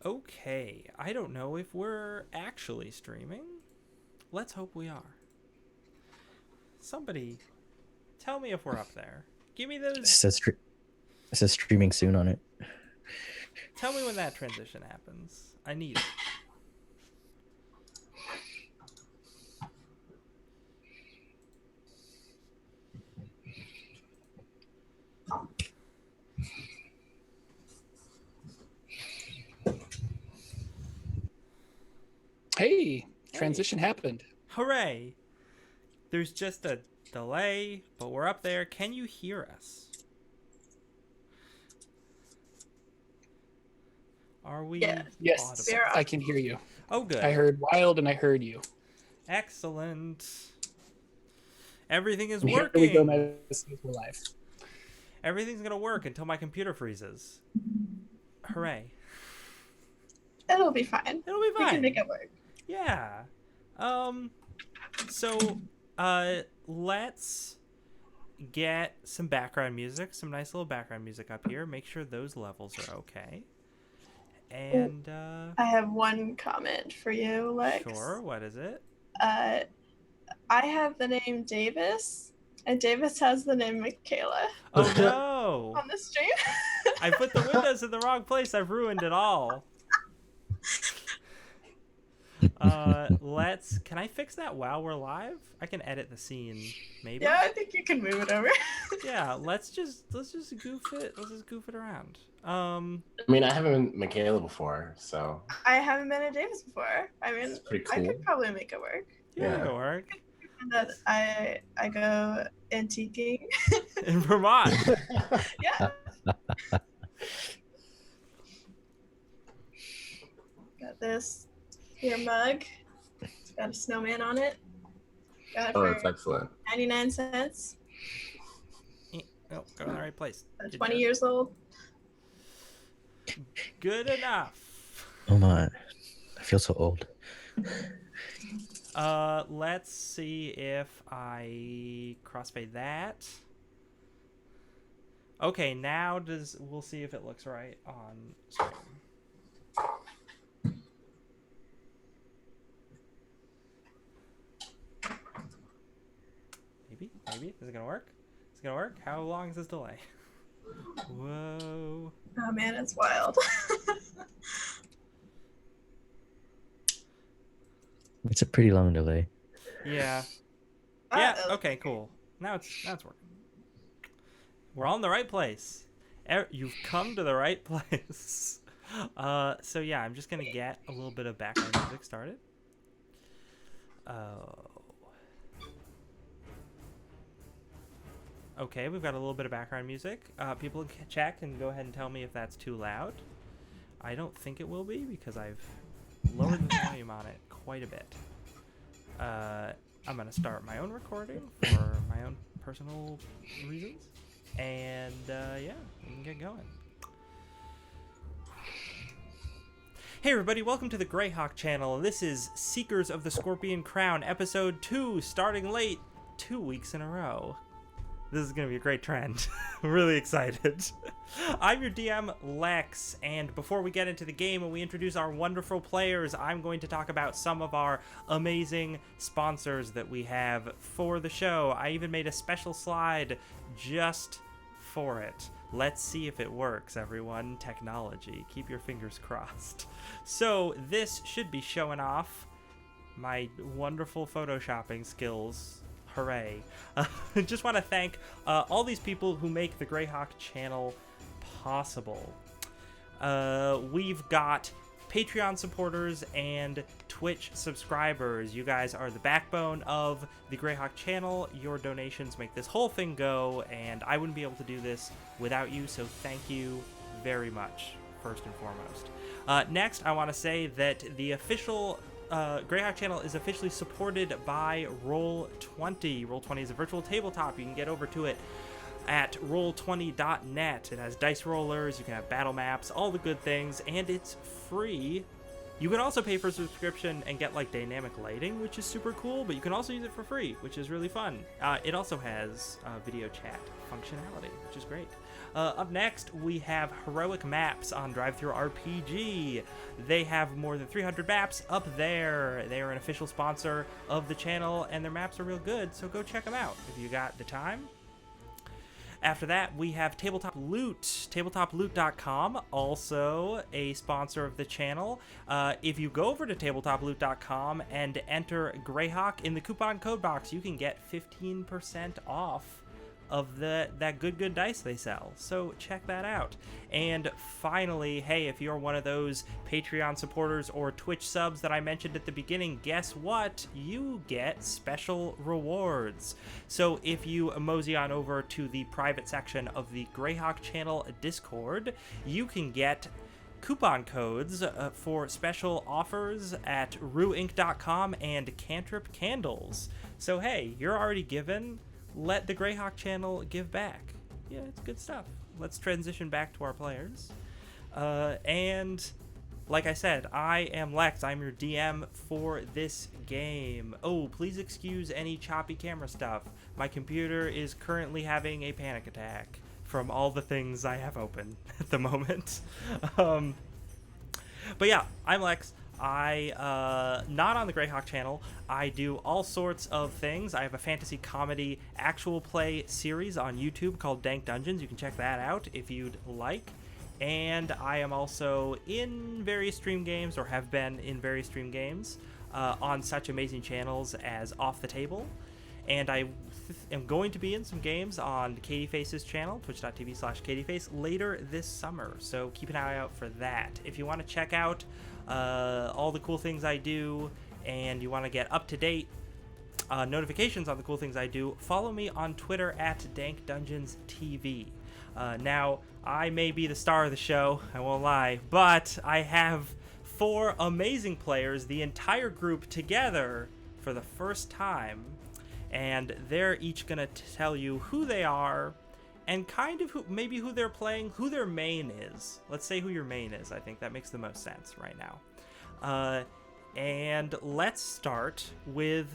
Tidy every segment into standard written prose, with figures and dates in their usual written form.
Okay, I don't know if we're actually streaming. Let's hope we are. Somebody tell me if we're up there. Give me It those. says, it says streaming soon on it. Tell me when that transition happens. I need it. Hey, Hey, transition happened. hooray! There's just a delay, but we're up there. Can you hear us? Are we Yes. Yes, audible? I can hear you. Oh, good. I heard Wild and I heard you. Excellent. Everything is And here we go, working. Madison, we're live. Everything's gonna work until my computer freezes. Hooray. It'll be fine. It'll be We fine. can make it work. Yeah. So let's get some background music, some nice little background music up here. Make sure those levels are okay. And I have one comment for you, Lex. sure, what is it? I have the name Davis, and Davis has the name Michaela Oh no. on the stream. I put the windows in the wrong place. I've ruined it all. Can I fix that while we're live? I can edit the scene, maybe. Yeah, I think you can move it over. Yeah, let's just goof it. Let's just goof it around. I mean, I haven't been Michaela before, so I haven't been a Davis before. I mean, it's pretty I cool. could probably make it work. Yeah, Yeah. it'll work. And that I go antiquing. In Vermont. Yeah. Got this here mug. It's got a snowman on it. Got it Oh, for that's excellent. 99 cents. Oh, go in the right place. Good 20 job. years old. Good enough. Oh my. I feel so old. Let's see if I crossfade that. Okay, now we'll see if it looks right on screen. Maybe. Is it gonna work? Is it gonna work? How long is this delay? Whoa. Oh man, it's wild. It's a pretty long delay. Yeah. Yeah. Uh-oh. Okay. Cool. Now it's working. We're all in the right place. You've come to the right place. So yeah, I'm just gonna get a little bit of background music started. Okay, we've got a little bit of background music. People in chat can go ahead and tell me if that's too loud. I don't think it will be because I've lowered the volume on it quite a bit. I'm gonna start my own recording for my own personal reasons, and yeah, we can get going. Hey everybody, welcome to the Greyhawk channel. This is Seekers of the Scorpion Crown, episode 2, starting late, 2 weeks in a row. This is going to be a great trend. I'm really excited. I'm your DM, Lex, and before we get into the game and we introduce our wonderful players, I'm going to talk about some of our amazing sponsors that we have for the show. I even made a special slide just for it. Let's see if it works, everyone. Technology. Keep your fingers crossed. So this should be showing off my wonderful photoshopping skills. Hooray. Just want to thank all these people who make the Greyhawk channel possible. We've got Patreon supporters and Twitch subscribers. You guys are the backbone of the Greyhawk channel. Your donations make this whole thing go, and I wouldn't be able to do this without you, so thank you very much, first and foremost. Next, I want to say that the official Greyhawk channel is officially supported by Roll20. Roll20 is a virtual tabletop. You can get over to it at roll20.net. It has dice rollers, you can have battle maps, all the good things, and it's free You can also pay for a subscription and get like dynamic lighting, which is super cool, but you can also use it for free, which is really fun. It also has video chat functionality, which is great. Up next, we have Heroic Maps on DriveThruRPG. They have more than 300 maps up there. They are an official sponsor of the channel, and their maps are real good, so go check them out if you got the time. After that, we have Tabletop Loot, tabletoploot.com, also a sponsor of the channel. If you go over to tabletoploot.com and enter Greyhawk in the coupon code box, you can get 15% off of that good dice they sell. So check that out. And finally, hey, if you're one of those Patreon supporters or Twitch subs that I mentioned at the beginning, guess what? You get special rewards. So if you mosey on over to the private section of the Greyhawk channel Discord, you can get coupon codes for special offers at ruinc.com and Cantrip Candles. So hey, you're already given. Let the Greyhawk channel give back. Yeah, it's good stuff. Let's transition back to our players. And like I said, I am Lex. I'm your DM for this game. Oh, please excuse any choppy camera stuff. My computer is currently having a panic attack from all the things I have open at the moment. But yeah, I'm Lex. Not on the Greyhawk channel. I do all sorts of things. I have a fantasy comedy actual play series on YouTube called Dank Dungeons. You can check that out if you'd like. And I am also in various stream games, or have been in various stream games, on such amazing channels as Off the Table. And I am going to be in some games on Katieface's channel, twitch.tv/Katieface, later this summer. So keep an eye out for that. If you want to check out all the cool things I do, and you want to get up-to-date notifications on the cool things I do, follow me on Twitter at DankDungeonsTV. Now, I may be the star of the show, I won't lie, but I have 4 amazing players, the entire group together for the first time, and they're each going to tell you who they are, and kind of maybe who they're playing, who their main is. Let's say who your main is. I think that makes the most sense right now. And let's start with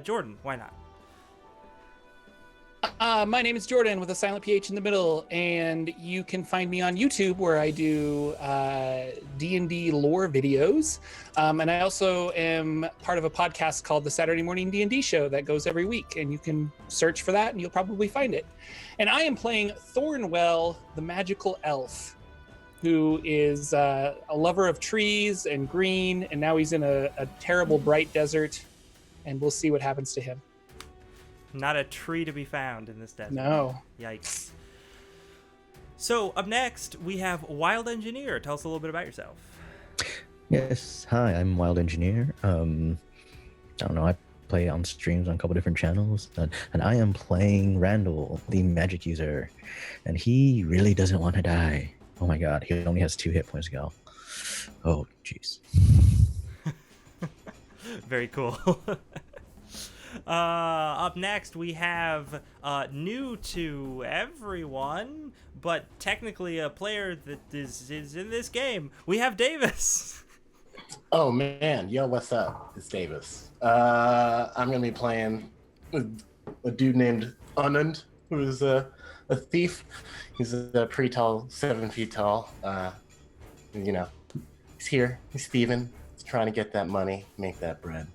Jordan. Why not? My name is Jordan with a silent PH in the middle, and you can find me on YouTube where I do D&D lore videos. And I also am part of a podcast called the Saturday Morning D&D Show that goes every week, and you can search for that and you'll probably find it. And I am playing Thornwell, the magical elf, who is a lover of trees and green, and now he's in a terrible bright desert, and we'll see what happens to him. Not a tree to be found in this desert. No. Yikes. So, up next, we have Wild Engineer. Tell us a little bit about yourself. Yes, hi, I'm Wild Engineer. I don't know, I play on streams on a couple different channels, and I am playing Randall, the magic user, and he really doesn't want to die. Oh my god, he only has 2 hit points to go. Oh, jeez. Very cool. Up next, we have new to everyone, but technically a player that is in this game. We have Davis. Oh man, yo, what's up? It's Davis. I'm gonna be playing a dude named Anand, who is a thief. He's a pretty tall, 7 feet tall. You know, he's here. He's thieving. He's trying to get that money, make that bread.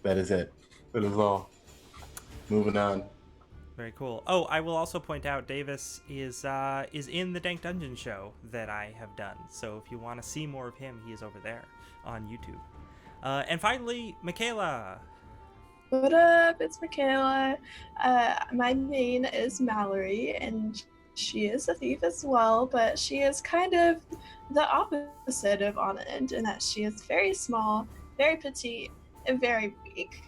That is it. That is all. Moving on. Very cool. Oh, I will also point out Davis is in the Dank Dungeon show that I have done. So if you want to see more of him, he is over there on YouTube. And finally, Michaela. What up? It's Michaela. My main is Mallory, and she is a thief as well, but she is kind of the opposite of Anand in that she is very small, very petite, and very weak.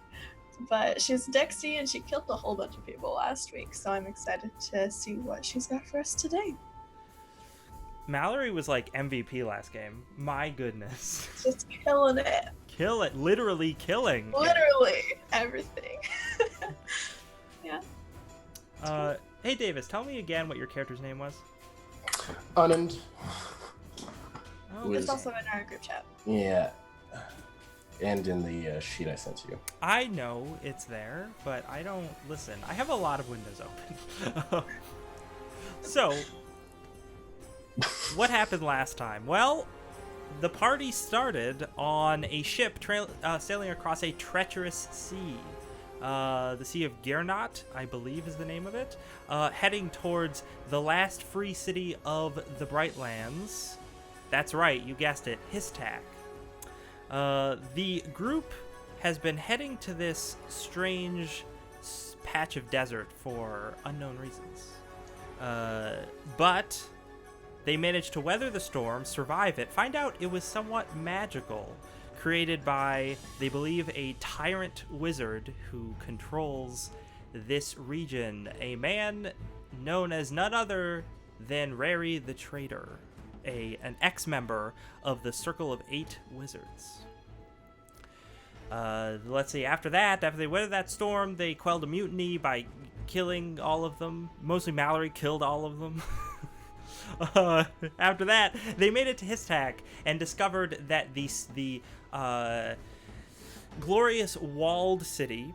But she's Dexy, and she killed a whole bunch of people last week, so I'm excited to see what she's got for us today. Mallory was like MVP last game. My goodness. Just killing it. Kill it. Literally killing. Literally everything. Yeah. Hey Davis, tell me again what your character's name was. Anand. Oh, It's was- also in our group chat. Yeah. And in the sheet I sent you. I know it's there, but I don't listen. I have a lot of windows open. So, what happened last time? Well, the party started on a ship sailing across a treacherous sea. The Sea of Gernot, I believe is the name of it, heading towards the last free city of the Brightlands. That's right, you guessed it, Histak. The group has been heading to this strange patch of desert for unknown reasons. But they managed to weather the storm, survive it, find out it was somewhat magical, created by, they believe, a tyrant wizard who controls this region, a man known as none other than Rary the Traitor, an ex-member of the Circle of 8 Wizards. Let's see, after they weathered that storm, they quelled a mutiny by killing all of them. Mostly Mallory killed all of them. After that, they made it to Histak and discovered that the glorious walled city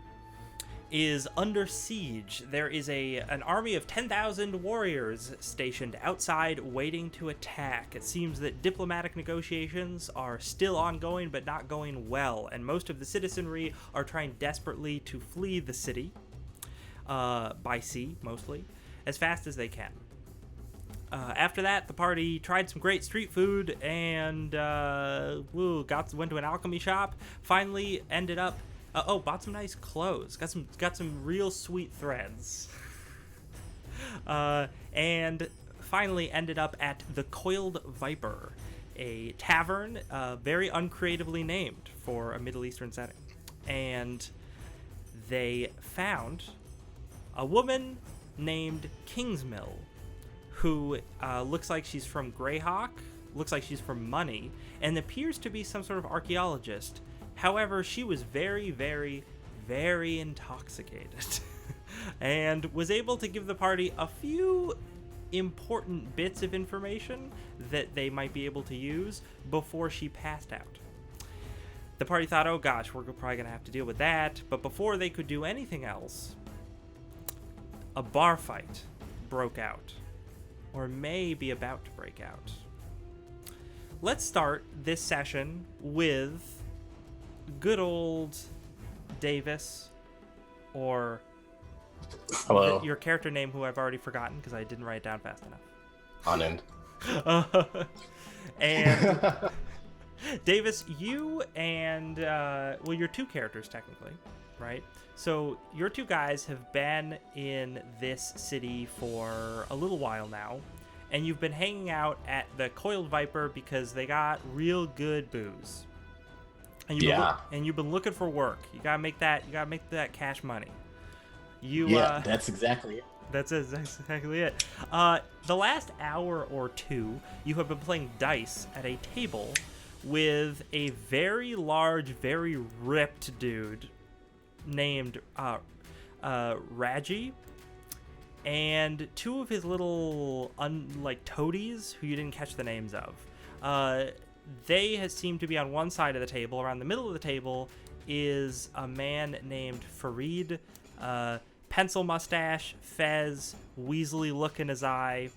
is under siege. There is an army of 10,000 warriors stationed outside waiting to attack. It seems that diplomatic negotiations are still ongoing but not going well, and most of the citizenry are trying desperately to flee the city, by sea mostly, as fast as they can. After that, the party tried some great street food and went to an alchemy shop. Finally, ended up bought some nice clothes. Got some real sweet threads. And finally ended up at the Coiled Viper, a tavern, very uncreatively named for a Middle Eastern setting. And they found a woman named Kingsmill, who looks like she's from Greyhawk, looks like she's from Money, and appears to be some sort of archaeologist. However, she was very, very, very intoxicated and was able to give the party a few important bits of information that they might be able to use before she passed out. The party thought, oh gosh, we're probably going to have to deal with that. But before they could do anything else, a bar fight broke out. Or may be about to break out. Let's start this session with good old Davis, or Hello. your character name, who I've already forgotten because I didn't write it down fast enough. Anand. And Davis, you and you're two characters technically, right? So your two guys have been in this city for a little while now, and you've been hanging out at the Coiled Viper because they got real good booze. And you've been looking for work. You gotta make that cash money. That's exactly it. That's exactly it. The last hour or two, you have been playing dice at a table with a very large, very ripped dude named Raji, and two of his little toadies who you didn't catch the names of. They seem to be on one side of the table. Around the middle of the table is a man named Farid, pencil mustache, fez, weaselly look in his eye,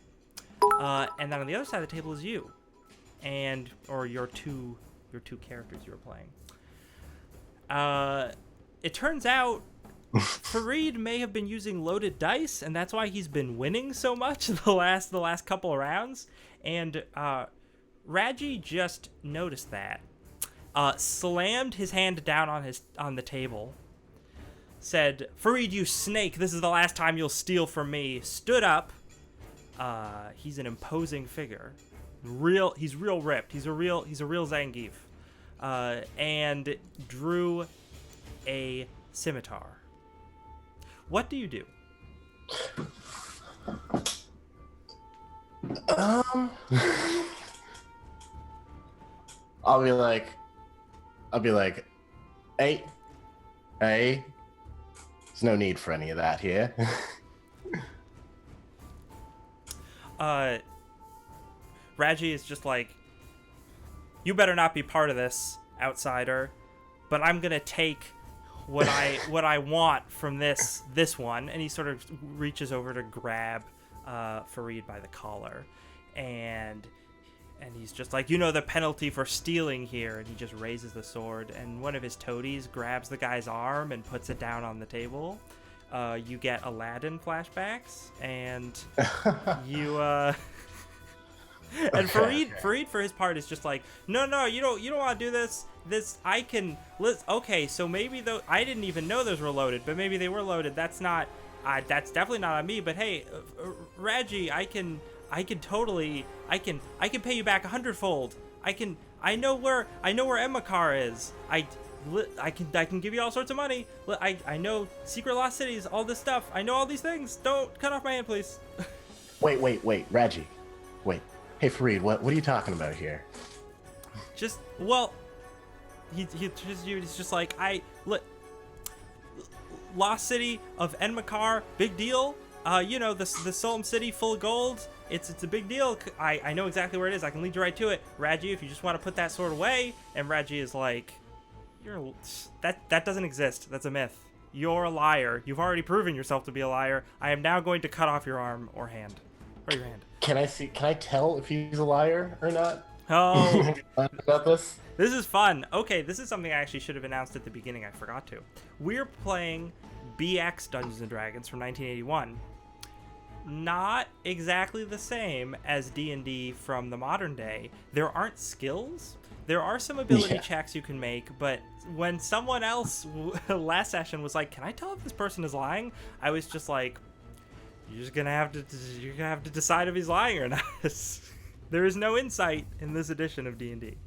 and then on the other side of the table is you, or your two characters you were playing. It turns out Farid may have been using loaded dice, and that's why he's been winning so much the last couple of rounds. And Raji just noticed that, slammed his hand down on the table, said, "Farid, you snake! This is the last time you'll steal from me." Stood up. He's an imposing figure. He's real ripped. He's a real Zangief. And drew a scimitar. What do you do? I'll be like, hey, there's no need for any of that here. Raji is just like, you better not be part of this, outsider, but I'm gonna take what I want from this one. And he sort of reaches over to grab Fareed by the collar, and he's just like, you know the penalty for stealing here. And he just raises the sword, and one of his toadies grabs the guy's arm and puts it down on the table. You get Aladdin flashbacks, and you and Fareed for his part is just like, no, you don't want to do this. I can. Okay, so maybe though I didn't even know those were loaded, but maybe they were loaded. That's definitely not on me. But hey, Raji, I can totally pay you back 100-fold. I know where Emmekar is. I can give you all sorts of money. I know secret lost cities, all this stuff. I know all these things. Don't cut off my hand, please. Wait, Raji. Wait. Hey, Fareed, what are you talking about here? He's just like, Lost City of Emmekar, big deal. The Sultan City full of gold. It's a big deal. I know exactly where it is. I can lead you right to it. Raji, if you just want to put that sword away. And Raji is like, that doesn't exist. That's a myth. You're a liar. You've already proven yourself to be a liar. I am now going to cut off your arm or hand. Or your hand. Can I tell if he's a liar or not? Oh. About this? This is fun. Okay, this is something I actually should have announced at the beginning. I forgot to. We're playing BX Dungeons & Dragons from 1981. Not exactly the same as D&D from the modern day. There aren't skills. There are some ability checks you can make, but when someone else last session was like, can I tell if this person is lying? I was just like, you're gonna have to decide if he's lying or not. There is no insight in this edition of D&D.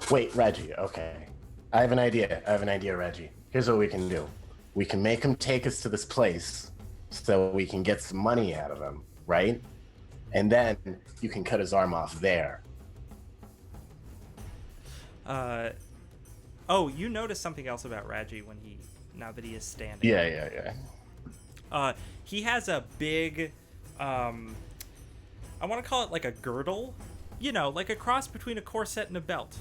Wait, Reggie, okay. I have an idea, Reggie. Here's what we can do. We can make him take us to this place so we can get some money out of him, right? And then you can cut his arm off there. Oh, you noticed something else about Raji now that he is standing. Yeah. He has a big, I want to call it like a girdle, like a cross between a corset and a belt.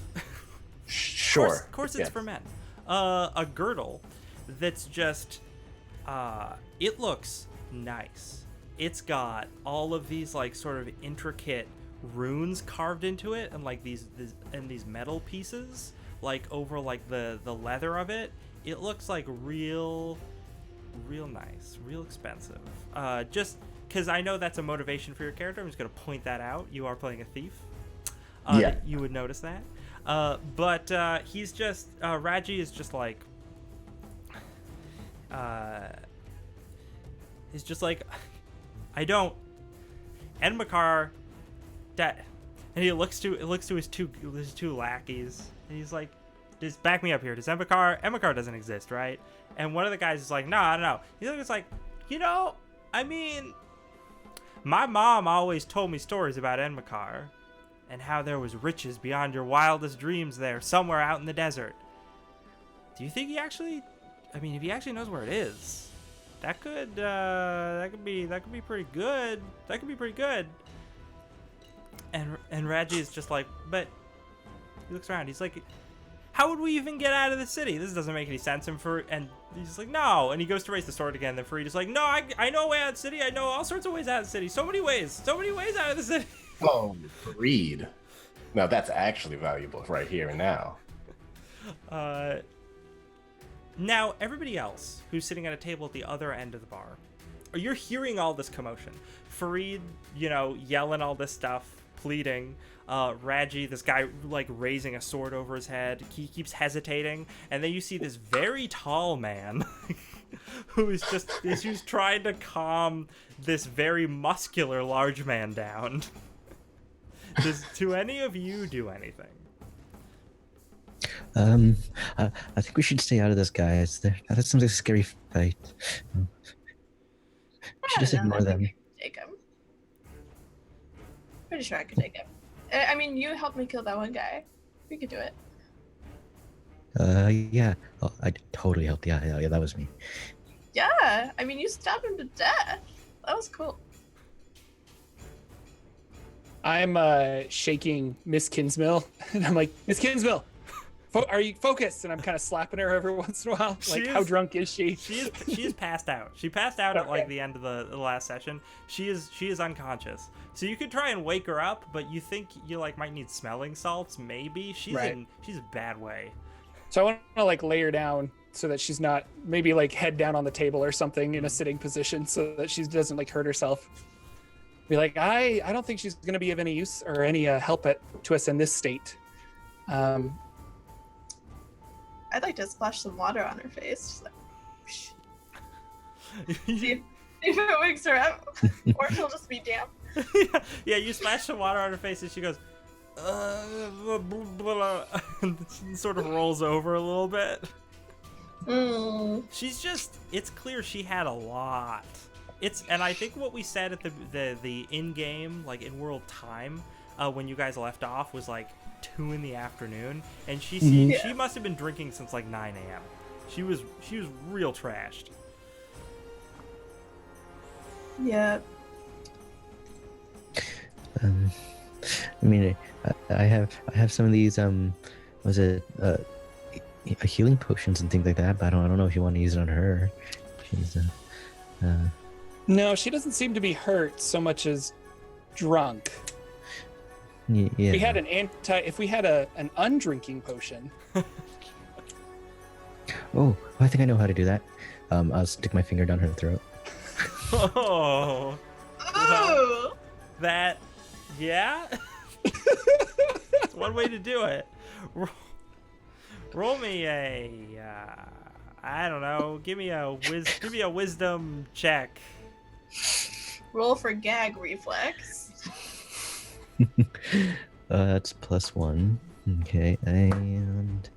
Sure. Corsets for men. A girdle that's just, it looks nice. It's got all of these like sort of intricate runes carved into it, and like these metal pieces like over like the leather of it. It looks like real nice, real expensive. Just because I know that's a motivation for your character, I'm just gonna point that out. You are playing a thief. Yeah. You would notice that. But he's just Raji is just like he's just like, I don't. Emmekar, that, and he looks to his two lackeys, and he's like, just back me up here. Does Emmekar doesn't exist, right? And one of the guys is like, no, I don't know. He's like, I mean, my mom always told me stories about Emmekar, and how there was riches beyond your wildest dreams there, somewhere out in the desert. Do you think he actually? I mean, if he actually knows where it is, that could be pretty good. That could be pretty good. And Raji is just like, but he looks around. He's like, how would we even get out of the city? This doesn't make any sense. And he's like, no. And he goes to raise the sword again. Then Fareed is like, no, I know a way out of the city. I know all sorts of ways out of the city. So many ways out of the city. Oh, Fareed. Now that's actually valuable right here and now. Now, everybody else who's sitting at a table at the other end of the bar, you're hearing all this commotion. Fareed, yelling all this stuff, pleading. Raji, this guy, like, raising a sword over his head. He keeps hesitating. And then you see this very tall man who's trying to calm this very muscular large man down. Do any of you do anything? I think we should stay out of this, guys. That seems like a scary fight. We should just ignore them. Take him. Pretty sure I could take him. I mean, you helped me kill that one guy. We could do it. Yeah. Oh, I totally helped. Yeah, that was me. Yeah, I mean, you stabbed him to death. That was cool. I'm shaking Miss Kinsmill, and I'm like, Miss Kinsmill, are you focused? And I'm kind of slapping her every once in a while. Like, how drunk is she? She is passed out. She passed out at like the end of the last session. She is unconscious. So you could try and wake her up, but you think you like might need smelling salts. Maybe she's a bad way. So I want to like lay her down so that she's not maybe like head down on the table or something in a sitting position, so that she doesn't like hurt herself. Be like, I don't think she's going to be of any use or any help to us in this state. I'd like to splash some water on her face. Just like, see if it wakes her up, or she'll just be damp. Yeah, you splash some water on her face and she goes, blah, blah, and sort of rolls over a little bit. She's just, it's clear she had a lot. And I think what we said at the in-game, like in-world time, when you guys left off was like 2 in the afternoon, and she must have been drinking since like 9 a.m. She was real trashed. Yeah. I mean, I have some of these was it healing potions and things like that, but I don't know if you want to use it on her. She's No, she doesn't seem to be hurt so much as drunk. yeah. We had if we had an undrinking potion. Oh, I think I know how to do that. I'll stick my finger down her throat. Oh. Oh. That, yeah. One way to do it. Roll me a, I don't know. Give me a wisdom check. Roll for gag reflex. That's +1. Okay, and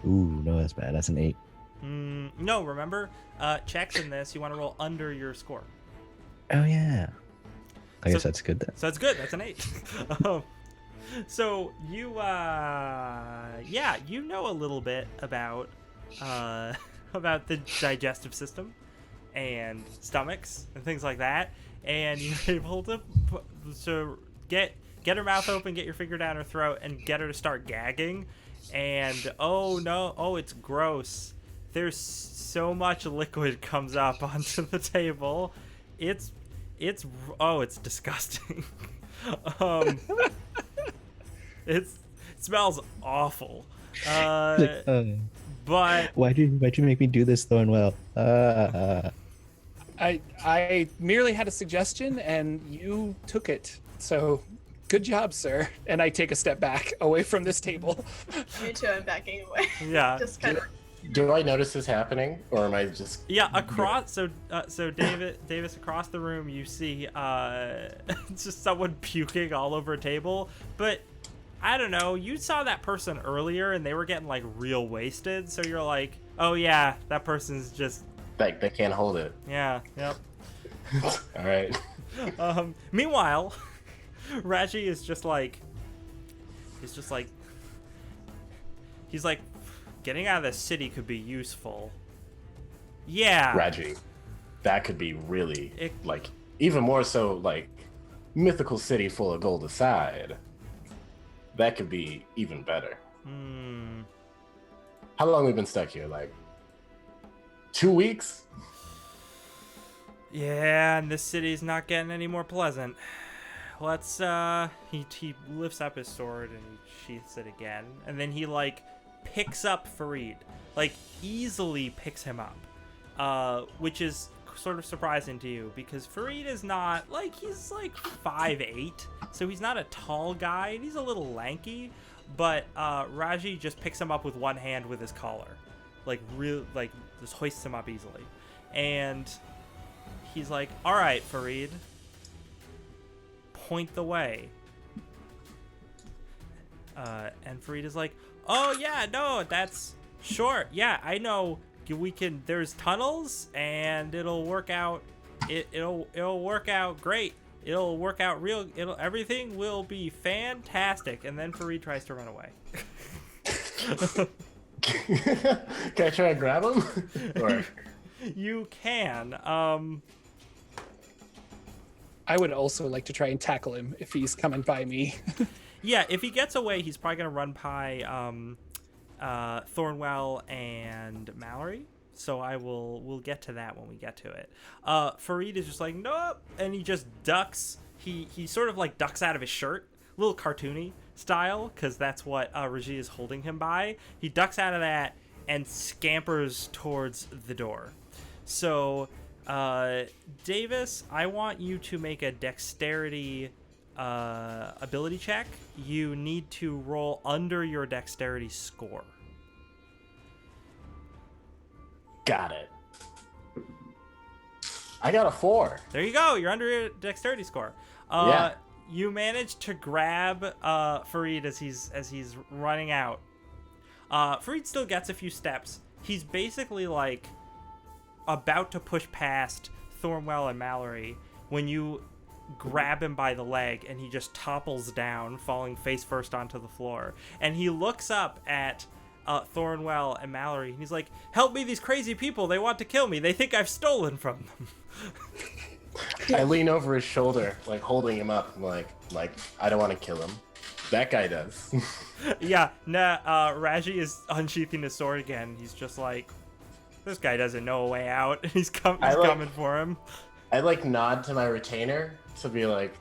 ooh, no, that's bad. That's an 8. No, remember, checks in this, you want to roll under your score. Oh yeah. I guess that's good then. So that's good. That's an 8. So you, you know a little bit about the digestive system and stomachs and things like that, and you're able to get her mouth open, get your finger down her throat, and get her to start gagging. And oh no, it's gross. There's so much liquid comes up onto the table. It's disgusting. It smells awful. But why'd you make me do this, Thornwell? I merely had a suggestion and you took it. So good job, sir. And I take a step back away from this table. Me too, I'm backing away. Yeah. Just kind of. Do I notice this happening, or am I just? Yeah, across. So Davis, across the room, you see it's just someone puking all over a table. But I don't know. You saw that person earlier, and they were getting like real wasted. So you're like, oh yeah, that person's just Like they can't hold it. yeah, yep. All right. Meanwhile, Raji is just like, he's like, getting out of the city could be useful. Yeah. Raji, that could be really like even more so like mythical city full of gold aside. That could be even better. How long have we been stuck here? Like 2 weeks? Yeah, and this city's not getting any more pleasant. Let's he lifts up his sword and he sheaths it again, and then he like picks up Farid, like easily picks him up, which is sort of surprising to you because Farid is not like, he's like 5'8", so he's not a tall guy and he's a little lanky, but Raji just picks him up with one hand with his collar, like just hoists him up easily, and he's like, all right, Farid, point the way. And Farid is like, oh yeah, no, that's short. Yeah, I know. There's tunnels, and it'll work out. It'll work out great. It'll work out everything will be fantastic. And then Farid tries to run away. Can I try and grab him? Or... You can. I would also like to try and tackle him if he's coming by me. Yeah, if he gets away, he's probably gonna run by Thornwell and Mallory. So we'll get to that when we get to it. Farid is just like, nope, and he just ducks. He sort of like ducks out of his shirt, a little cartoony style, because that's what Raji is holding him by. He ducks out of that and scampers towards the door. So, Davis, I want you to make a dexterity ability check. You need to roll under your dexterity score. Got it. I got a 4. There you go. You're under your dexterity score. Yeah. You managed to grab Farid as he's running out. Farid still gets a few steps. He's basically like about to push past Thornwell and Mallory when you grab him by the leg, and he just topples down, falling face first onto the floor. And he looks up at Thornwell and Mallory, and he's like, "Help me, these crazy people, they want to kill me. They think I've stolen from them." I lean over his shoulder, like holding him up. I'm like I don't want to kill him. That guy does. Yeah, nah, Raji is unsheathing his sword again. He's just like, this guy doesn't know a way out. He's coming for him. I like nod to my retainer to be like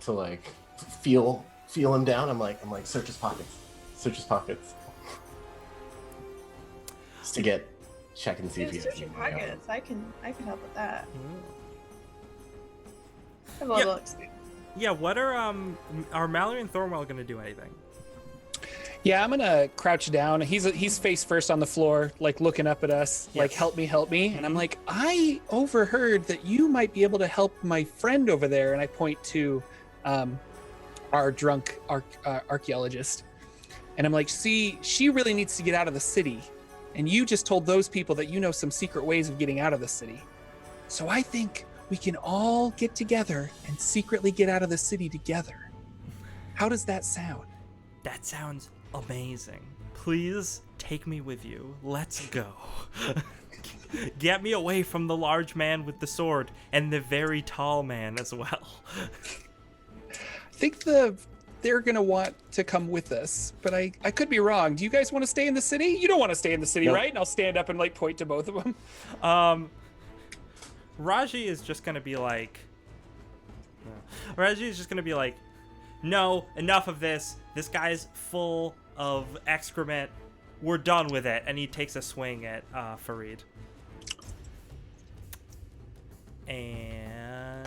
feel him down. I'm like search his pockets. Just to check and see if he has Search your any money on him. pockets. I can help with that. Mm. I have a little experience. Yeah, what are Mallory and Thornwell gonna do anything? Yeah, I'm gonna crouch down. He's face first on the floor, like looking up at us, like Yes. help me. And I'm like, I overheard that you might be able to help my friend over there. And I point to our drunk archaeologist, and I'm like, see, she really needs to get out of the city, and you just told those people that you know some secret ways of getting out of the city. So I think we can all get together and secretly get out of the city together. How does that sound? That sounds amazing. Please take me with you. Let's go. Get me away from the large man with the sword and the very tall man as well. I think they're gonna want to come with us, but I could be wrong. Do you guys want to stay in the city? You don't want to stay in the city, Nope. right? And I'll stand up and like point to both of them. Raji is just gonna be like, no, enough of this. This guy's full of excrement. We're done with it. And he takes a swing at Farid. And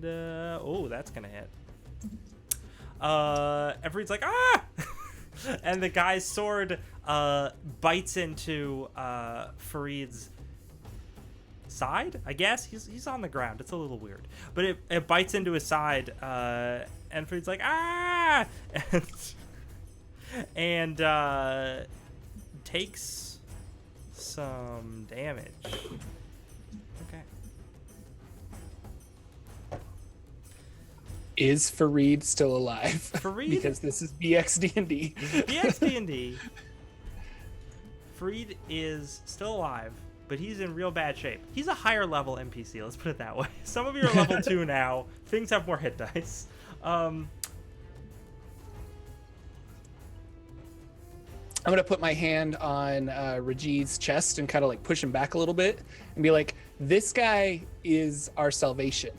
that's gonna hit. And Farid's like, ah! And the guy's sword bites into Farid's side, I guess. He's on the ground. It's a little weird, but it bites into his side, and Farid's like, ah! and takes some damage. Okay. Is Farid still alive? Farid? Because this is BXD&D. BXD&D. Farid is still alive, but he's in real bad shape. He's a higher level NPC, let's put it that way. Some of you are level 2 now. Things have more hit dice. I'm gonna put my hand on Rajid's chest and kind of like push him back a little bit and be like, this guy is our salvation.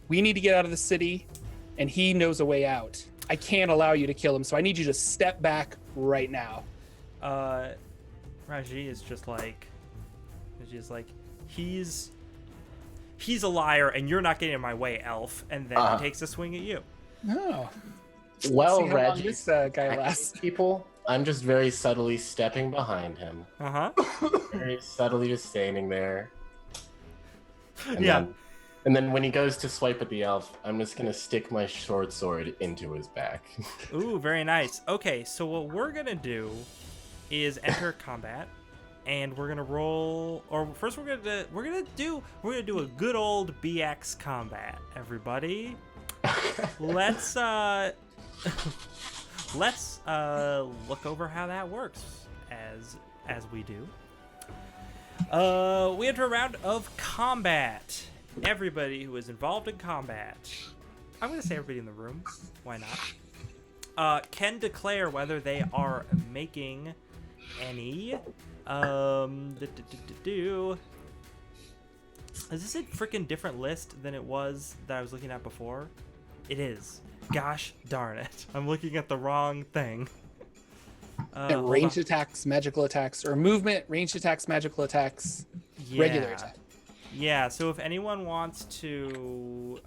We need to get out of the city, and he knows a way out. I can't allow you to kill him, so I need you to step back right now. Raji is just like, he's a liar, and you're not getting in my way, elf. And then he takes a swing at you. Oh. Well, See how long Reggie, this guy lasts. people, I'm just very subtly stepping behind him. Very subtly just standing there. And Yeah. then when he goes to swipe at the elf, I'm just gonna stick my short sword into his back. Ooh, very nice. Okay, so what we're gonna do is enter combat, and we're gonna roll. Or first, we're gonna do a good old BX combat. Everybody, let's look over how that works as we do. We enter a round of combat, everybody who is involved in combat, I'm going to say everybody in the room, why not, can declare whether they are making any, is this a freaking different list than it was that I was looking at before? It is. Gosh darn it. I'm looking at the wrong thing. Ranged attacks, magical attacks, or movement, ranged attacks, magical attacks, regular attack. Yeah, so if anyone wants to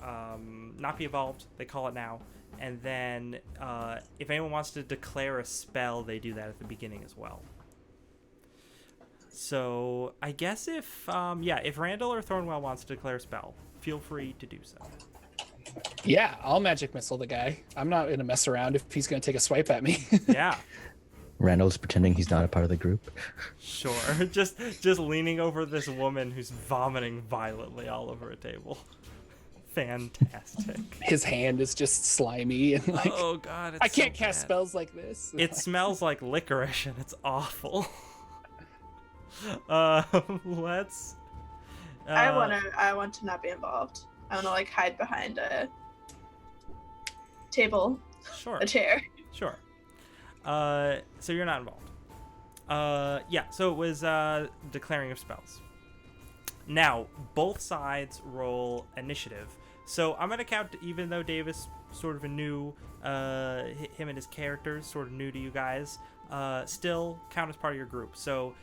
not be involved, they call it now. And then if anyone wants to declare a spell, they do that at the beginning as well. So I guess if Randall or Thornwell wants to declare a spell, feel free to do so. Yeah, I'll magic missile the guy. I'm not gonna mess around if he's gonna take a swipe at me. Yeah. Randall's pretending he's not a part of the group. Sure. just leaning over this woman who's vomiting violently all over a table. Fantastic. His hand is just slimy and like, Oh god, it's I can't so cast bad. spells like this. It smells like licorice and it's awful. Let's. I want to not be involved. I want to like hide behind a table, Sure. a chair. Sure. So you're not involved. Yeah. So it was declaring of spells. Now both sides roll initiative. So I'm gonna count, even though Davis sort of a new, him and his characters sort of new to you guys. Still count as part of your group. So.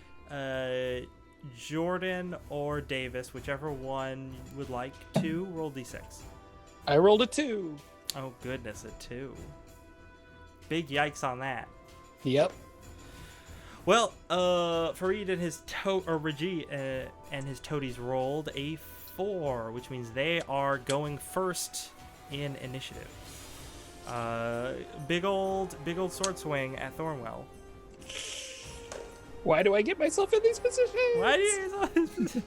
Jordan or Davis, whichever one you would like to, roll d6. I rolled a 2. Oh goodness, a 2. Big yikes on that. Yep. Well, Fareed and his Raji and his toadies rolled a 4, which means they are going first in initiative. Big old sword swing at Thornwell. Why do I get myself in these positions? Why do you?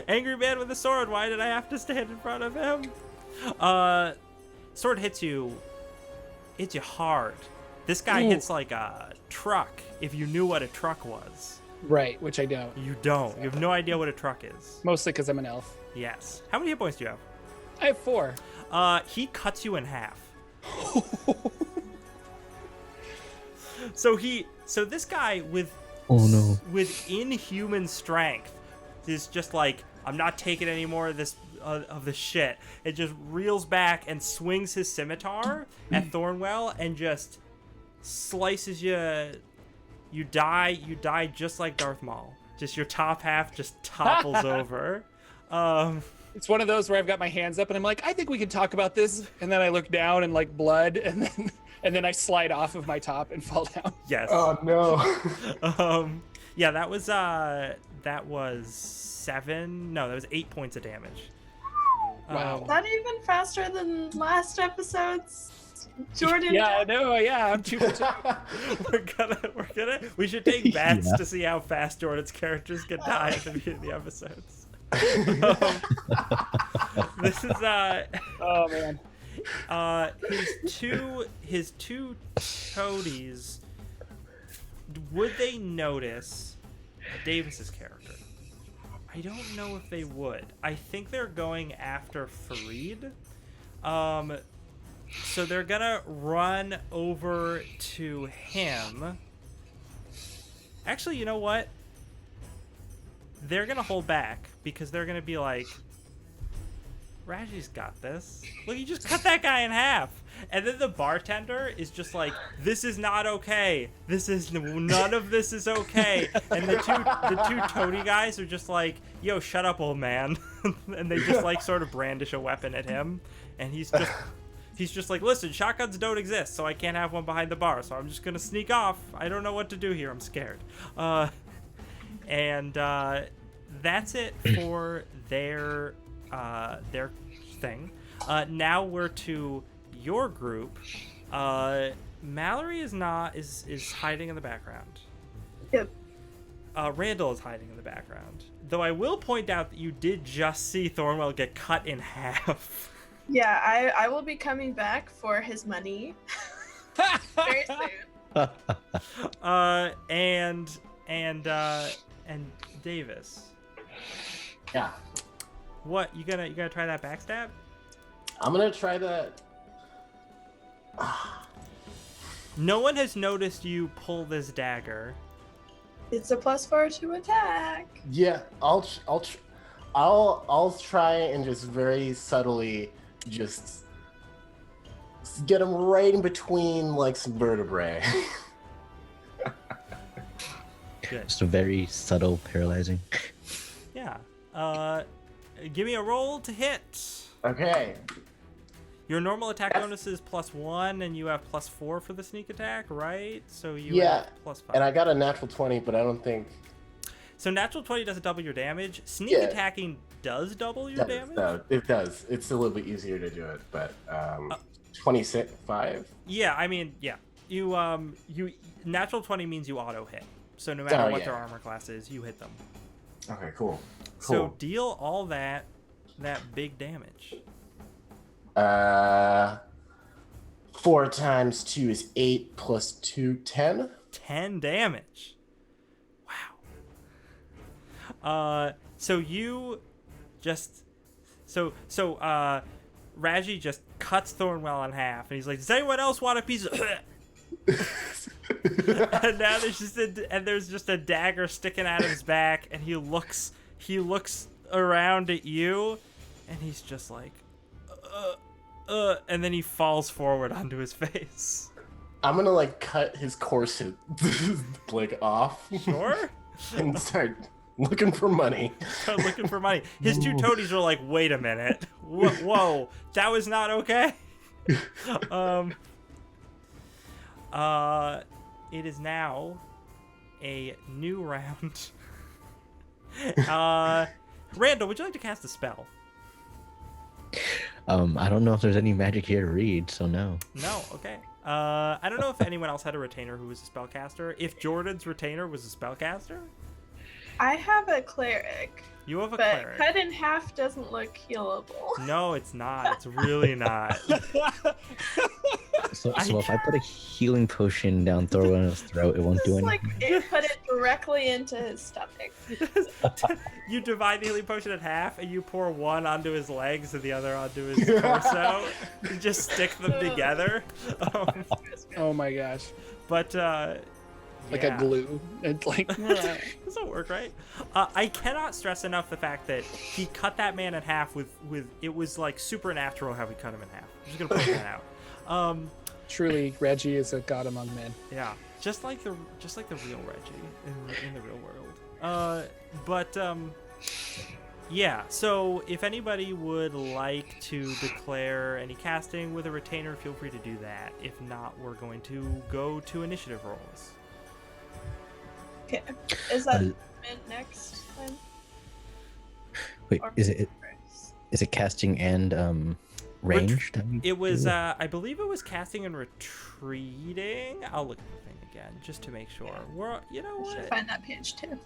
Angry man with a sword. Why did I have to stand in front of him? Sword hits you hard. This guy hits like a truck. If you knew what a truck was. Right, which I don't. You don't. You have no idea what a truck is. Mostly because I'm an elf. Yes. How many hit points do you have? I have 4. He cuts you in half. So this guy with inhuman strength is just like, I'm not taking any more of this shit. It just reels back and swings his scimitar at Thornwell and just slices you. You die just like Darth Maul. Just your top half just topples over. It's one of those where I've got my hands up and I'm like, I think we can talk about this. And then I look down and like blood, and then I slide off of my top and fall down. Yes. Oh no. Yeah, that was 7. No, that was 8 points of damage. Wow. Not even faster than last episode's Jordan. Yeah, no, yeah, I'm 2 for 2. We should take bets Yeah. to see how fast Jordan's characters can die at the beginning of the episodes. This is Oh man. his two toadies. Would they notice Davis's character? I don't know if they would. I think they're going after Fareed. So they're gonna run over to him. Actually, you know what? They're gonna hold back because they're gonna be like, Raji's got this. Look, you just cut that guy in half. And then the bartender is just like, this is not okay. None of this is okay. And the two toady guys are just like, yo, shut up, old man. And they just like sort of brandish a weapon at him. And he's just like, listen, shotguns don't exist, so I can't have one behind the bar. So I'm just gonna sneak off. I don't know what to do here. I'm scared. And that's it for their thing. Now we're to your group. Mallory is hiding in the background. Yep. Randall is hiding in the background. Though I will point out that you did just see Thornwell get cut in half. Yeah, I will be coming back for his money very soon. And Davis. Yeah. What you gonna try that backstab? I'm gonna try that. No one has noticed you pull this dagger. It's a +4 to attack. Yeah, I'll try and just very subtly just get him right in between like some vertebrae. Good. Just a very subtle paralyzing. Yeah. Give me a roll to hit. Okay. Your normal attack Yes. bonus is +1, and you have +4 for the sneak attack, right? So you Yeah, have +5. and I got a natural 20, but I don't think So natural 20 doesn't double your damage. Sneak Yeah. attacking does double your damage. No, it does. It's a little bit easier to do it, but 26, 5. Yeah, I mean, yeah. You natural 20 means you auto hit. So no matter Oh, what yeah. their armor class is, you hit them. Okay, cool. So deal all that big damage. 4 times 2 is 8 plus 2, 10. 10 damage. Wow. So you just Raji just cuts Thornwell in half, and he's like, "Does anyone else want a piece of?" And now there's just a dagger sticking out of his back, and he looks around at you, and he's just like, and then he falls forward onto his face. I'm gonna like cut his corset like off Sure. and start looking for money. Looking for money. His two toadies are like, "Wait a minute! Whoa, that was not okay." It is now a new round. Randall, would you like to cast a spell? I don't know if there's any magic here to read, so no. No. Okay. I don't know if anyone else had a retainer who was a spellcaster. If Jordan's retainer was a spellcaster, I have a cleric, you have a but cleric. cut in half doesn't look healable. No, it's not. It's really not. So if I put a healing potion down Thorwell's throat, it won't do Just like anything. it put it directly into his stomach. You divide the healing potion in half, and you pour one onto his legs and the other onto his torso. You just stick them together. Oh my gosh. But Like yeah. a glue. It's like This will work, right? I cannot stress enough the fact that he cut that man in half with it was like supernatural how he cut him in half. I'm just gonna point that out. truly Reggie is a god among men. Yeah, just like the real Reggie in the real world. Yeah. So if anybody would like to declare any casting with a retainer, feel free to do that. If not, we're going to go to initiative rolls. Okay. Is that Uh, mid next then? Wait, Or is it first? casting and ranged? that we It was, do? I believe it was casting and retreating. I'll look at the thing again just to make sure. We're, you know I should what? find that page too.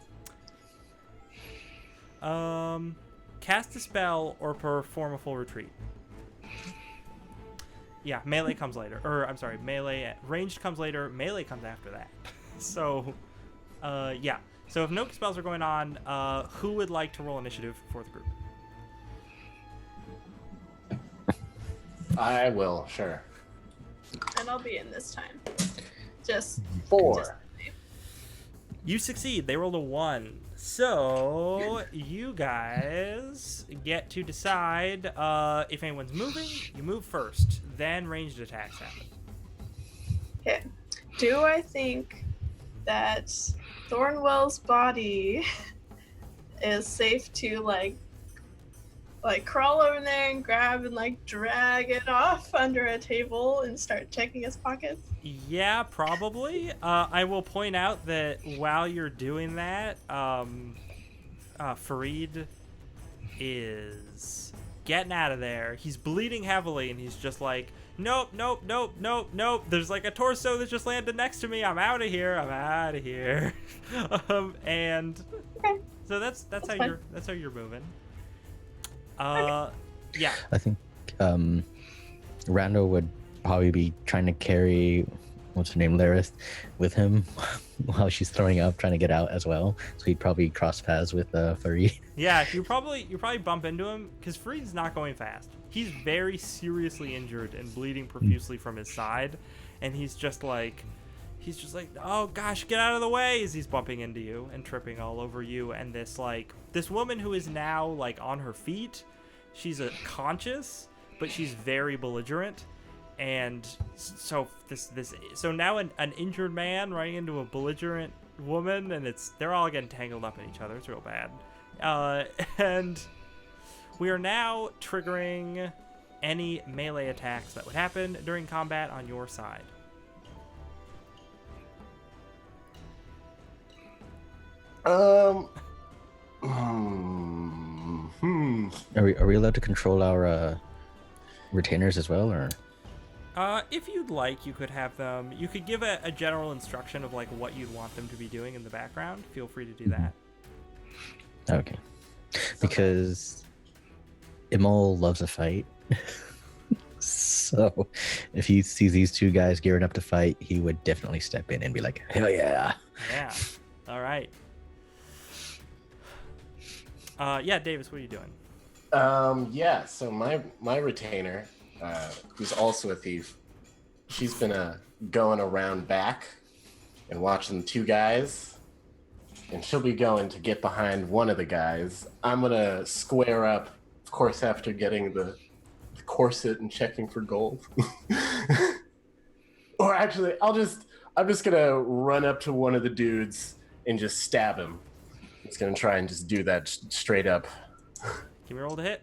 Cast a spell or perform a full retreat. Yeah, melee comes later. Or, I'm sorry, melee, ranged comes later, melee comes after that. So, yeah. So if no spells are going on, who would like to roll initiative for the group? I will, sure. And I'll be in this time. Just 4. You succeed. They rolled a 1. So you guys get to decide if anyone's moving. You move first, then ranged attacks happen. okay. Do I think that Thornwell's body is safe to like crawl over there and grab and like drag it off under a table and start checking his pockets? Yeah, probably. I will point out that while you're doing that, Farid is getting out of there. He's bleeding heavily, and he's just like, nope, nope, nope, nope, nope. There's like a torso that just landed next to me. I'm out of here. I'm out of here. And Okay. so that's how fine. you're moving. Yeah. I think Randall would probably be trying to carry what's her name, Larith, with him while she's throwing up, trying to get out as well. So he'd probably cross paths with Fareed. Yeah, you probably bump into him because Fareed's not going fast. He's very seriously injured and bleeding profusely from his side, and he's just like, oh gosh, get out of the way as he's bumping into you and tripping all over you. And this woman who is now like on her feet, she's conscious, but she's very belligerent. And so so now an injured man running into a belligerent woman, and they're all getting tangled up in each other. It's real bad. And we are now triggering any melee attacks that would happen during combat on your side. Are we allowed to control our retainers as well, or? If you'd like, you could have them. You could give a general instruction of like what you'd want them to be doing in the background. Feel free to do that. Okay. Because Imol loves a fight. So if he sees these two guys gearing up to fight, he would definitely step in and be like, hell yeah. Yeah. All right. Yeah, Davis, what are you doing? Yeah, so my retainer, who's also a thief, she's been going around back and watching two guys, and she'll be going to get behind one of the guys. I'm gonna square up, of course, after getting the corset and checking for gold. Or actually, I'm just gonna run up to one of the dudes and just stab him. It's gonna try and just do that straight up. Give me a roll to hit.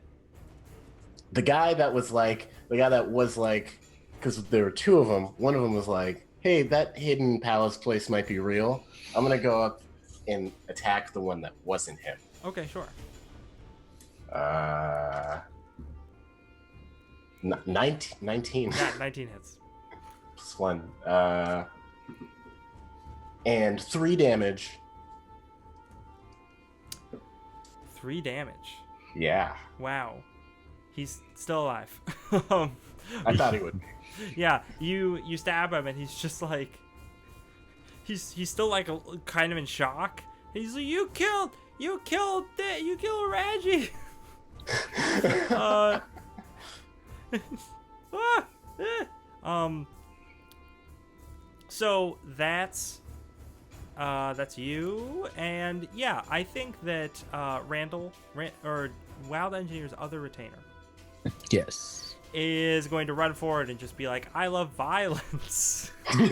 The guy that was like, because there were two of them. One of them was like, "Hey, that hidden palace place might be real." I'm gonna go up and attack the one that wasn't him. Okay, sure. 19. Yeah, 19 hits. Plus 1. And 3 damage. 3 damage. Yeah. Wow. He's still alive. I thought he would be. Yeah, you stab him and he's just like, he's still like kind of in shock. He's like, you killed Raji. So that's you, and yeah, I think that or Wild Engineer's other retainer Yes. is going to run forward and just be like, I love violence. Do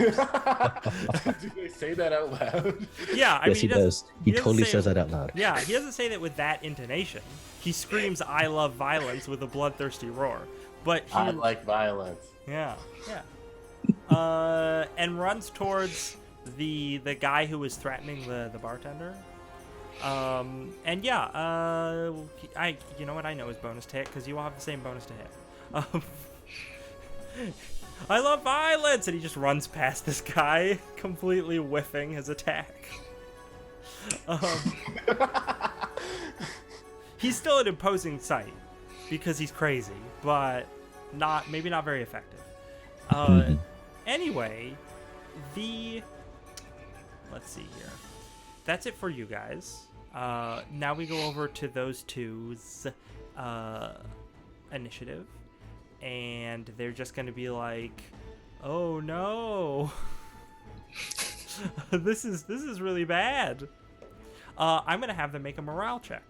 they say that out loud? Yeah, I Yes, mean, he does. He doesn't totally say- says that out loud. Yeah, he doesn't say that with that intonation. He screams, I love violence with a bloodthirsty roar. But he, I like violence. yeah. And runs towards the guy who was threatening the bartender. And yeah, you know what, I know his bonus to hit because you all have the same bonus to hit. I love violence, and he just runs past this guy, completely whiffing his attack. He's still an imposing sight because he's crazy, but maybe not very effective. Anyway, let's see here. That's it for you guys. Now we go over to those two's initiative, and they're just going to be like, "Oh no, this is really bad." I'm going to have them make a morale check.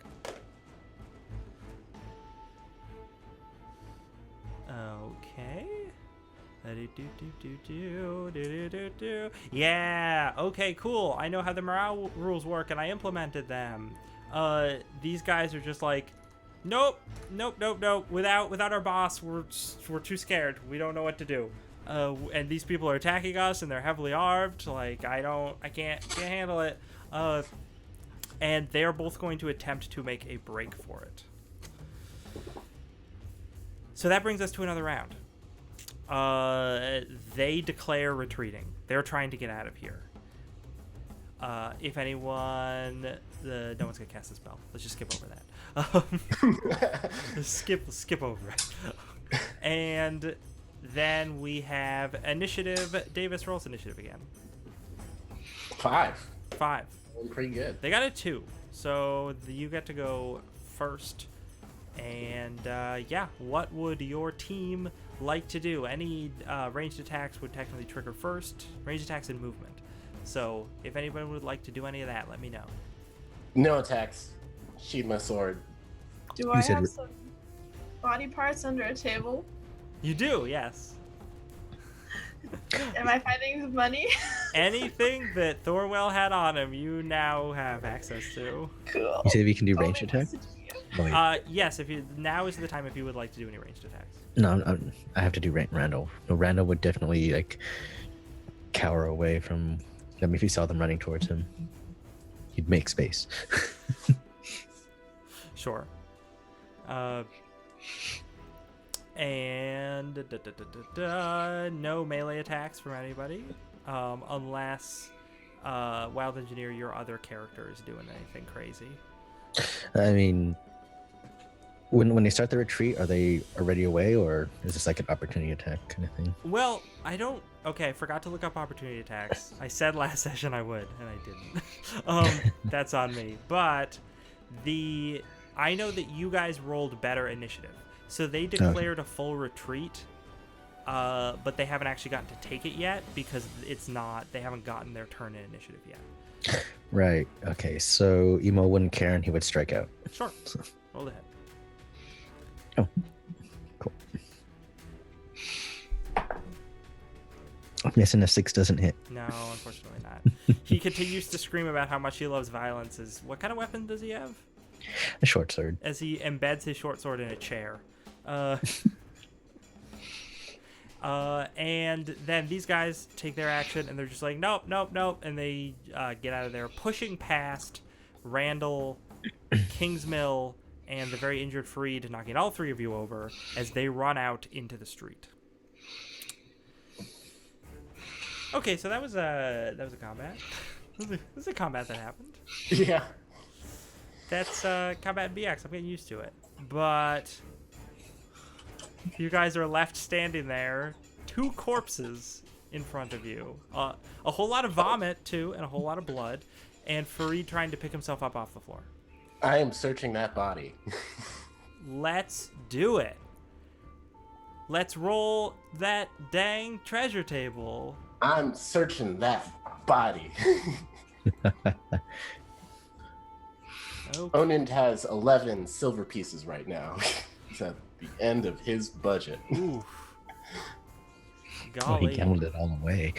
Okay. Yeah, okay, cool. I know how the morale rules work and I implemented them. These guys are just like, nope. Without our boss, we're too scared. We don't know what to do. And these people are attacking us and they're heavily armed. Like, I can't handle it. And they're both going to attempt to make a break for it. So that brings us to another round. They declare retreating. They're trying to get out of here. If anyone, no one's gonna cast a spell. Let's just skip over that. Skip over it. And Then we have initiative. Davis, rolls initiative again. 5. 5. Doing pretty good. They got a 2, so you get to go first. And yeah, what would your team like to do? Any ranged attacks would technically trigger first. Ranged attacks and movement. So if anybody would like to do any of that, let me know. No attacks. Sheathe my sword. Do I said have re- some body parts under a table? You do, yes. Am I finding money? Anything that Thorwell had on him, you now have access to. Cool. You said if you can do Only ranged attack? message you. Oh, wait. Yes, if you now is the time if you would like to do any ranged attacks. No, I have to do Randall. No, Randall would definitely like cower away from them if he saw them running towards him. He'd make space. Sure. And no melee attacks from anybody, unless Wild Engineer, your other character, is doing anything crazy. I mean, when they start the retreat, are they already away, or is this like an opportunity attack kind of thing? Well, I don't. Okay, I forgot to look up opportunity attacks. I said last session I would, and I didn't. That's on me. But I know that you guys rolled better initiative, so they declared a full retreat. But they haven't actually gotten to take it yet because they haven't gotten their turn in initiative yet. Right. Okay. So Emo wouldn't care, and he would strike out. Sure. Roll ahead. Oh, cool. I'm guessing a 6 doesn't hit. No, unfortunately not. He continues to scream about how much he loves violence. What kind of weapon does he have? A short sword. As he embeds his short sword in a chair. And then these guys take their action, and they're just like, nope, nope, nope, and they get out of there, pushing past Randall, Kingsmill, and the very injured Freed, knocking all 3 of you over as they run out into the street. Okay, so that was a combat. This is a combat that happened. Yeah. That's combat BX. I'm getting used to it. But you guys are left standing there, 2 corpses in front of you, a whole lot of vomit too, and a whole lot of blood, and Fareed trying to pick himself up off the floor. I am searching that body. Let's do it. Let's roll that dang treasure table. I'm searching that body. Okay. Onund has 11 silver pieces right now. It's at the end of his budget. Oof. Oh, he Golly. counted it all away.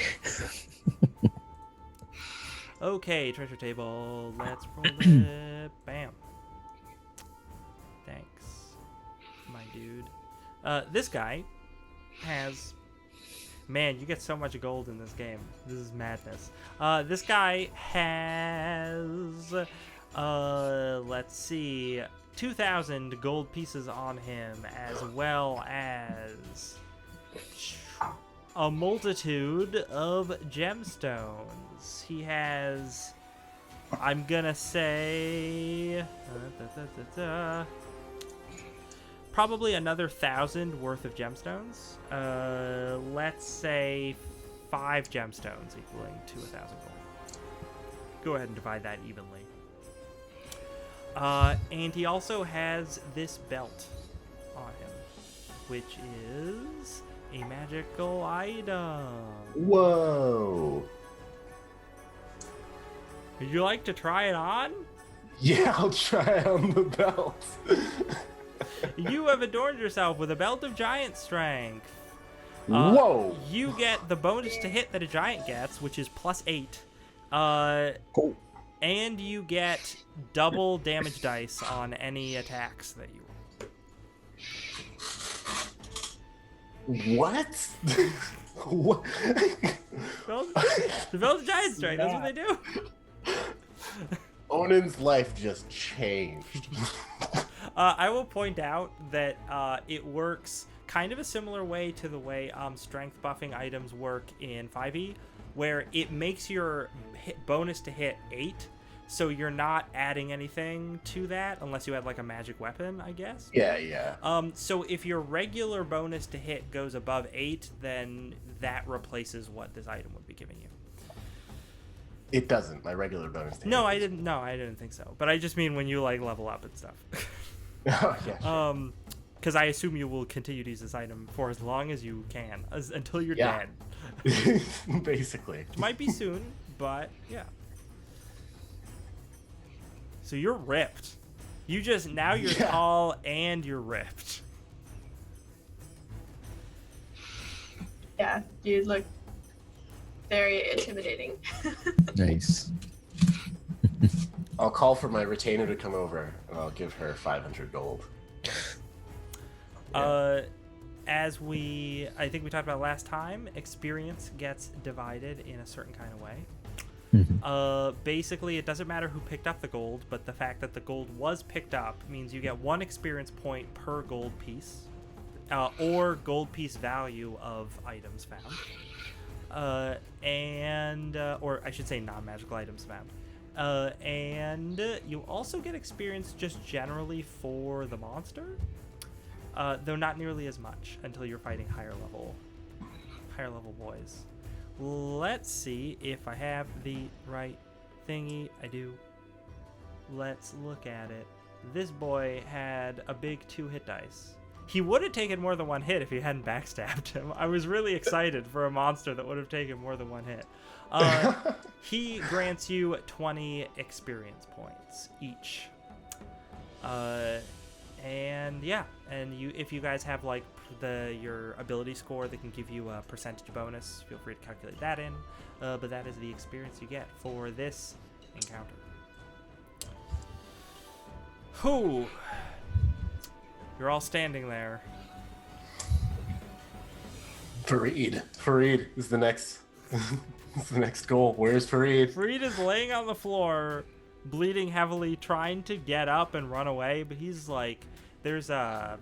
Okay, treasure table. Let's roll it. Bam. Thanks, my dude. This guy has... Man, you get so much gold in this game. This is madness. This guy has... let's see... 2,000 gold pieces on him, as well as a multitude of gemstones. He has, I'm gonna say, probably another 1,000 worth of gemstones. Let's say 5 gemstones equaling to 1,000 gold. Go ahead and divide that evenly. And he also has this belt on him, which is a magical item. Whoa. Would you like to try it on? Yeah, I'll try on the belt. You have adorned yourself with a belt of giant strength. Whoa. You get the bonus to hit that a giant gets, which is +8. Cool. And you get double damage dice on any attacks that you roll. What? What? The belt of giant strength, that's what they do. Onund's life just changed. I will point out that it works kind of a similar way to the way strength buffing items work in 5e, where it makes your bonus to hit 8, So you're not adding anything to that unless you had like a magic weapon, I guess. Yeah. So if your regular bonus to hit goes above 8, then that replaces what this item would be giving you. It doesn't. My regular bonus. To No, hit I is- didn't. No, I didn't think so. But I just mean when you like level up and stuff. Oh yeah. Sure. Because I assume you will continue to use this item for as long as you can, until you're Yeah. dead. Basically. Might be soon, but yeah. So you're ripped. You just now you're Yeah. tall and you're ripped. Yeah, you look very intimidating. Nice. I'll call for my retainer to come over, and I'll give her 500 gold. As I think we talked about last time, experience gets divided in a certain kind of way. Basically, it doesn't matter who picked up the gold, but the fact that the gold was picked up means you get 1 experience point per gold piece, or gold piece value of items found, or I should say non-magical items found. And you also get experience just generally for the monster, though not nearly as much until you're fighting higher level boys. Let's see if I have the right thingy. I do. Let's look at it. This boy had a big 2 hit dice. He would have taken more than 1 hit if he hadn't backstabbed him. I was really excited for a monster that would have taken more than 1 hit. He grants you 20 experience points each. And yeah, and if you guys have like your ability score that can give you a percentage bonus, feel free to calculate that in. But that is the experience you get for this encounter. Whew. You're all standing there. Fareed is the next. is the next goal. Where's Fareed? Fareed is laying on the floor, bleeding heavily, trying to get up and run away, but he's like, there's a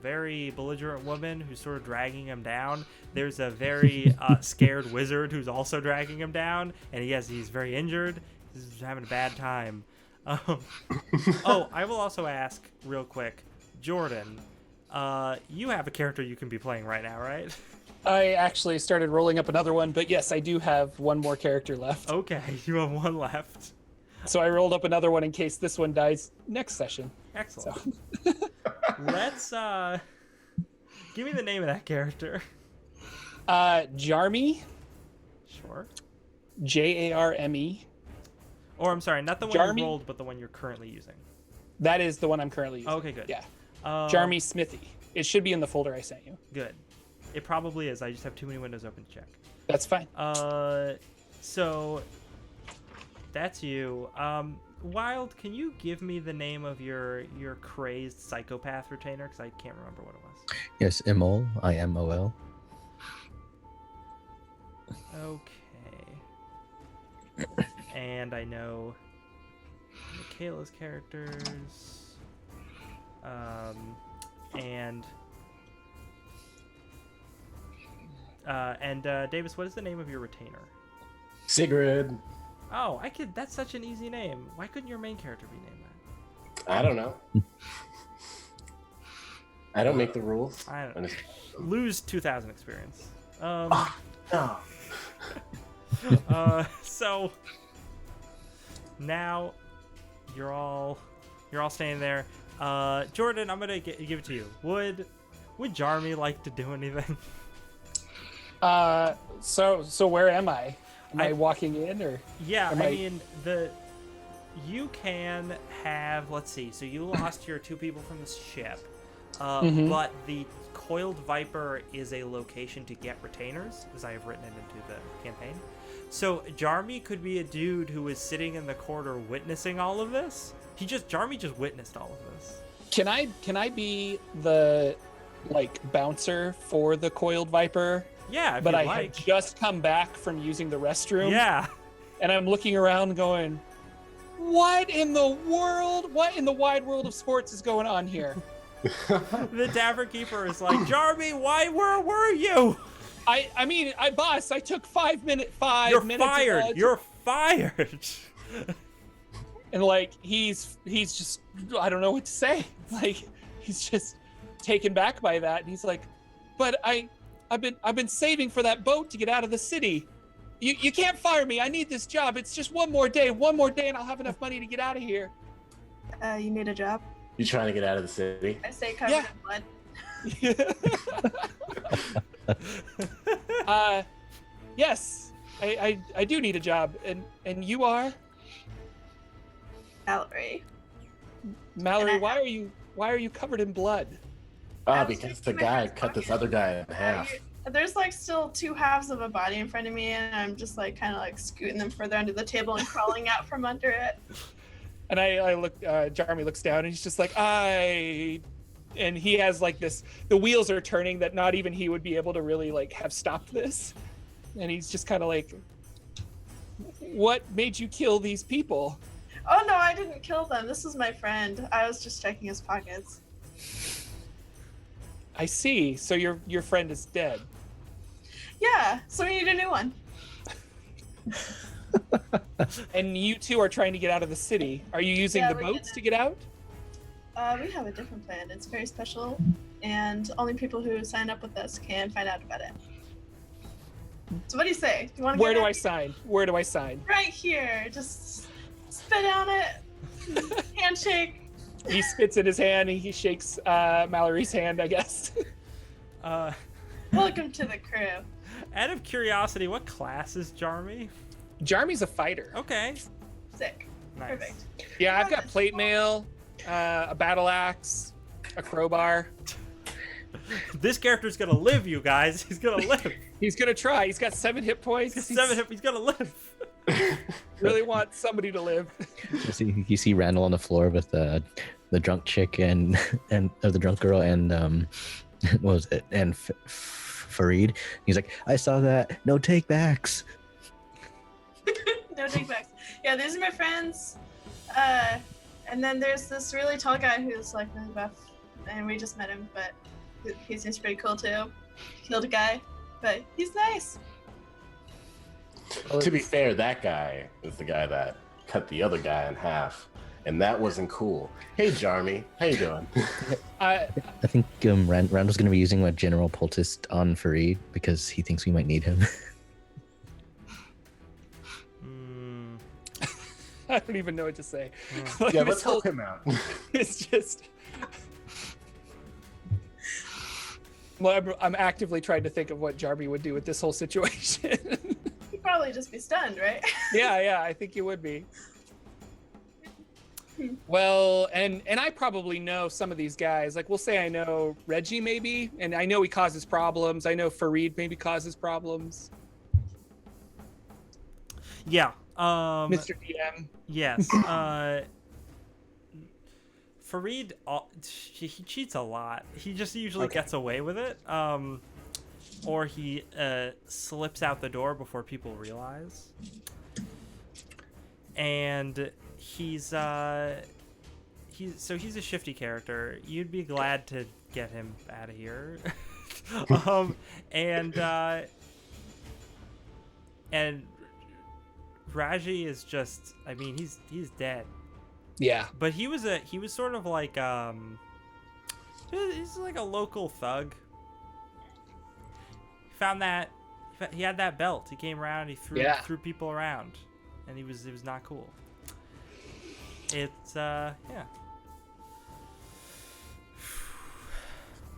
very belligerent woman who's sort of dragging him down. There's a very scared wizard who's also dragging him down, and he's very injured. He's having a bad time. Oh, I will also ask real quick, Jordan, you have a character you can be playing right now, right? I actually started rolling up another one, but yes, I do have one more character left. Okay, you have 1 left. So I rolled up another one in case this one dies next session. Excellent. So. Let's give me the name of that character. Jarmy, Sure. Jarme. Or I'm sorry, not the one Jarmy? you rolled, but the one you're currently using. That is the one I'm currently using. Okay, good. Yeah. Uh, Jarmy Smithy. It should be in the folder I sent you. Good. It probably is. I just have too many windows open to check. That's fine. So that's you. Wild, can you give me the name of your crazed psychopath retainer? Because I can't remember what it was. Yes, Imol. IMOL. Okay. And I know Michaela's characters. And Davis, what is the name of your retainer? Sigrid. Oh, that's such an easy name. Why couldn't your main character be named that? I don't know. I don't make the rules. I don't I just- lose 2,000 experience. No. So now you're all standing there. Jordan, I'm gonna give it to you. Would Jarmy like to do anything? So where am I? Am I I- walking in or? Yeah, Am I I- mean you can have. Let's see. So you lost your 2 people from the ship, but the Coiled Viper is a location to get retainers, as I have written it into the campaign. So Jarmy could be a dude who is sitting in the corner witnessing all of this. Jarmy just witnessed all of this. Can I be the bouncer for the Coiled Viper? Yeah, if But you'd I like. had just come back from using the restroom. Yeah. And I'm looking around going, what in the world? What in the wide world of sports is going on here? The Tavern Keeper is like, Jarmy, where were you? I mean, boss, I took 5 minutes. You're fired. You're fired. And like he's just, I don't know what to say. Like he's just taken back by that, and he's like, but I've been saving for that boat to get out of the city. You can't fire me. I need this job. It's just one more day, and I'll have enough money to get out of here. You need a job? You trying to get out of the city? I say covered in blood. Yes, I do need a job, and you are Mallory. Mallory. Why are you covered in blood? Oh, because the guy cut this other guy in half. There's like still two halves of a body in front of me, and I'm just like kind of like scooting them further under the table and crawling out from under it. And I look, Jeremy looks down, and he's just like, and he has like this, the wheels are turning that not even he would be able to really like have stopped this. And he's just kind of like, what made you kill these people? Oh no, I didn't kill them. This is my friend. I was just checking his pockets. I see. So your friend is dead. Yeah, so we need a new one. And you two are trying to get out of the city. Are you using Yeah, the we're boats gonna- to get out? We have a different plan. It's very special, and only people who sign up with us can find out about it. So what do you say? Do you want to? Where do I sign? Where do I sign? Right here. Just spit on it. Handshake. He spits in his hand and he shakes Mallory's hand, I guess. Welcome to the crew. Out of curiosity, what class is Jarmy? Jarmy's a fighter. Okay. Sick. Nice. Perfect. Yeah, I've got plate mail, a battle axe, a crowbar. This character's gonna live, you guys. He's gonna live. He's gonna try. He's got 7 hit points. He's 7 hit. He's gonna live. Really want somebody to live. You see Randall on the floor with the drunk chick and the drunk girl and what was it, and Fareed. He's like, I saw that. No take backs. No take backs. Yeah, these are my friends. And then there's this really tall guy who's like really buff, and we just met him, but he seems pretty cool too. Killed a guy, but he's nice. To be fair, that guy is the guy that cut the other guy in half, and that wasn't cool. Hey, Jarmy, how you doing? I I think Randall's going to be using a general poultice on Fareed because he thinks we might need him. Mm, I don't even know what to say. mm. Like, Yeah, this let's whole- help him out. It's just. Well, I'm actively trying to think of what Jarby would do with this whole situation. He'd probably just be stunned, right? yeah, I think he would be. Well, and I probably know some of these guys. Like, we'll say I know Reggie maybe, and I know he causes problems. I know Fareed maybe causes problems. Yeah. Mr. DM. Yes. Fareed, he cheats a lot. He just usually gets away with it. Or he slips out the door before people realize. And he's a shifty character. You'd be glad to get him out of here. And Raji is just, I mean, he's dead. Yeah. But he was sort of like he's like a local thug. He had that belt. He came around, he threw people around, and it was not cool. It's yeah.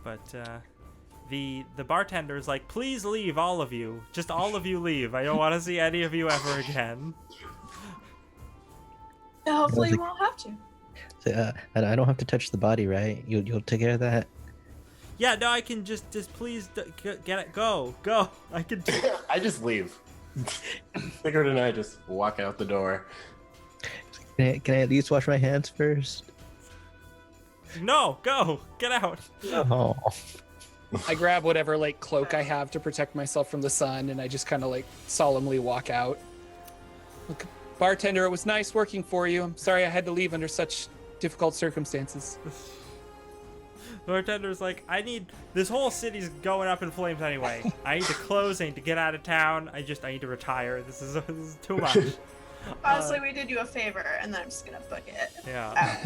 But the bartender's like, please leave, all of you. Just all of you leave. I don't want to see any of you ever again. Hopefully you won't have to. So, I don't have to touch the body, right? You'll take care of that. Yeah, no, I can just please get it. Go. I can. I just leave. Sigurd and I just walk out the door. Can I at least wash my hands first? No, go. Get out. Oh. I grab whatever like cloak I have to protect myself from the sun, and I just kind of like solemnly walk out. Look, bartender, it was nice working for you. I'm sorry I had to leave under such difficult circumstances. The bartender's like, this whole city's going up in flames anyway. I need to close. I need to get out of town. I need to retire. This is too much. Honestly, we did you a favor, and then I'm just gonna book it. Yeah.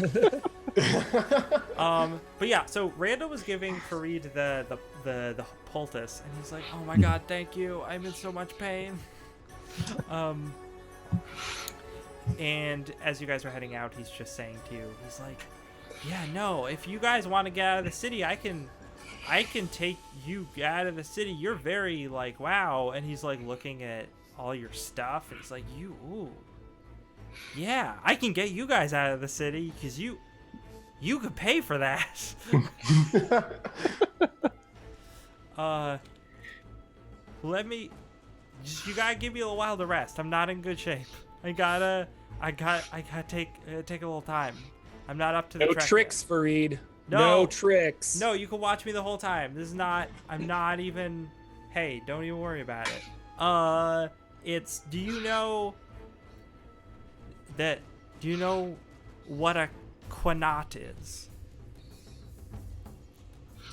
But yeah, so Randall was giving Farid the poultice, and he's like, "Oh my God, thank you! I'm in so much pain." And as you guys are heading out, he's just saying to you, he's like, "Yeah, no, if you guys want to get out of the city, I can take you out of the city. You're very like wow." And he's like looking at all your stuff, and he's like, ooh, yeah, I can get you guys out of the city because you could pay for that. You gotta give me a little while to rest. I'm not in good shape. I gotta take a little time. I'm not up to the No trek tricks, yet. Farid. No. No tricks. No, you can watch me the whole time. I'm not even, hey, don't even worry about it. Do you know what a Qanat is?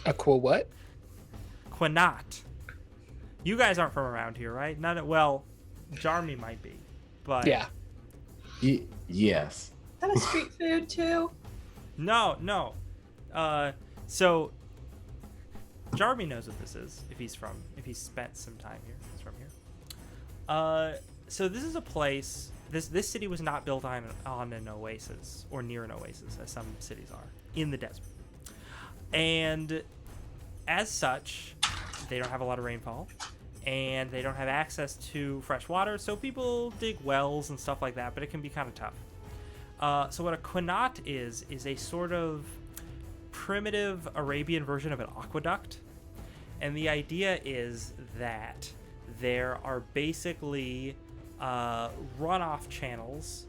A what? Qanat. You guys aren't from around here, right? Well, Jarmy might be, but Yeah. Yes. Is that a street food too? No. So Jarmy knows what this is if he's spent some time here. He's from here. So this is a place. This city was not built on an oasis or near an oasis, as some cities are in the desert, and as such, they don't have a lot of rainfall, and they don't have access to fresh water. So people dig wells and stuff like that, but it can be kind of tough. So what a Qanat is a sort of primitive Arabian version of an aqueduct, and the idea is that there are basically runoff channels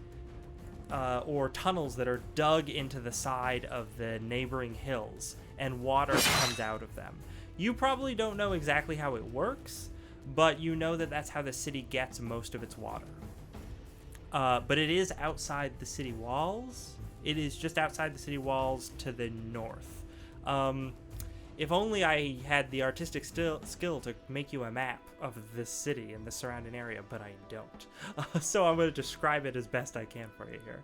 or tunnels that are dug into the side of the neighboring hills, and water comes out of them. You probably don't know exactly how it works, but you know that that's how the city gets most of its water. But it is outside the city walls. It is just outside the city walls to the north. If only I had the artistic skill to make you a map of this city and the surrounding area, but I don't. So I'm going to describe it as best I can for you here.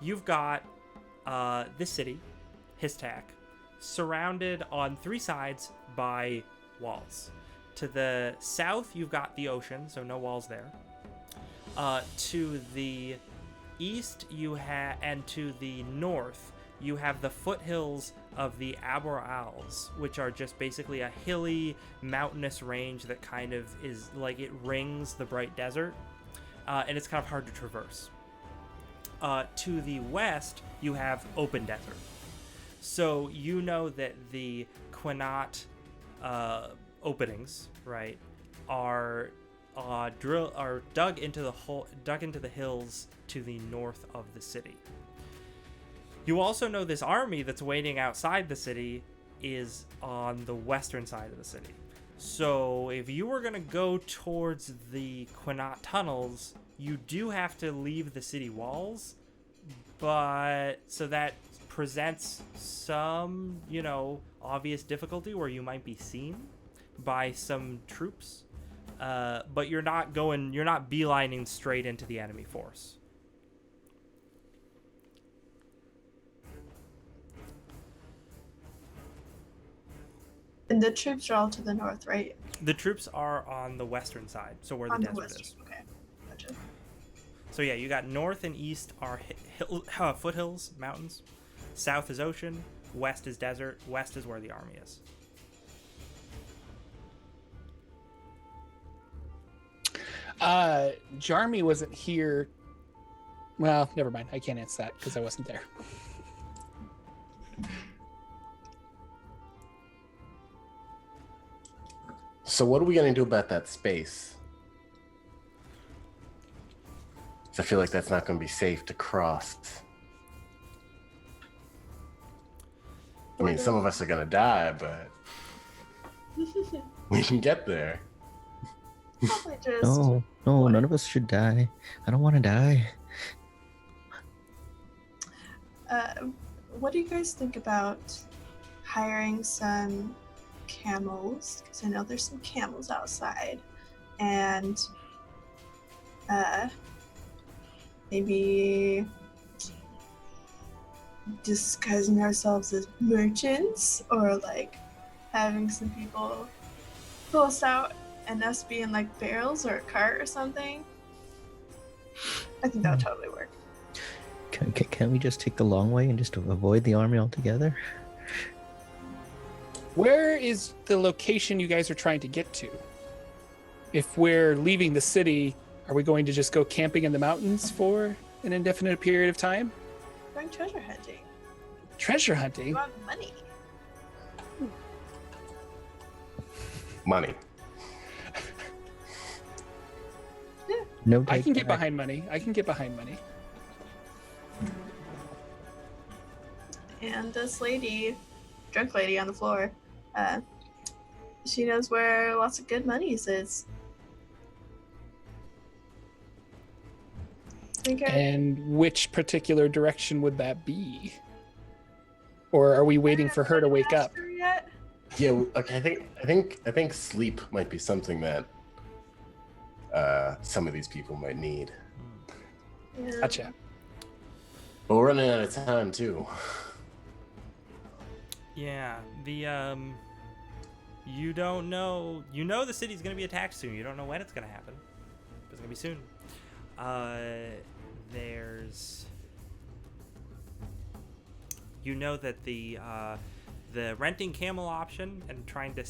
You've got this city, Histak, surrounded on three sides by walls. To the south, you've got the ocean, so no walls there. To the east, and to the north, you have the foothills of the Aborals, which are just basically a hilly, mountainous range that kind of is like it rings the bright desert, and it's kind of hard to traverse. To the west, you have open desert. So you know that the Qanat openings, right, are dug into the hills to the north of the city. You also know this army that's waiting outside the city is on the western side of the city. So if you were going to go towards the Qanat tunnels, you do have to leave the city walls, but so that presents some, obvious difficulty where you might be seen by some troops, but you're not beelining straight into the enemy force. And the troops are all to the north, right? The troops are on the western side, so where the desert is. Okay, gotcha. So yeah, you got north and east are foothills, mountains. South is ocean. West is desert. West is where the army is. Jarmy wasn't here. Well, never mind. I can't answer that because I wasn't there. So what are we gonna do about that space? 'Cause I feel like that's not gonna be safe to cross. I mean, some of us are gonna die, but we can get there. Probably just. No, none of us should die. I don't want to die. What do you guys think about hiring some camels? Because I know there's some camels outside, and maybe disguising ourselves as merchants, or like having some people pull us out and us be in like barrels or a cart or something. I think that would totally work. Can't we just take the long way and just avoid the army altogether? Where is the location you guys are trying to get to? If we're leaving the city, are we going to just go camping in the mountains for an indefinite period of time? Going treasure hunting. Treasure We hunting? want money. Money. No, I can get back. behind money. I can get behind money. And this lady, drunk lady on the floor, she knows where lots of good monies is. Okay. And which particular direction would that be? Or are we waiting for her to wake up? Yet? Yeah. Okay. I think sleep might be something that some of these people might need. Yeah. Gotcha. But we're running out of time too. Yeah, you don't know. You know the city's gonna be attacked soon. You don't know when it's gonna happen. But it's gonna be soon. There's. You know that the renting camel option and trying to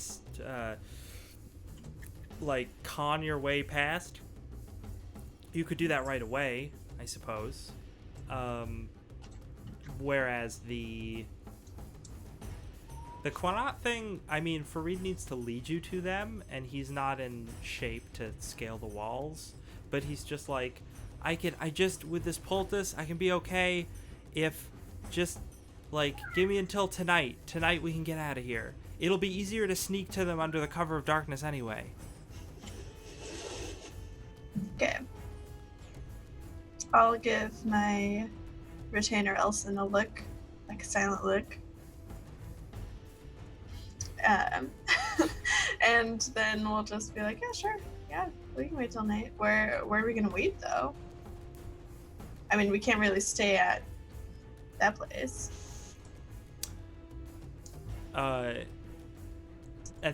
like con your way past. You could do that right away, I suppose. Whereas the Quanat thing, I mean, Farid needs to lead you to them, and he's not in shape to scale the walls. But he's just like, with this poultice, I can be okay if just, like, give me until tonight. Tonight we can get out of here. It'll be easier to sneak to them under the cover of darkness anyway. Okay. I'll give my retainer Elson a look, like a silent look. And then we'll just be like, yeah, sure, yeah, we can wait till night. Where are we gonna wait though? I mean, we can't really stay at that place. At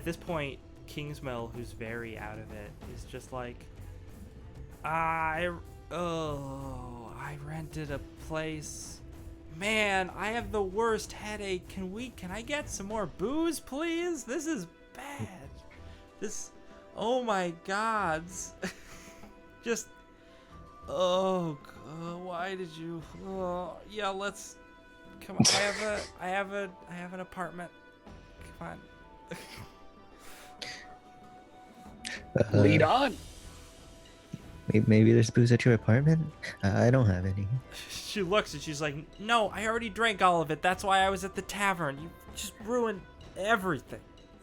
this point, Kingsmill, who's very out of it, is just like, I rented a place. Man, I have the worst headache. Can I get some more booze, please? This is bad. Oh my gods. Just, oh God, why did you, yeah, let's, come on. I have an apartment. Come on. Lead on. Maybe there's booze at your apartment? I don't have any. She looks and she's like, no, I already drank all of it. That's why I was at the tavern. You just ruined everything.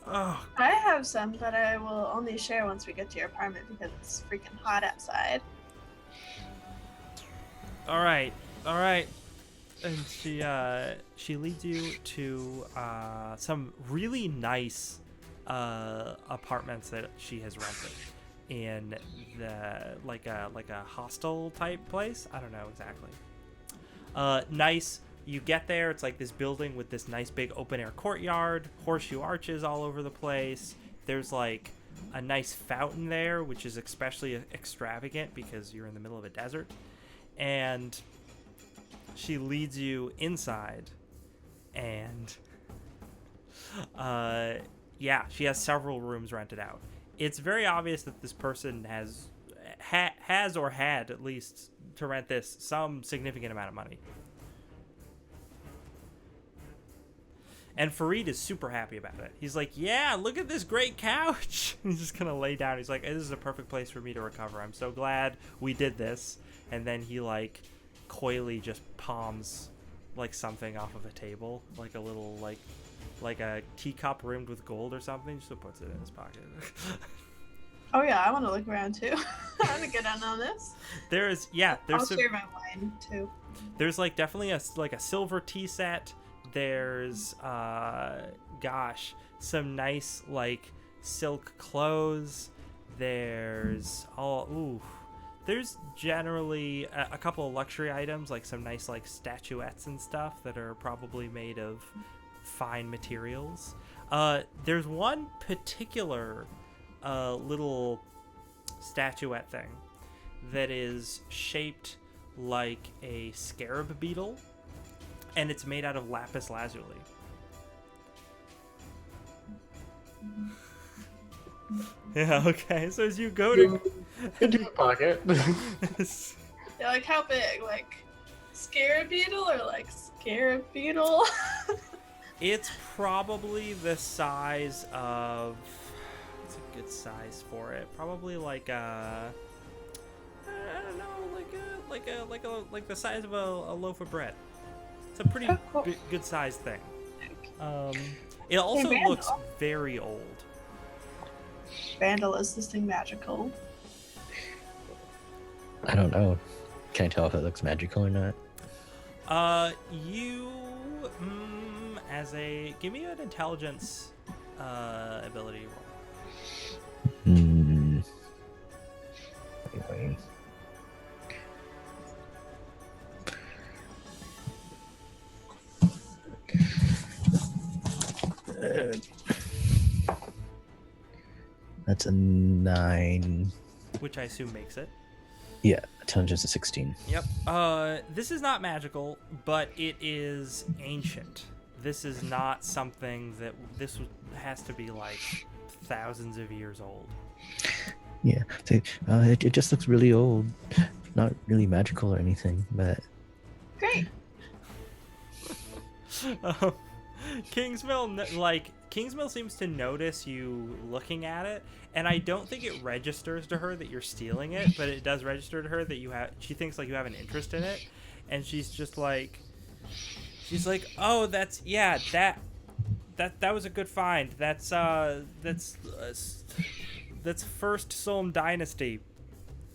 Ugh. I have some, but I will only share once we get to your apartment because it's freaking hot outside. All right. And she leads you to some really nice apartments that she has rented in the like a hostel type place. I don't know exactly. Nice. You get there, it's like this building with this nice big open air courtyard, horseshoe arches all over the place. There's like a nice fountain there, which is especially extravagant because you're in the middle of a desert. And she leads you inside, and she has several rooms rented out. It's very obvious that this person has or had, at least to rent this, some significant amount of money. And Farid is super happy about it. He's like, yeah, look at this great couch. He's just gonna lay down. He's like, this is a perfect place for me to recover. I'm so glad we did this. And then he like coyly just palms like something off of a table, like a little like a teacup rimmed with gold or something. Just puts it in his pocket. Oh yeah, I want to look around too. I want to get in on this. There's I'll some, share my wine too. there's like definitely a silver tea set. There's some nice like silk clothes. There's There's generally a couple of luxury items, like some nice like statuettes and stuff that are probably made of fine materials. There's one particular little statuette thing that is shaped like a scarab beetle, and it's made out of lapis lazuli. Yeah, okay. So as you go to Into a pocket. Yeah, like how big? Like scarab beetle or like scarab beetle? it's probably the size of, what's a good size for it? Probably like a, I don't know, like the size of a loaf of bread. It's a pretty Oh, cool. good sized thing. It also Vandal. looks very old. Vandal, is this thing magical? I don't know. Can I tell if it looks magical or not? You, give me an intelligence ability roll. Anyway. That's a 9. Which I assume makes it. Yeah, intelligence is 16. Yep. This is not magical, but it is ancient. This is not something that has to be like thousands of years old. Yeah, so, it just looks really old. Not really magical or anything, but Great. Kingsmill seems to notice you looking at it, and I don't think it registers to her that you're stealing it, but it does register to her that she thinks like you have an interest in it, and she's like, oh, that was a good find. That's first Solm Dynasty.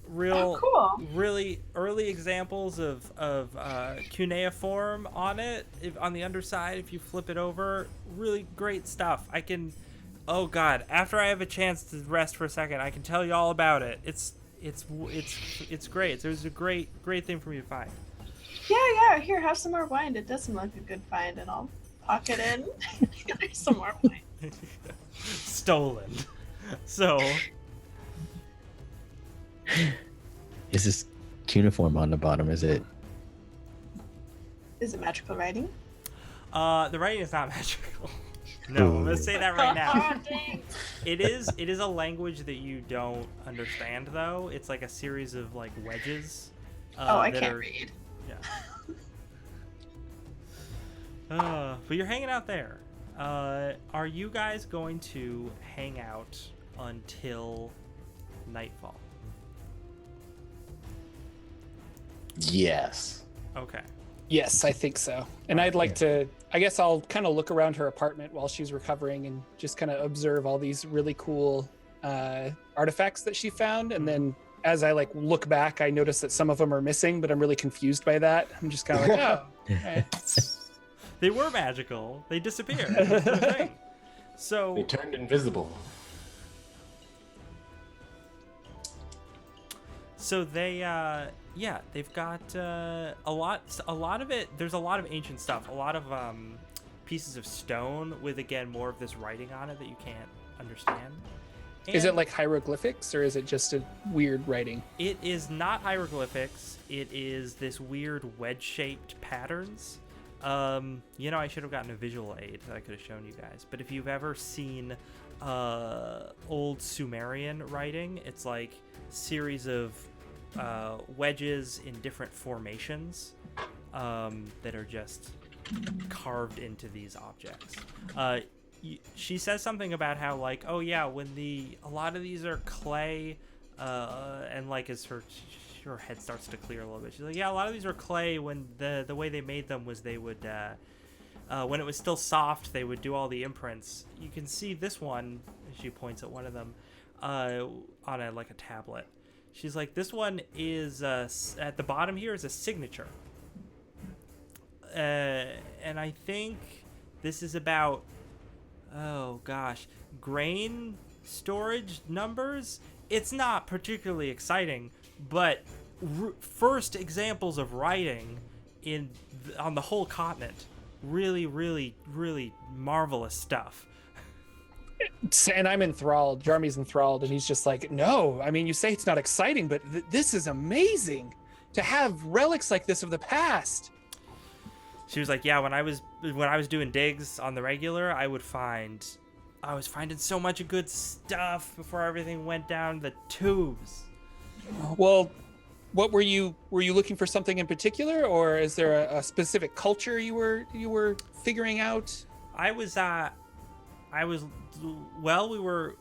Oh, cool. Really early examples of cuneiform on it. On the underside, if you flip it over, really great stuff. Oh God! After I have a chance to rest for a second, I can tell you all about it. It's great. There's a great thing for me to find. Yeah. Here, have some more wine. It does seem like a good find, and I'll pocket in. There's some more wine. Stolen. So. is this cuneiform on the bottom? Is it? Is it magical writing? The writing is not magical. No, I'm gonna say that right now. Oh, dang. It is a language that you don't understand, though. It's like a series of like wedges. I that can't read. Yeah. But you're hanging out there. Are you guys going to hang out until nightfall? Yes. Okay. Yes, I think so. And I'd like to, I guess I'll kind of look around her apartment while she's recovering and just kind of observe all these really cool artifacts that she found. And then as I like look back, I notice that some of them are missing, but I'm really confused by that. I'm just kind of like, oh, okay. They were magical. They disappeared. That's the thing. So They turned invisible. So they've got a lot of it. There's a lot of ancient stuff, a lot of pieces of stone with, again, more of this writing on it that you can't understand. Is it like hieroglyphics or is it just a weird writing? It is not hieroglyphics. It is this weird wedge-shaped patterns. I should have gotten a visual aid that I could have shown you guys. But if you've ever seen old Sumerian writing, it's like series of wedges in different formations that are just carved into these objects. She says something about how, like, oh yeah, when a lot of these are clay, and like as her head starts to clear a little bit, she's like, yeah, a lot of these are clay. When the way they made them was they would when it was still soft, they would do all the imprints. You can see this one. She points at one of them on a tablet. She's like, this one is at the bottom here is a signature, and I think this is about, oh gosh, grain storage numbers. It's not particularly exciting, but first examples of writing on the whole continent. Really, really, really marvelous stuff. And I'm enthralled. Jarmy's enthralled, and he's just like, no, I mean, you say it's not exciting, but this is amazing to have relics like this of the past. She was like, yeah, when I was doing digs on the regular, I was finding so much good stuff before everything went down the tubes. Well, what were you looking for something in particular, or is there a specific culture you were figuring out? We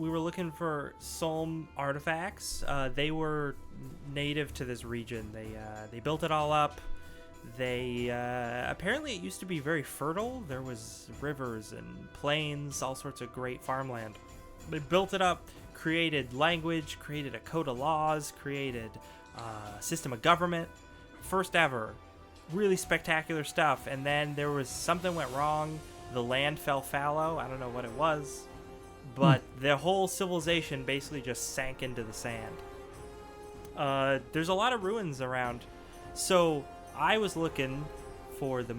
were looking for Solm artifacts. They were native to this region. They built it all up. They apparently it used to be very fertile. There was rivers and plains, all sorts of great farmland. They built it up, created language, created a code of laws, created a system of government. First ever. Really spectacular stuff. And then there was something went wrong. The land fell fallow. I don't know what it was. But the whole civilization basically just sank into the sand. There's a lot of ruins around. So I was looking for the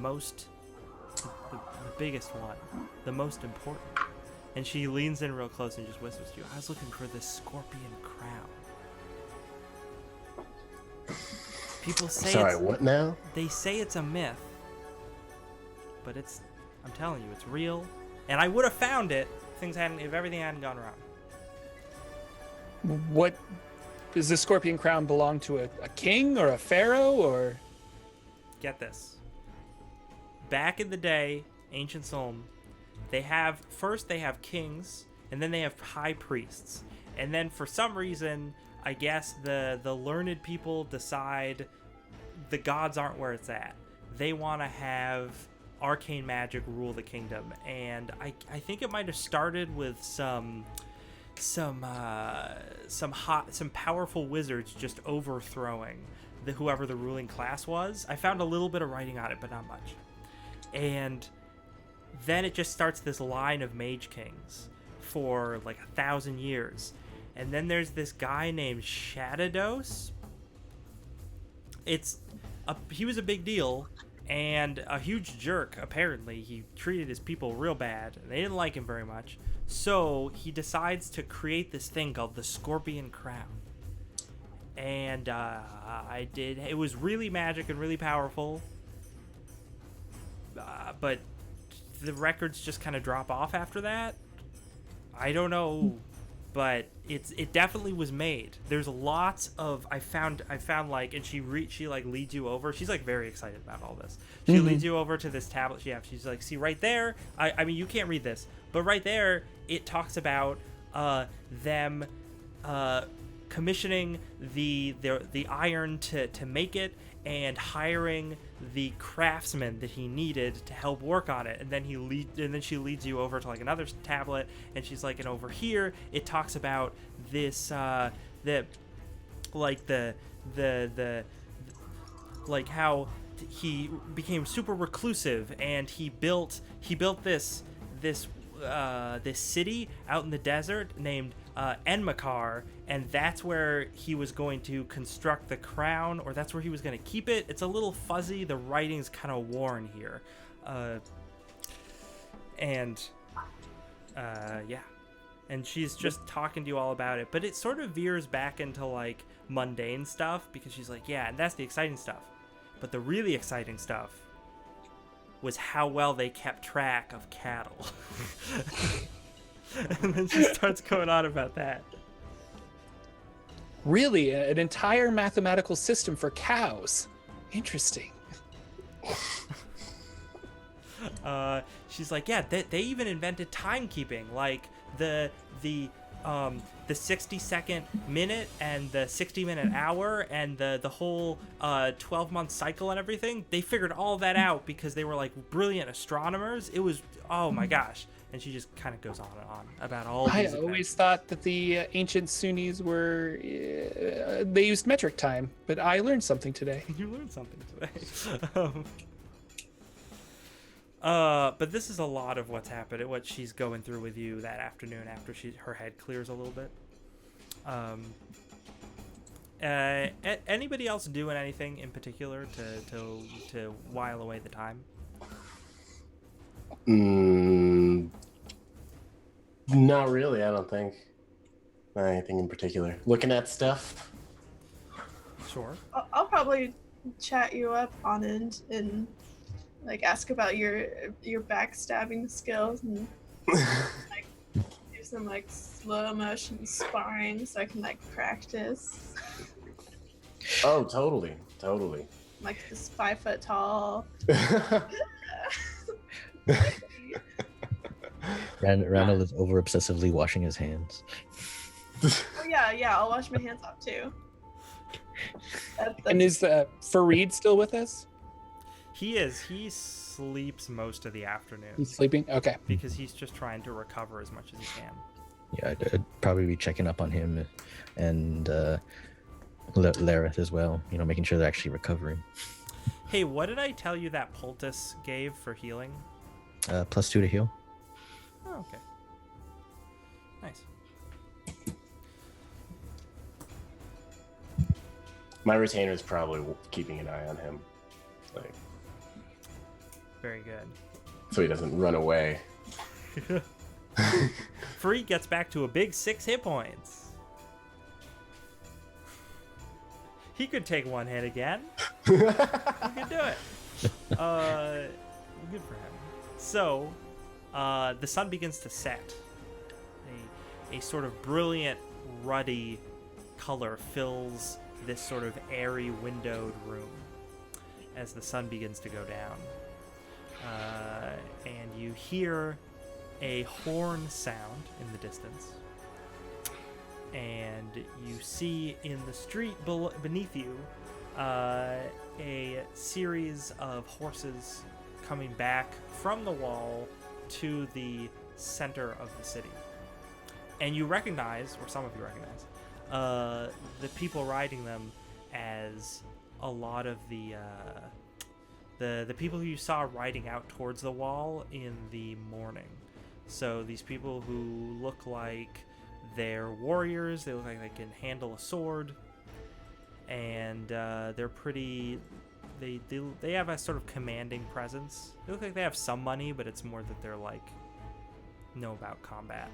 biggest one, the most important. And she leans in real close and just whispers to you, I was looking for the scorpion crown. People say what now? They say it's a myth. But I'm telling you, it's real. And I would have found it if everything hadn't gone wrong. What does the scorpion crown belong to, a king or a pharaoh, or? Get this. Back in the day, ancient Solm, they have kings, and then they have high priests. And then for some reason, I guess the learned people decide the gods aren't where it's at. They want to have arcane magic rule the kingdom, and I think it might have started with some powerful wizards just overthrowing whoever the ruling class was. I found a little bit of writing on it, but not much. And then it just starts this line of mage kings for like 1,000 years, and then there's this guy named Shadados. He was a big deal and a huge jerk. Apparently he treated his people real bad, and they didn't like him very much. So he decides to create this thing called the Scorpion Crown. And it was really magic and really powerful, but the records just kind of drop off after that. I don't know, but it definitely was made. There's lots of I found like, and she like leads you over. She's like very excited about all this. She leads you over to this tablet she has. She's like, see right there. I mean, you can't read this, but right there it talks about them commissioning the iron to make it, and hiring the craftsman that he needed to help work on it. And then she leads you over to like another tablet, and she's like, and over here it talks about this like how he became super reclusive, and he built this city out in the desert named Enmakar, and that's where he was going to construct the crown, or that's where he was going to keep it. It's a little fuzzy. The writing's kind of worn here. Yeah. And she's just talking to you all about it, but it sort of veers back into like mundane stuff, because she's like, yeah, and that's the exciting stuff. But the really exciting stuff was how well they kept track of cattle. And then she starts going on about that. Really? An entire mathematical system for cows? Interesting. She's like, yeah, they even invented timekeeping, like the 60-second minute and the 60-minute hour and the whole 12-month cycle and everything. They figured all that out because they were like brilliant astronomers. It was, oh my gosh. And she just kind of goes on and on about all these I always thought that the ancient Sunnis were they used metric time, but I learned something today. You learned something today. But this is a lot of what's happened, what she's going through with you that afternoon after her head clears a little bit. Anybody else doing anything in particular to while away the time? Not really. I don't think. Not anything in particular. Looking at stuff. Sure. I'll probably chat you up on it and like ask about your backstabbing skills and like do some like slow motion sparring so I can like practice. Oh, totally. Like this 5 foot tall. Randall is over obsessively washing his hands. Oh yeah, I'll wash my hands off too. And is Fareed still with us? He is. He sleeps most of the afternoon He's sleeping? Okay. because he's just trying to recover as much as he can. Yeah, I'd probably be checking up on him and Lareth as well. You know, making sure they're actually recovering. Hey, what did I tell you that poultice gave for healing? +2 to heal. Oh, okay. Nice. My retainer's probably keeping an eye on him, like, Very good. so he doesn't run away. Free gets back to a big 6 hit points. He could take 1 hit again. He could do it. Good for him. So, the sun begins to set. A sort of brilliant, ruddy color fills this sort of airy, windowed room as the sun begins to go down. And you hear a horn sound in the distance. And you see in the street beneath you a series of horses coming back from the wall to the center of the city. And you recognize, or some of you recognize, the people riding them as a lot of the people who you saw riding out towards the wall in the morning. So these people who look like they're warriors, they look like they can handle a sword, and they're pretty. They have a sort of commanding presence. They look like they have some money, but it's more that they're like know about combat.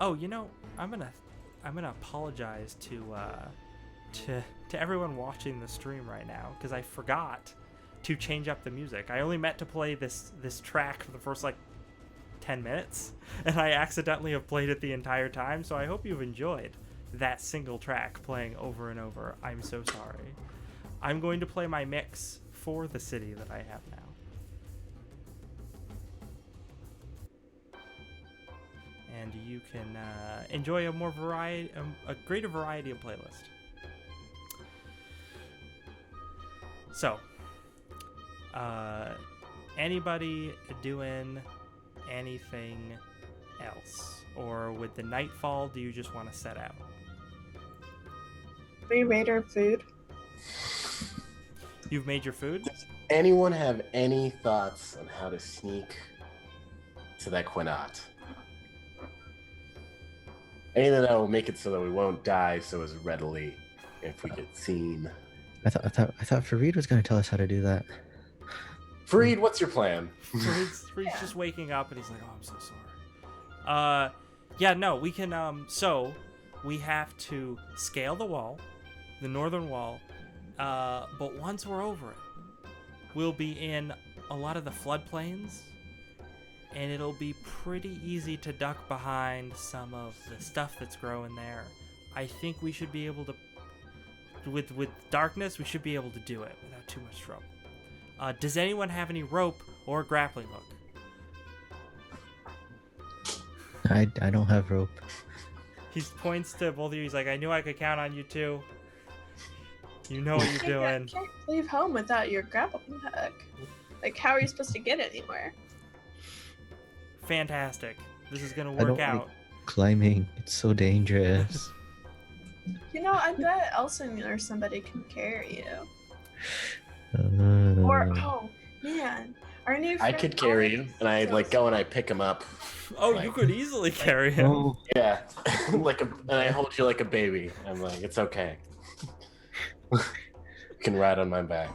Oh, you know, I'm gonna apologize to everyone watching the stream right now because I forgot to change up the music. I only meant to play this track for the first like 10 minutes, and I accidentally have played it the entire time. So I hope you've enjoyed that single track playing over and over. I'm so sorry. I'm going to play my mix for the city that I have now. And you can enjoy a greater variety of playlist. So, anybody doing anything else, or with the nightfall, do you just want to set out? We rate our food. You've made your food? Anyone have any thoughts on how to sneak to that Quinat? Anything that will make it so that we won't die so as readily if we get seen. I thought Fareed was going to tell us how to do that. Fareed, what's your plan? Fareed's just waking up and he's like, oh, I'm so sorry. Yeah, no, we can, so we have to scale the wall, the northern wall, but once we're over it, we'll be in a lot of the floodplains, and it'll be pretty easy to duck behind some of the stuff that's growing there. I think we should be able to, with darkness, we should be able to do it without too much trouble. Does anyone have any rope or grappling hook? I don't have rope. He points to both of you. He's like, I knew I could count on you two. You know what you're doing. You can't leave home without your grappling hook. Like, how are you supposed to get anywhere? Fantastic. This is gonna I don't work out. like climbing. It's so dangerous. You know, I bet Elson or somebody can carry you. Uh, Or, oh, man. Our new I friend could carry you, and I so like go and I pick him up. Oh, Right. you could easily carry him. Oh, Yeah, and I hold you like a baby. I'm like, it's okay. You can ride on my back.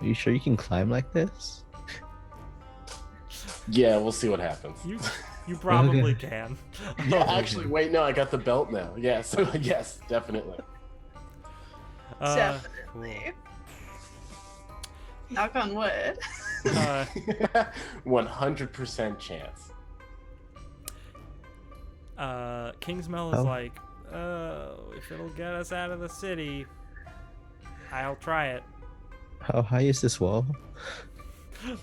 are you sure you can climb like this? Yeah, we'll see what happens. You probably Okay. can. Yeah, actually, wait, no, I got the belt now. Yeah, so yes, definitely. Definitely. Knock on wood. Cool. 100% chance. Kingsmill is Oh. like, if it'll get us out of the city, I'll try it. How high is this wall?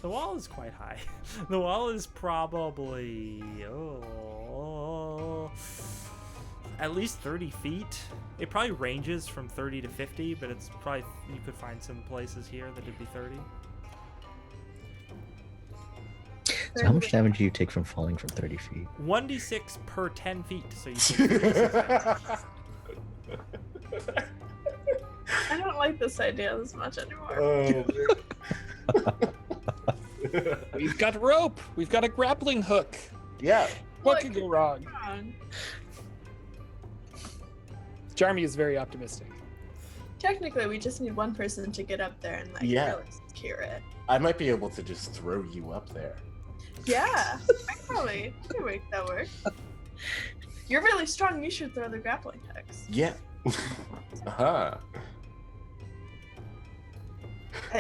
The wall is quite high. The wall is probably at least 30 feet. It probably ranges from 30 to 50, but it's probably, you could find some places here that it'd be 30. So how much damage do you take from falling from 30 feet? 1d6 per 10 feet, so you take 36 damage. I don't like this idea as much anymore. Oh, We've got rope. We've got a grappling hook. yeah. What Look. could go wrong? Come on. Jarmy is very optimistic. Technically, we just need one person to get up there and like Yeah. really secure it. I might be able to just throw you up there. Yeah, I can make that work. You're really strong. You should throw the grappling hooks. Yeah. Uh-huh.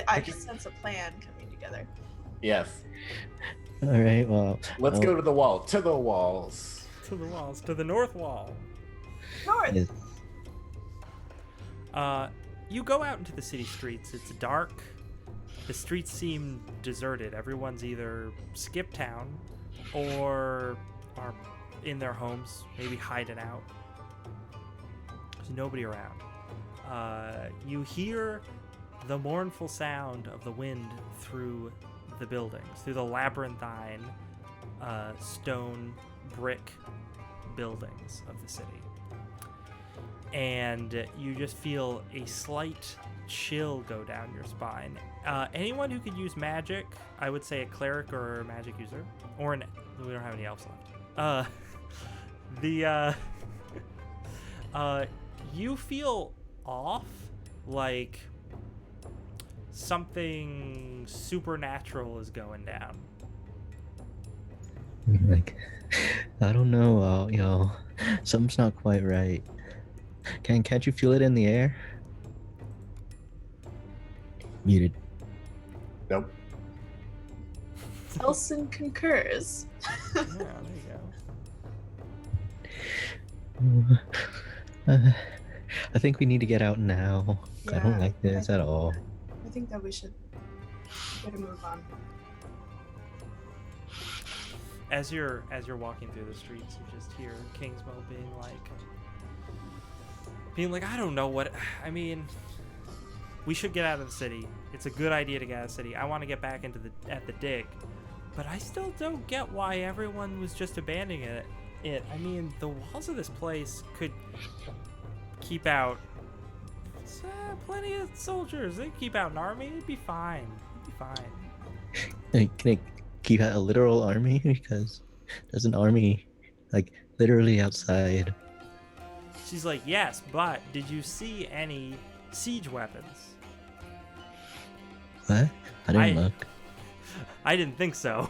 I can sense a plan coming together. Yes. All right, well, Let's oh, go to the wall. To the walls. To the walls, to the north wall. North. is- You go out into the city streets. It's dark. The streets seem deserted. Everyone's either skipped town or are in their homes, maybe hiding out. There's nobody around. You hear the mournful sound of the wind through the buildings, through the labyrinthine stone brick buildings of the city. And you just feel a slight chill go down your spine. Anyone who could use magic, I would say a cleric or a magic user, or we don't have any elves left. You feel off, like something supernatural is going down. like, I don't know, something's not quite right. Can't you feel it in the air? Muted. Nope. Elson concurs. Yeah, there you go. I think we need to get out now. I don't Yeah, like this at all. I think that we should get a move on. As you're walking through the streets, you just hear Kingsmill being like, I don't know what. I mean, we should get out of the city. It's a good idea to get out of the city. I want to get back at the dig, but I still don't get why everyone was just abandoning it. I mean, the walls of this place could keep out plenty of soldiers. They keep out an army. It'd be fine. It'd be fine. Can I keep out a literal army? Because there's an army, like, literally outside. She's like, yes, but did you see any siege weapons? What? I didn't I- look. I didn't think so.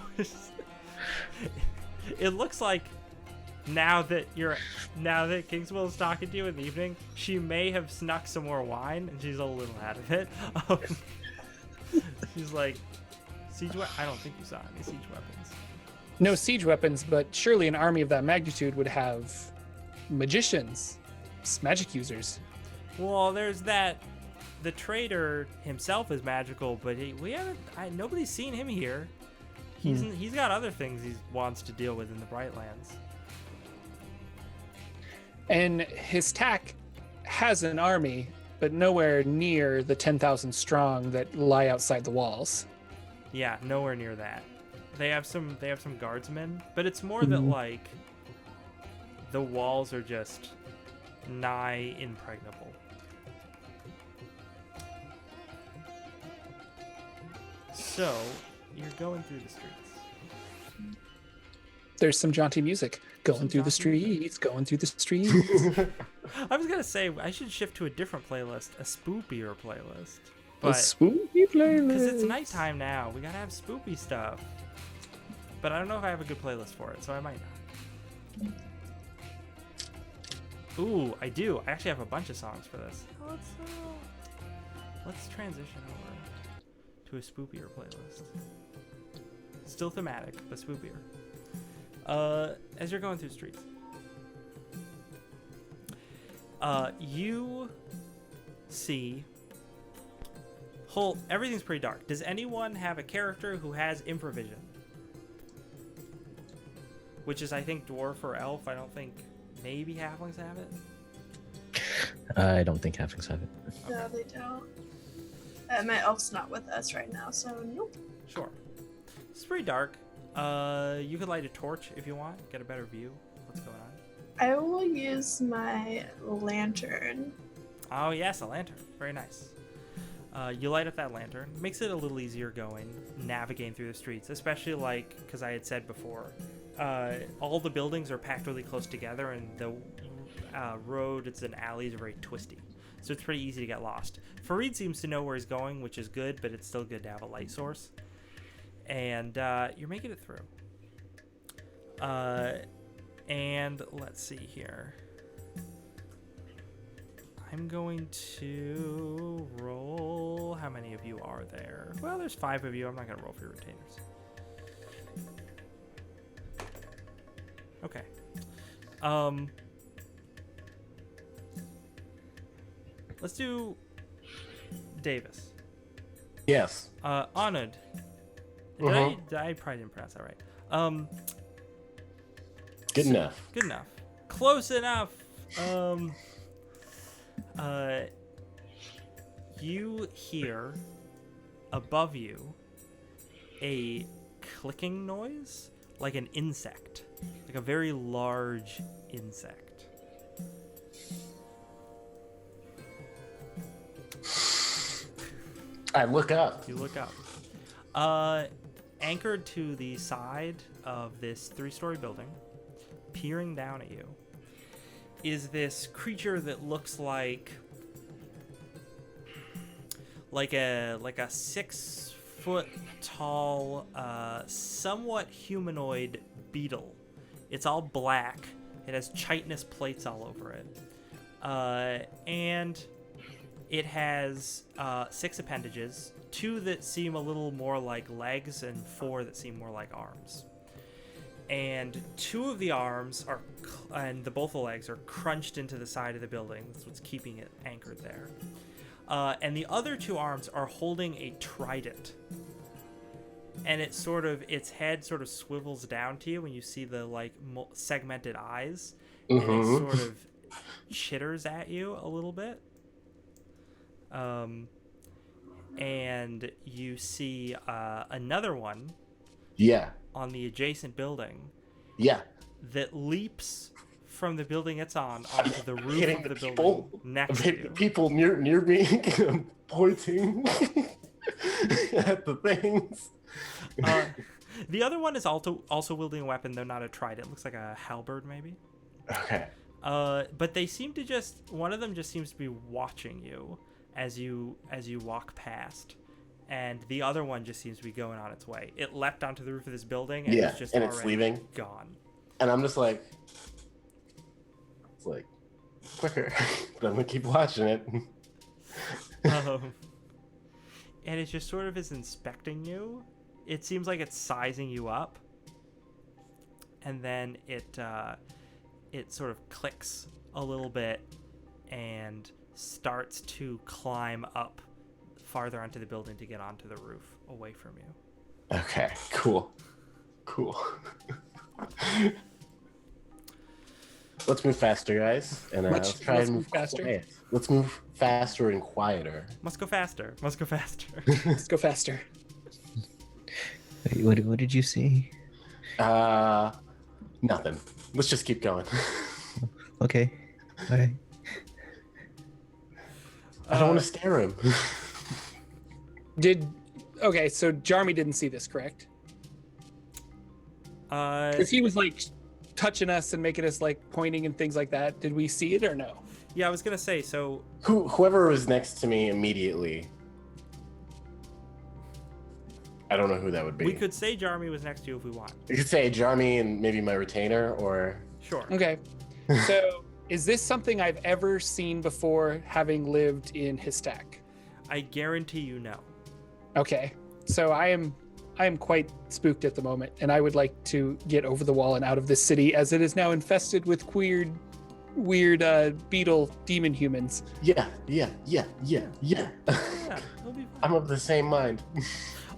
It looks like now that Kingsmill is talking to you in the evening, she may have snuck some more wine, and she's a little out of it. She's like, I don't think you saw any siege weapons. No siege weapons, but surely an army of that magnitude would have magicians, magic users. Well, there's that. The trader himself is magical, but nobody's seen him here. He's got other things he wants to deal with in the Brightlands. And his tack has an army, but nowhere near the 10,000 strong that lie outside the walls. Yeah, nowhere near that. They have some guardsmen, but it's more that like the walls are just nigh impregnable. So, you're going through the streets. There's some jaunty music going through the streets, going through the streets. I was gonna say I should shift to a different playlist, a spoopier playlist. A But spooky playlist. because it's nighttime now, we gotta have spoopy stuff. But I don't know if I have a good playlist for it, so I might not. Ooh, I do. I actually have a bunch of songs for this. Let's transition over to a spoopier playlist. Still thematic, but spoopier. As you're going through the streets, you see everything's pretty dark. Does anyone have a character who has improvision? Which is, I think, dwarf or elf. I don't think maybe halflings have it. I don't think halflings have it. No, they don't. My elf's not with us right now, so nope. Sure. It's pretty dark. You could light a torch if you want. Get a better view of what's going on. I will use my lantern. Oh yes, a lantern. Very nice. You light up that lantern. Makes it a little easier going, navigating through the streets, especially because I had said before, all the buildings are packed really close together, and the roads and alleys are very twisty, so it's pretty easy to get lost. Fareed seems to know where he's going, which is good, but it's still good to have a light source. And you're making it through. And let's see here. I'm going to roll. How many of you are there? Well, there's 5 of you. I'm not going to roll for your retainers. Okay. Let's do Davis. Yes. Anud. Mhm. I probably didn't pronounce that right. Good enough. Good enough. Close enough. You hear above you a clicking noise, like an insect, like a very large insect. I look up. You look up. Anchored to the side of this 3-story building, peering down at you, is this creature that looks like a 6-foot tall, somewhat humanoid beetle. It's all black. It has chitinous plates all over it, and it has 6 appendages. 2 that seem a little more like legs, and 4 that seem more like arms. And 2 of the arms and both the legs are crunched into the side of the building. That's what's keeping it anchored there. And the other 2 arms are holding a trident. And its head sort of swivels down to you when you see the segmented eyes, and it sort of chitters at you a little bit. And you see another one. Yeah. On the adjacent building. Yeah. That leaps from the building it's on onto the roof of the building next to you. People near me pointing at the things. The other one is also wielding a weapon, though not a trident. It looks like a halberd, maybe. Okay. But they seem to one of them just seems to be watching you as you walk past, and the other one just seems to be going on its way. It leapt onto the roof of this building, and it's just it's leaving. Gone. And I'm just like, it's like quicker, but I'm gonna keep watching it. And it just sort of is inspecting you. It seems like it's sizing you up, and then it sort of clicks a little bit and starts to climb up farther onto the building to get onto the roof away from you. Okay, cool. Let's move faster, guys, and let's try and move faster. Quiet. Let's move faster and quieter. Must go faster. Let's go faster. Wait, what did you see? Nothing. Let's just keep going. Okay. All right. I don't want to scare him. Did Okay, so Jarmy didn't see this, correct? Because he was like touching us and making us like pointing and things like that. Did we see it or no? Yeah, I was gonna say, so Whoever was next to me immediately. I don't know who that would be. we could say Jarmy was next to you if we want. You could say Jarmy and maybe my retainer, or Sure. Okay. So is this something I've ever seen before, having lived in Histak? I guarantee you no. Okay. So I am quite spooked at the moment, and I would like to get over the wall and out of this city, as it is now infested with weird beetle demon humans. yeah. Yeah, it'll be fine. I'm of the same mind.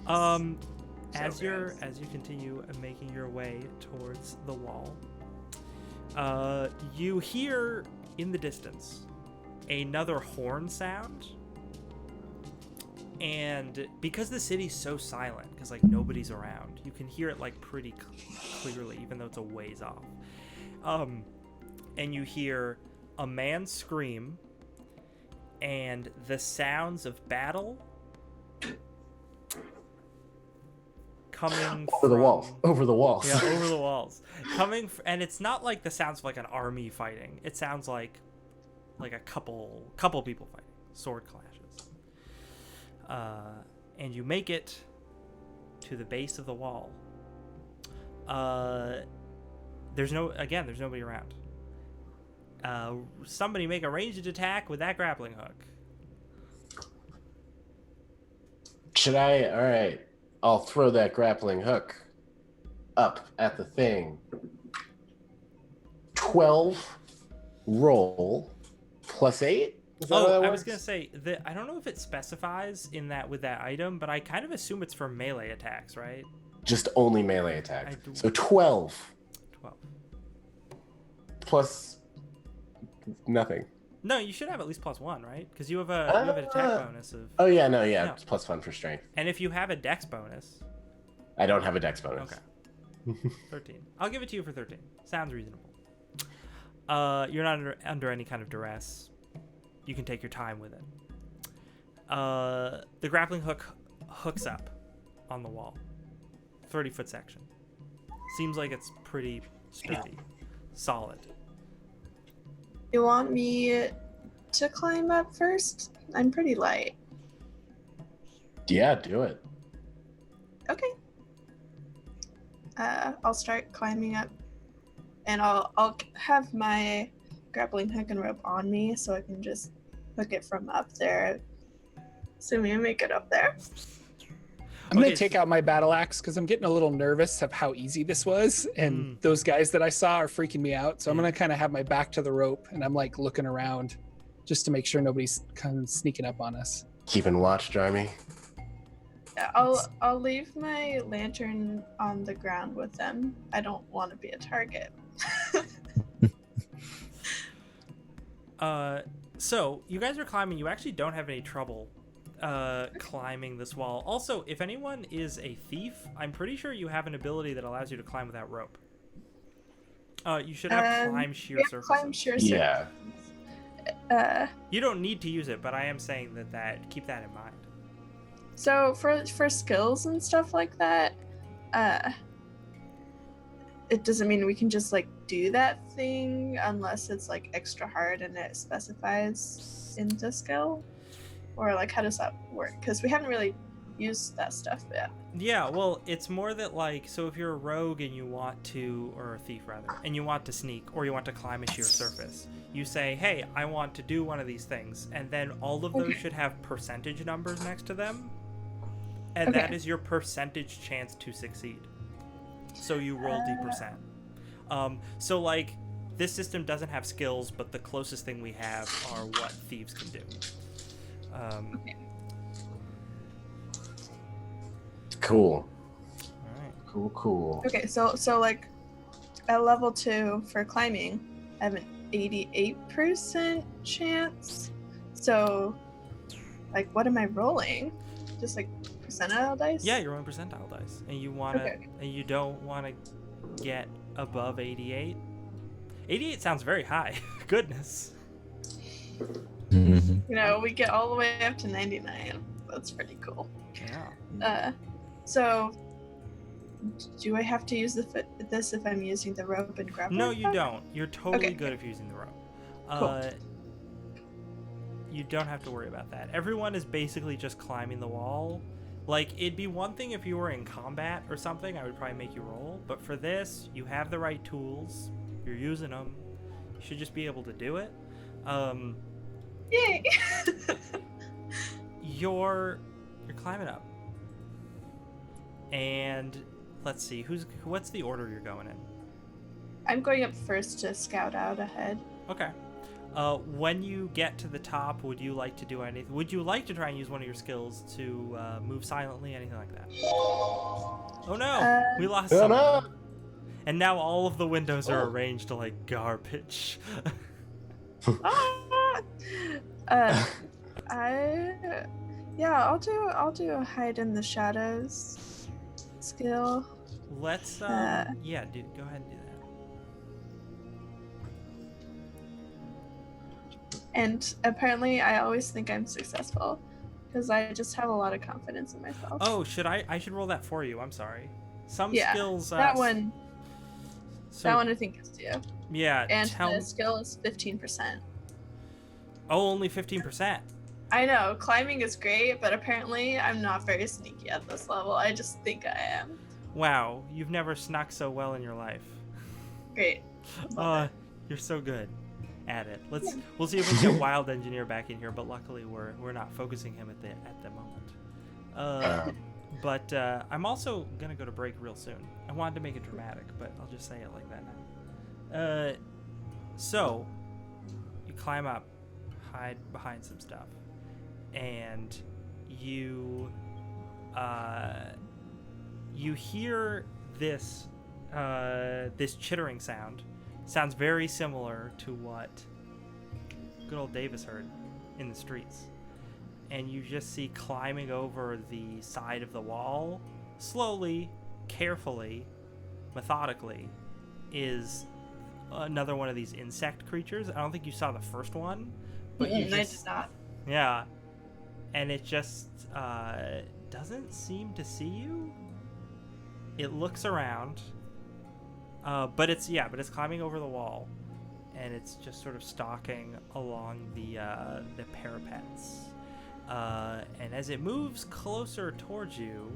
As So you continue making your way towards the wall, you hear in the distance another horn sound. And because the city's so silent, because like nobody's around, you can hear it like pretty clearly, even though it's a ways off. And you hear a man scream, and the sounds of battle coming Over the walls. Over the walls. Yeah, over the walls. And it's not like the sounds of like an army fighting. It sounds like a couple people fighting, sword clashes. And you make it to the base of the wall. There's nobody around. Somebody make a ranged attack with that grappling hook. Should I? All right. I'll throw that grappling hook up at the thing. 12 roll plus 8? Is that how that I works? was gonna say that I don't know if it specifies in that with that item, but I kind of assume it's for melee attacks, right? Just only melee attack. I do- So 12 12. plus nothing. No, you should have at least +1, right? Because you have an attack bonus of. Oh yeah, no, yeah, No. it's plus 1 for strength. And if you have a dex bonus, I don't have a dex bonus. okay, 13. I'll give it to you for 13. Sounds reasonable. You're not under any kind of duress. You can take your time with it. The grappling hook hooks up on the wall. 30-foot section. Seems like it's pretty sturdy, solid. You want me to climb up first? I'm pretty light. Yeah, do it. Okay. I'll start climbing up, and I'll have my grappling hook and rope on me, so I can just hook it from up there. Assuming I make it up there. I'm Okay, gonna take out my battle axe because I'm getting a little nervous of how easy this was, and those guys that I saw are freaking me out. So I'm gonna kind of have my back to the rope, and I'm like looking around, just to make sure nobody's kind of sneaking up on us. Keeping watch, Jarmy. Yeah, I'll leave my lantern on the ground with them. I don't want to be a target. So you guys are climbing. You actually don't have any trouble climbing this wall. Also, if anyone is a thief, I'm pretty sure you have an ability that allows you to climb without rope. You should have climb sheer Yeah, surfaces. climb sheer Yeah. You don't need to use it, but I am saying that keep that in mind. So for skills and stuff like that, it doesn't mean we can just like do that thing unless it's like extra hard and it specifies in the skill, or like how does that work? Because we haven't really used that stuff yet. Yeah, well, it's more that like, so if you're a rogue and you want to, or a thief rather, and you want to sneak or you want to climb a sheer surface, you say, hey, I want to do one of these things, and then all of those Okay. should have percentage numbers next to them, and Okay. that is your percentage chance to succeed. So you roll D%. So like, this system doesn't have skills, but the closest thing we have are what thieves can do. Okay. Cool. All right. Cool. Okay, so like at level 2 for climbing, I have an 88% chance. So like what am I rolling? Just like percentile dice? Yeah, you're on percentile dice, and you wanna, Okay. and you don't wanna get above 88. 88 sounds very high. Goodness. Mhm. You know, we get all the way up to 99. that's pretty cool. Yeah. So do I have to use this if I'm using the rope and grappling No, you hook? don't. You're totally Okay. good if using the rope. Cool. You don't have to worry about that. Everyone is basically just climbing the wall. Like, it'd be one thing if you were in combat or something, I would probably make you roll. But for this, you have the right tools. You're using them. You should just be able to do it. Yay! You're climbing up. And let's see, what's the order you're going in? I'm going up first to scout out ahead. Okay. When you get to the top, would you like to do anything? Would you like to try and use one of your skills to move silently, anything like that? Oh no, we lost Oh someone. no! And now all of the windows are arranged to like garbage. I'll do a hide in the shadows skill. Let's yeah, dude, go ahead and do that. And apparently I always think I'm successful because I just have a lot of confidence in myself. Oh, I should roll that for you. I'm sorry. Some Yeah, skills that one so, that one I think is due. Yeah, And the skill is 15%. Oh, only 15%. I know, climbing is great, but apparently I'm not very sneaky at this level. I just think I am. Wow, you've never snuck so well in your life. Great. Love it. You're so good at it. We'll see if we can get Wild Engineer back in here, but luckily we're not focusing him at the moment. But I'm also gonna go to break real soon. I wanted to make it dramatic, but I'll just say it like that now. So you climb up, hide behind some stuff, and you hear this chittering sound. Sounds very similar to what good old Davis heard in the streets. And you just see climbing over the side of the wall, slowly, carefully, methodically, is another one of these insect creatures. I don't think you saw the first one, but I did not. Yeah. And it just doesn't seem to see you. It looks around. But it's climbing over the wall, and it's just sort of stalking along the parapets. And as it moves closer towards you,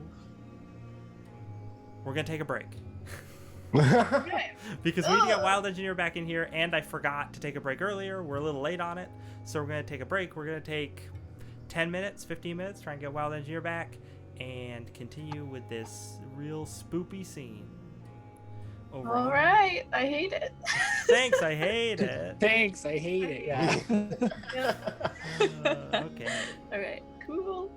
we're gonna take a break. Okay. Because we need to get Wild Engineer back in here, and I forgot to take a break earlier. We're a little late on it, so we're gonna take a break. We're gonna take 10 minutes, 15 minutes, try and get Wild Engineer back, and continue with this real spoopy scene. Over All right, I hate it. Thanks, I hate it. Thanks, I hate it. Yeah. Okay. All right, cool.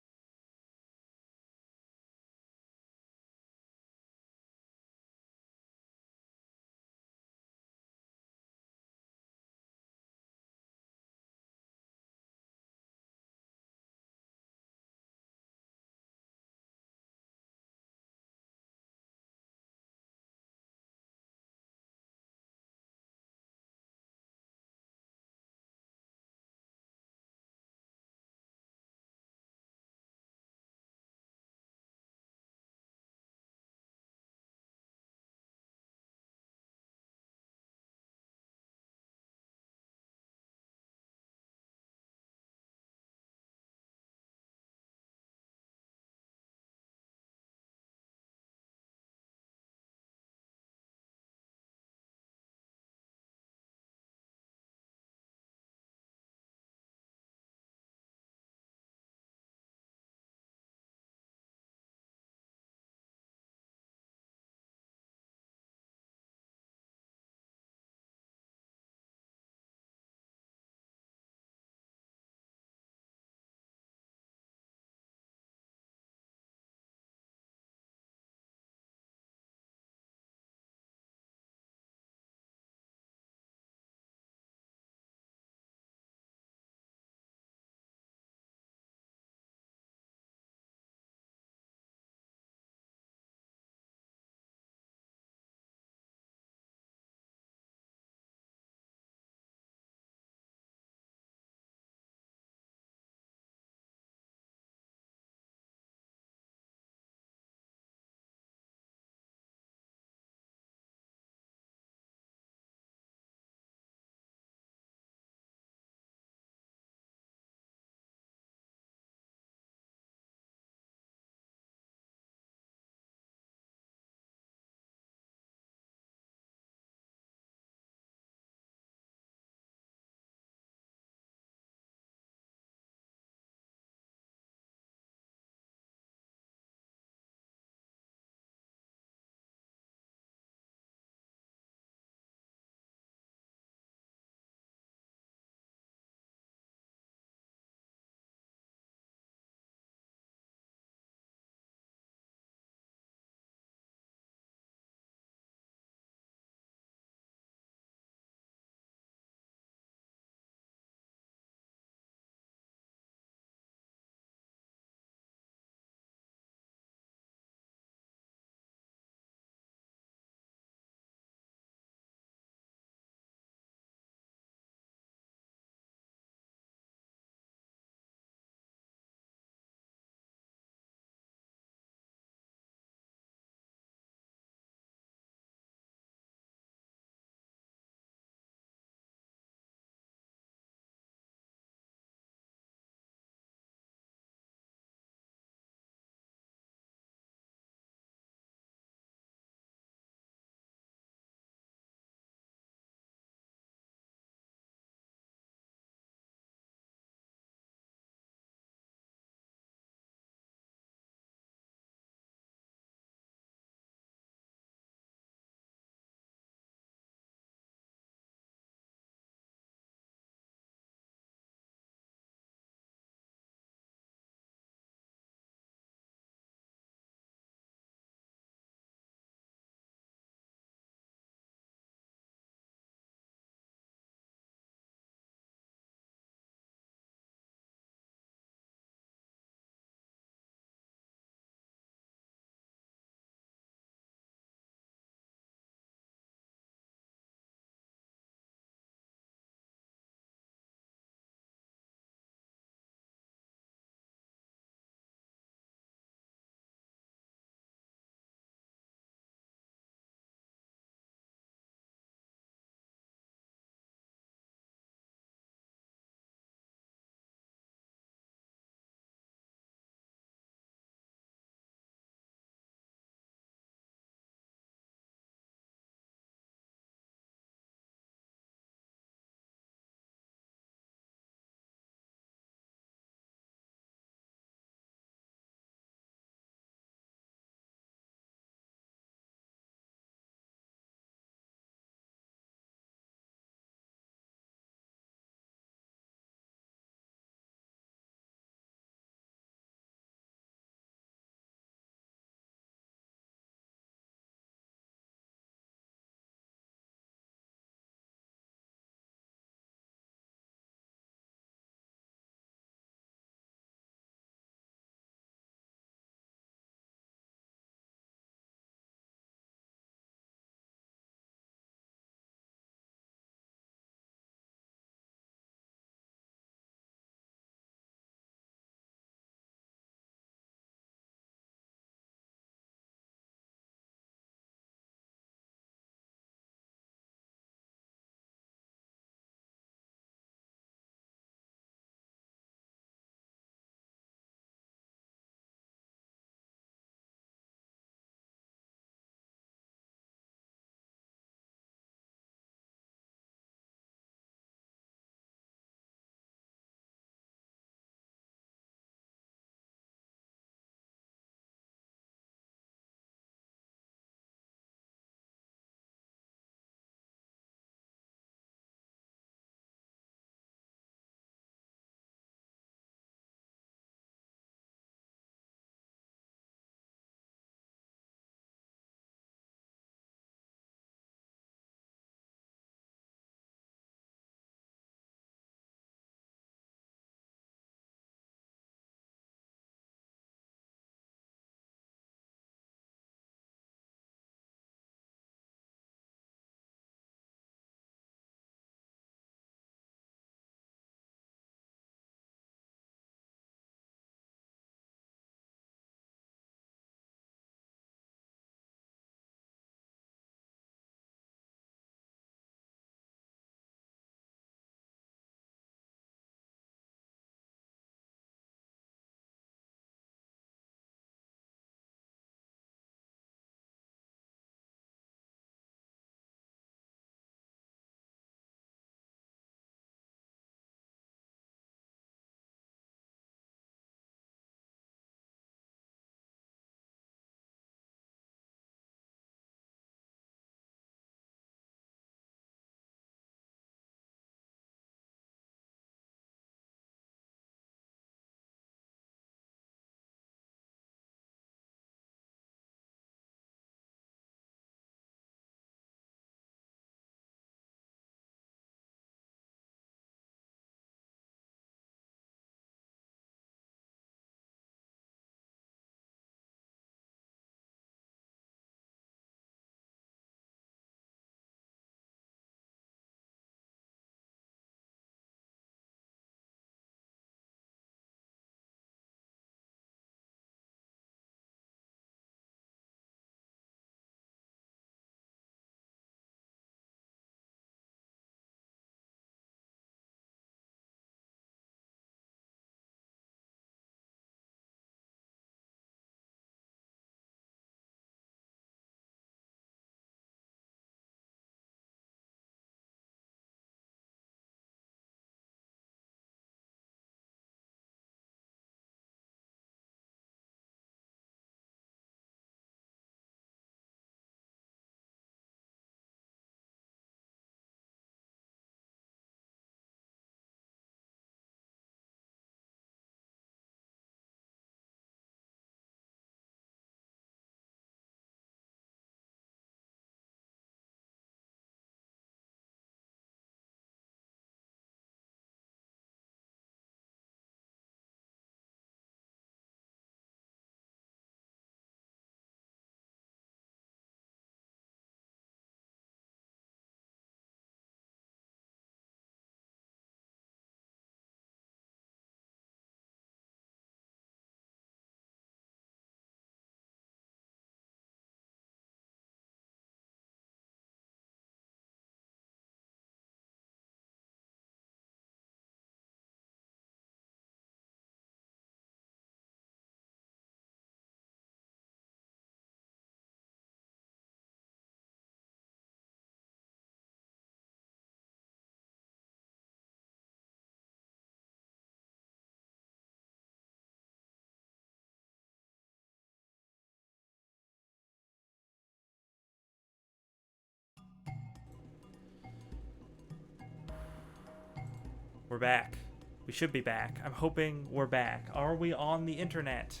We're back. We should be back. I'm hoping we're back. Are we on the internet?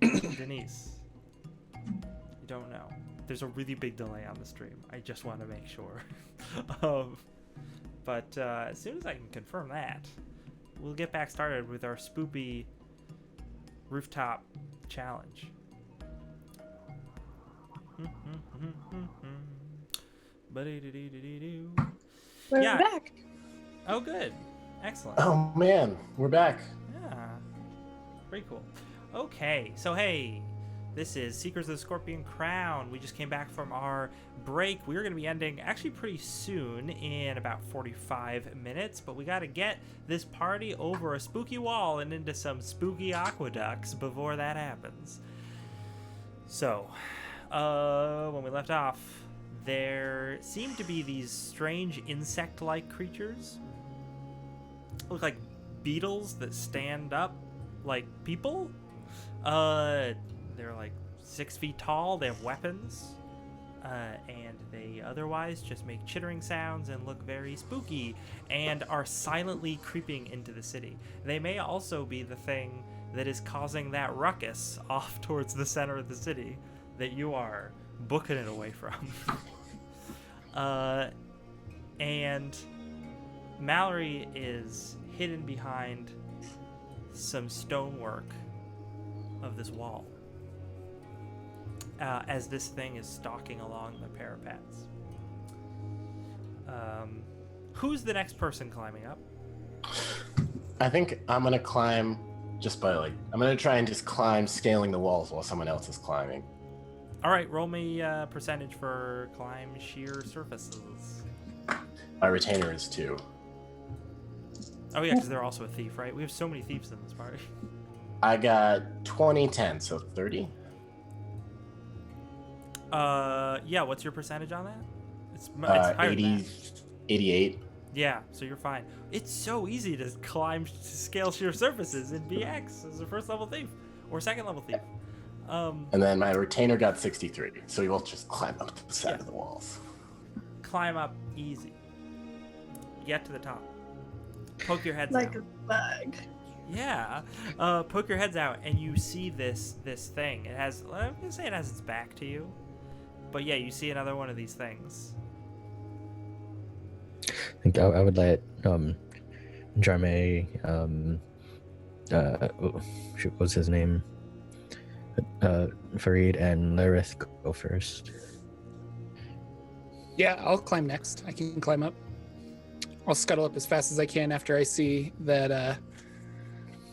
Denise. You don't know. There's a really big delay on the stream. I just want to make sure. But as soon as I can confirm that, we'll get back started with our spoopy rooftop challenge. We're Yeah. back. Oh, good. Excellent. Oh man, we're back. Yeah. Pretty cool. Okay, so hey, this is Seekers of the Scorpion Crown. We just came back from our break. We're going to be ending actually pretty soon, in about 45 minutes, but we got to get this party over a spooky wall and into some spooky aqueducts before that happens. So, when we left off, there seemed to be these strange insect-like creatures. Look like beetles that stand up like people. They're like 6 feet tall. They have weapons, and they otherwise just make chittering sounds and look very spooky, and are silently creeping into the city. They may also be the thing that is causing that ruckus off towards the center of the city that you are booking it away from. And Mallory is hidden behind some stonework of this wall, as this thing is stalking along the parapets. Who's the next person climbing up? I think I'm gonna climb just by I'm gonna try and just climb scaling the walls while someone else is climbing. All right, roll me percentage for climb sheer surfaces. My retainer is 2. Oh yeah, because they're also a thief, right? We have so many thieves in this party. I got 20, 10, so 30. Yeah, what's your percentage on that? It's higher than 80, that. 88. Yeah, so you're fine. It's so easy to climb to scale sheer surfaces in BX as a first level thief or second level thief. And then my retainer got 63, so you'll just climb up the side of the walls. Climb up easy. Get to the top. Poke your heads Like out. a bug. Yeah. Poke your heads out and you see this thing. It has, I'm gonna say it has its back to you. But yeah, you see another one of these things. I think I would let Jarme, shoot, what's his name? Farid and Larith go first. Yeah, I'll climb next. I can climb up. I'll scuttle up as fast as I can after I see that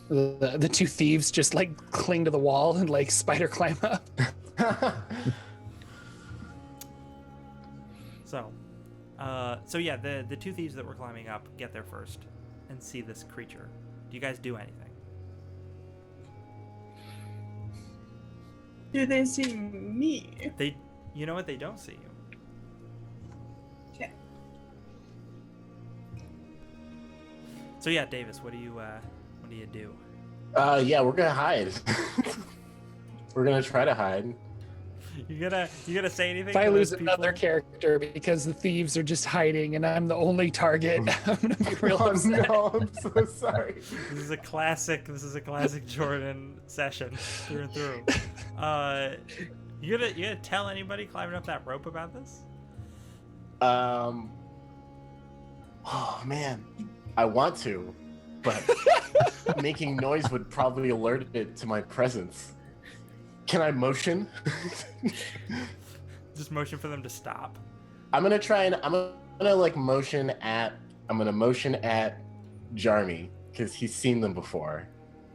the 2 thieves just like cling to the wall and like spider climb up. So yeah, the 2 thieves that were climbing up get there first and see this creature. Do you guys do anything? Do they see me? You know what? They don't see you. Okay. So yeah, Davis, what do you do? Yeah, we're gonna hide. We're gonna try to hide. You gonna say anything? If I to lose those another people? character because the thieves are just hiding and I'm the only target, I'm gonna be real Oh upset. no, I'm so sorry. This is a classic Jordan session through and through. You gonna tell anybody climbing up that rope about this? Oh man, I want to, but making noise would probably alert it to my presence. Can I motion? Just motion for them to stop. I'm gonna motion at Jarmy because he's seen them before,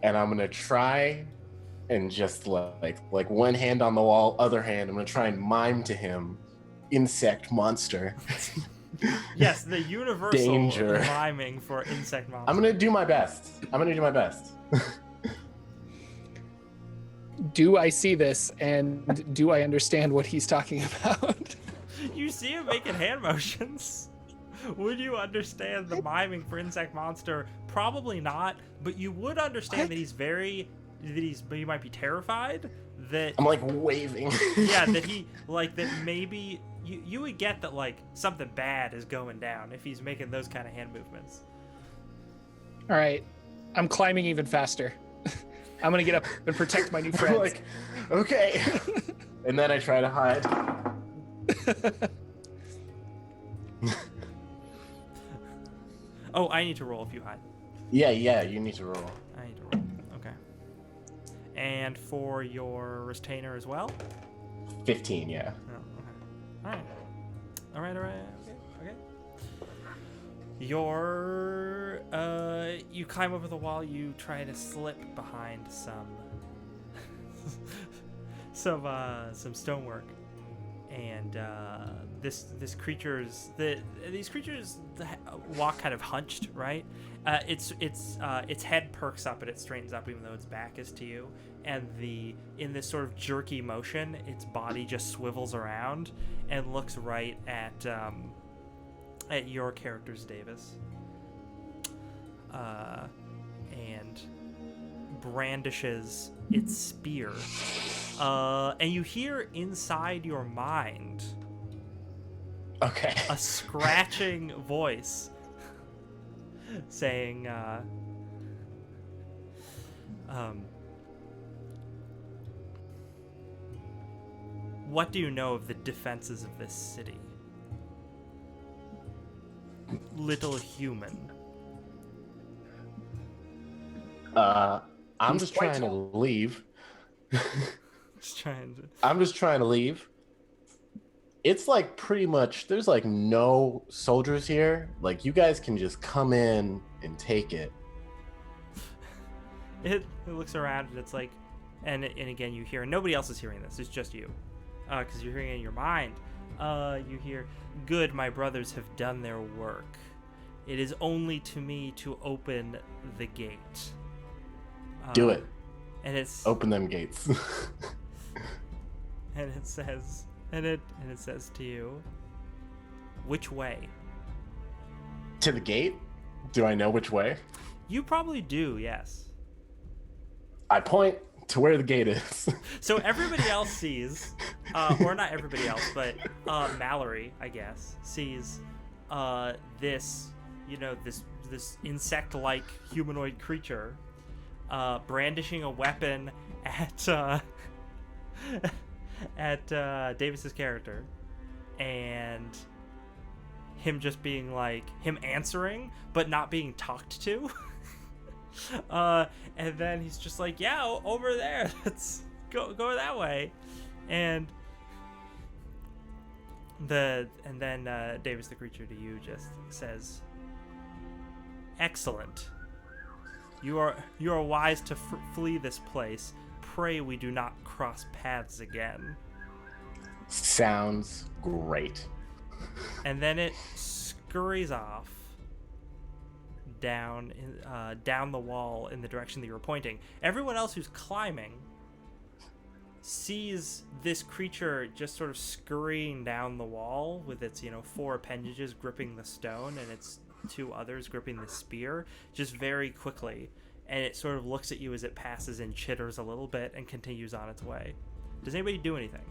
and I'm gonna try and just like one hand on the wall, other hand, I'm gonna try and mime to him, insect monster. Yes, the universal Danger. miming for insect monsters. I'm gonna do my best. Do I see this and do I understand what he's talking about? You see him making hand motions. Would you understand the miming for insect monster? Probably not, but you would understand that he might be terrified. That I'm like waving. yeah, that maybe you would get that like something bad is going down if he's making those kind of hand movements. All right, I'm climbing even faster. I'm gonna get up and protect my new friends. Like, okay. And then I try to hide. Oh, I need to roll if you hide. Yeah, you need to roll. I need to roll. Okay. And for your retainer as well? 15, yeah. Oh, okay. Alright. Okay. You climb over the wall, you try to slip behind some stonework. And these creatures walk kind of hunched, right? Its head perks up and it straightens up even though its back is to you, and in this sort of jerky motion, its body just swivels around and looks right at your characters, Davis, and brandishes its spear. And you hear inside your mind Okay. a scratching voice saying, what do you know of the defenses of this city? Little human. I'm He's just quite trying to leave. Just trying to... I'm just trying to leave. It's like pretty much there's like no soldiers here. Like you guys can just come in and take it. It looks around and it's like, and again you hear, and nobody else is hearing this. It's just you, because you're hearing it in your mind. You hear, "Good, my brothers have done their work. It is only to me to open the gate." Do it. And it's Open them gates. and it says, and it says to you, "Which way?" To the gate? Do I know which way? You probably do, yes. I point to where the gate is. So everybody else sees, or not everybody else, but Mallory, I guess, sees this insect-like humanoid creature brandishing a weapon at Davis's character, and him just being like, him answering but not being talked to. And then he's just like, "Yeah, over there. Let's go that way." And then Davis the creature to you just says, "Excellent. You are wise to flee this place. Pray we do not cross paths again." Sounds great. And then it scurries off down the wall in the direction that you were pointing. Everyone else who's climbing sees this creature just sort of scurrying down the wall with its 4 appendages gripping the stone and its 2 others gripping the spear, just very quickly, and it sort of looks at you as it passes and chitters a little bit and continues on its way. Does anybody do anything?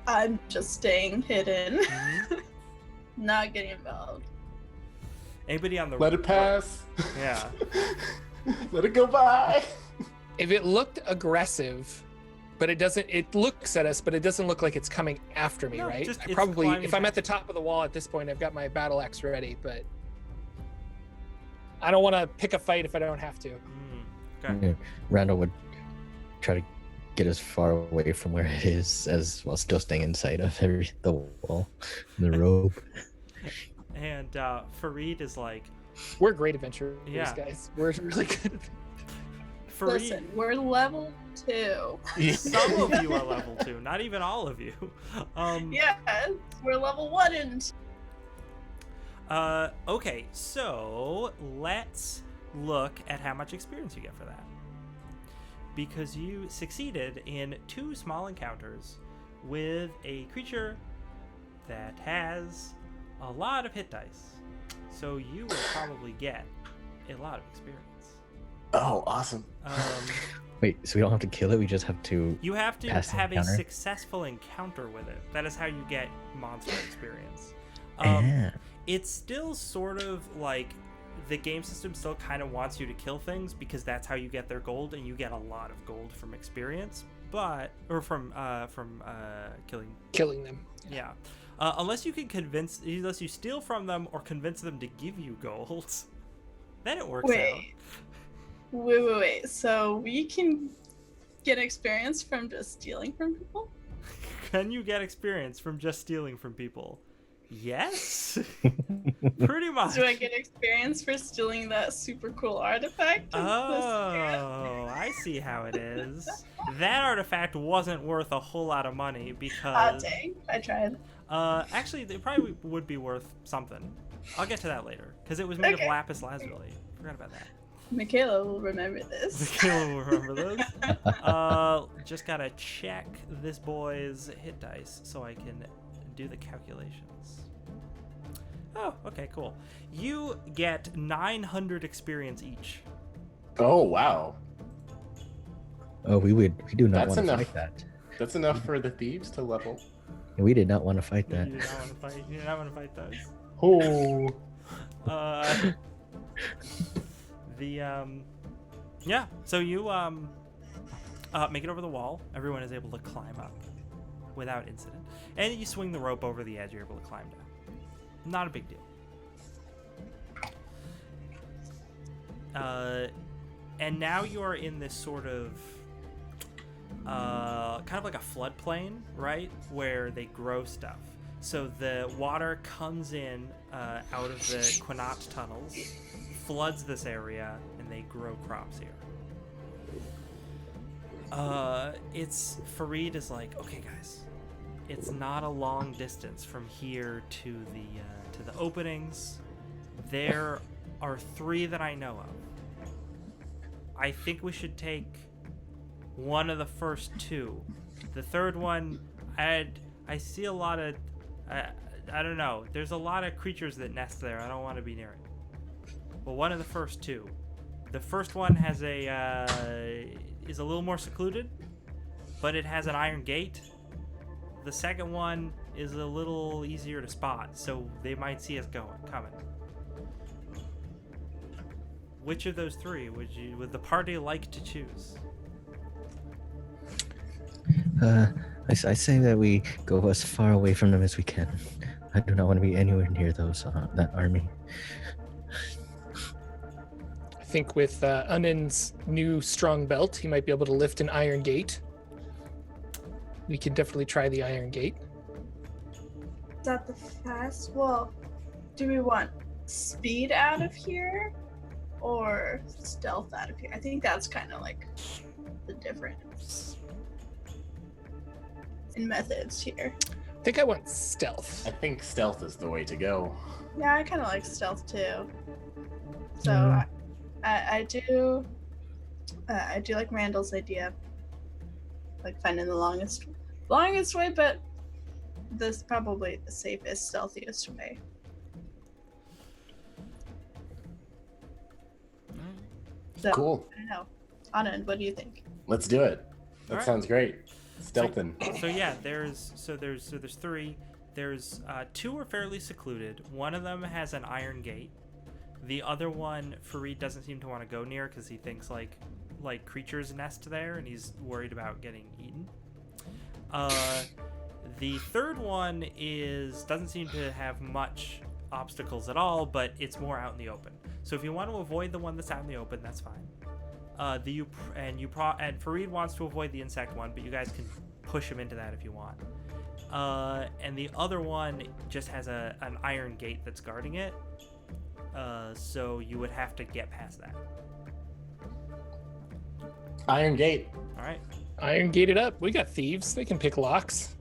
I'm just staying hidden. Mm-hmm. Not getting involved. Anybody on the Let it pass. Yeah. Let it go by. If it looked aggressive, but it doesn't, it looks at us, but it doesn't look like it's coming after me, No, right? just I it's probably, climbing if I'm back. at the top of the wall at this point, I've got my battle axe ready, but I don't want to pick a fight if I don't have to. Okay. Yeah, Randall would try to get as far away from where it is as while still staying inside of the wall, the rope. And Fareed is like, We're great adventurers, Yeah. guys. We're really good. Fareed, Listen, we're level 2. some of you are level 2, not even all of you. Yes, we're level 1 and Okay, so let's look at how much experience you get for that. Because you succeeded in 2 small encounters with a creature that has a lot of hit dice. So you will probably get a lot of experience. Oh, awesome. Wait, so we don't have to kill it? We just have to. You have to Pass the have a encounter? successful encounter with it. That is how you get monster experience. Yeah. it's still sort of like the game system still kind of wants you to kill things because that's how you get their gold, and you get a lot of gold from experience, from Killing them. yeah. Unless you steal from them or convince them to give you gold, then it works out. Wait. So we can get experience from just stealing from people? Can you get experience from just stealing from people? Yes. Pretty much. Do I get experience for stealing that super cool artifact? Oh, I see how it is. That artifact wasn't worth a whole lot of money Ah, because... dang. I tried. Actually, it probably would be worth something. I'll get to that later, because it was made of Okay. lapis lazuli. Forgot about that. Michaela will remember this. Michaela will remember this. Just gotta check this boy's hit dice so I can do the calculations. Oh, okay, cool. You get 900 experience each. Oh wow, Oh, we do not That's want to enough. fight that. that's enough for the thieves to level. We did not want to fight You that. do not want to fight. You do not want to fight those. Oh, Yeah. So you make it over the wall. Everyone is able to climb up without incident, and you swing the rope over the edge. You're able to climb down. Not a big deal. And now you are in this sort of kind of like a floodplain, right, where they grow stuff. So the water comes in out of the Quinat tunnels, floods this area, and they grow crops here. It's Farid is like, okay, guys, it's not a long distance from here to the openings. There are 3 that I know of. I think we should take one of the first 2. The third one, I see a lot of, I don't know. There's a lot of creatures that nest there. I don't want to be near it. Well, one of the first 2. The first one has is a little more secluded, but it has an iron gate. The second one is a little easier to spot, so they might see us coming. Which of those 3 would the party like to choose? I say that we go as far away from them as we can. I do not want to be anywhere near that army. I think with Unin's new strong belt, he might be able to lift an iron gate. We can definitely try the iron gate. Is that the fast? Well, do we want speed out of here or stealth out of here? I think that's kind of like the difference in methods here. I think I want stealth. I think stealth is the way to go. Yeah, I kind of like stealth too. So Mm. I do like Randall's idea, like finding the longest way, but this is probably the safest, stealthiest way. So Cool. I don't know. Anand, what do you think? Let's do it. That Alright. sounds great. Stealthing. So yeah, there's 3. There's 2 are fairly secluded. One of them has an iron gate. The other one, Farid doesn't seem to want to go near because he thinks like creatures nest there, and he's worried about getting eaten. The third one doesn't seem to have much obstacles at all, but it's more out in the open. So if you want to avoid the one that's out in the open, that's fine. And Farid wants to avoid the insect one, but you guys can push him into that if you want. And the other one just has an iron gate that's guarding it. So you would have to get past that. Iron Gate. All right. Iron gated up. We got thieves. They can pick locks.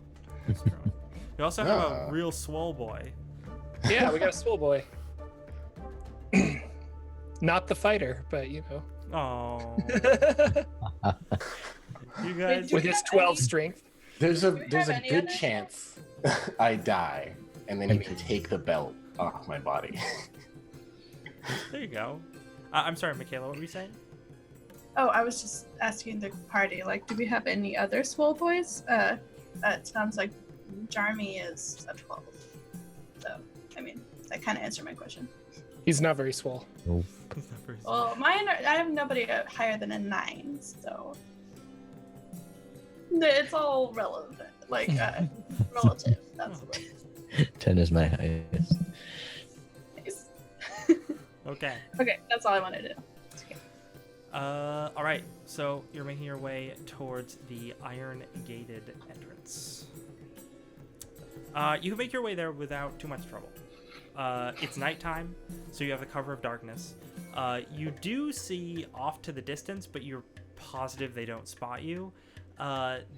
You also have Ah. a real swole boy. Yeah, we got a swole boy. Not the fighter, but you know. Oh, you guys. Do With we his have 12 any- strength. There's we a have any good other- chance I die, and then you can take the belt off my body. There you go. I'm sorry, Michaela. What were you saying? Oh, I was just asking the party, like, do we have any other swole boys? It sounds like Jarmy is a 12. So, I mean, that kind of answered my question. He's not very swole. Nope. Well, mine I have nobody higher than a 9, so it's all relevant, like relative. That's the word. 10 is my highest. Nice. Okay. Okay, that's all I wanted to do. Okay. All right. So you're making your way towards the iron gated entrance. You can make your way there without too much trouble. It's nighttime, so you have the cover of darkness. You do see off to the distance, but you're positive they don't spot you.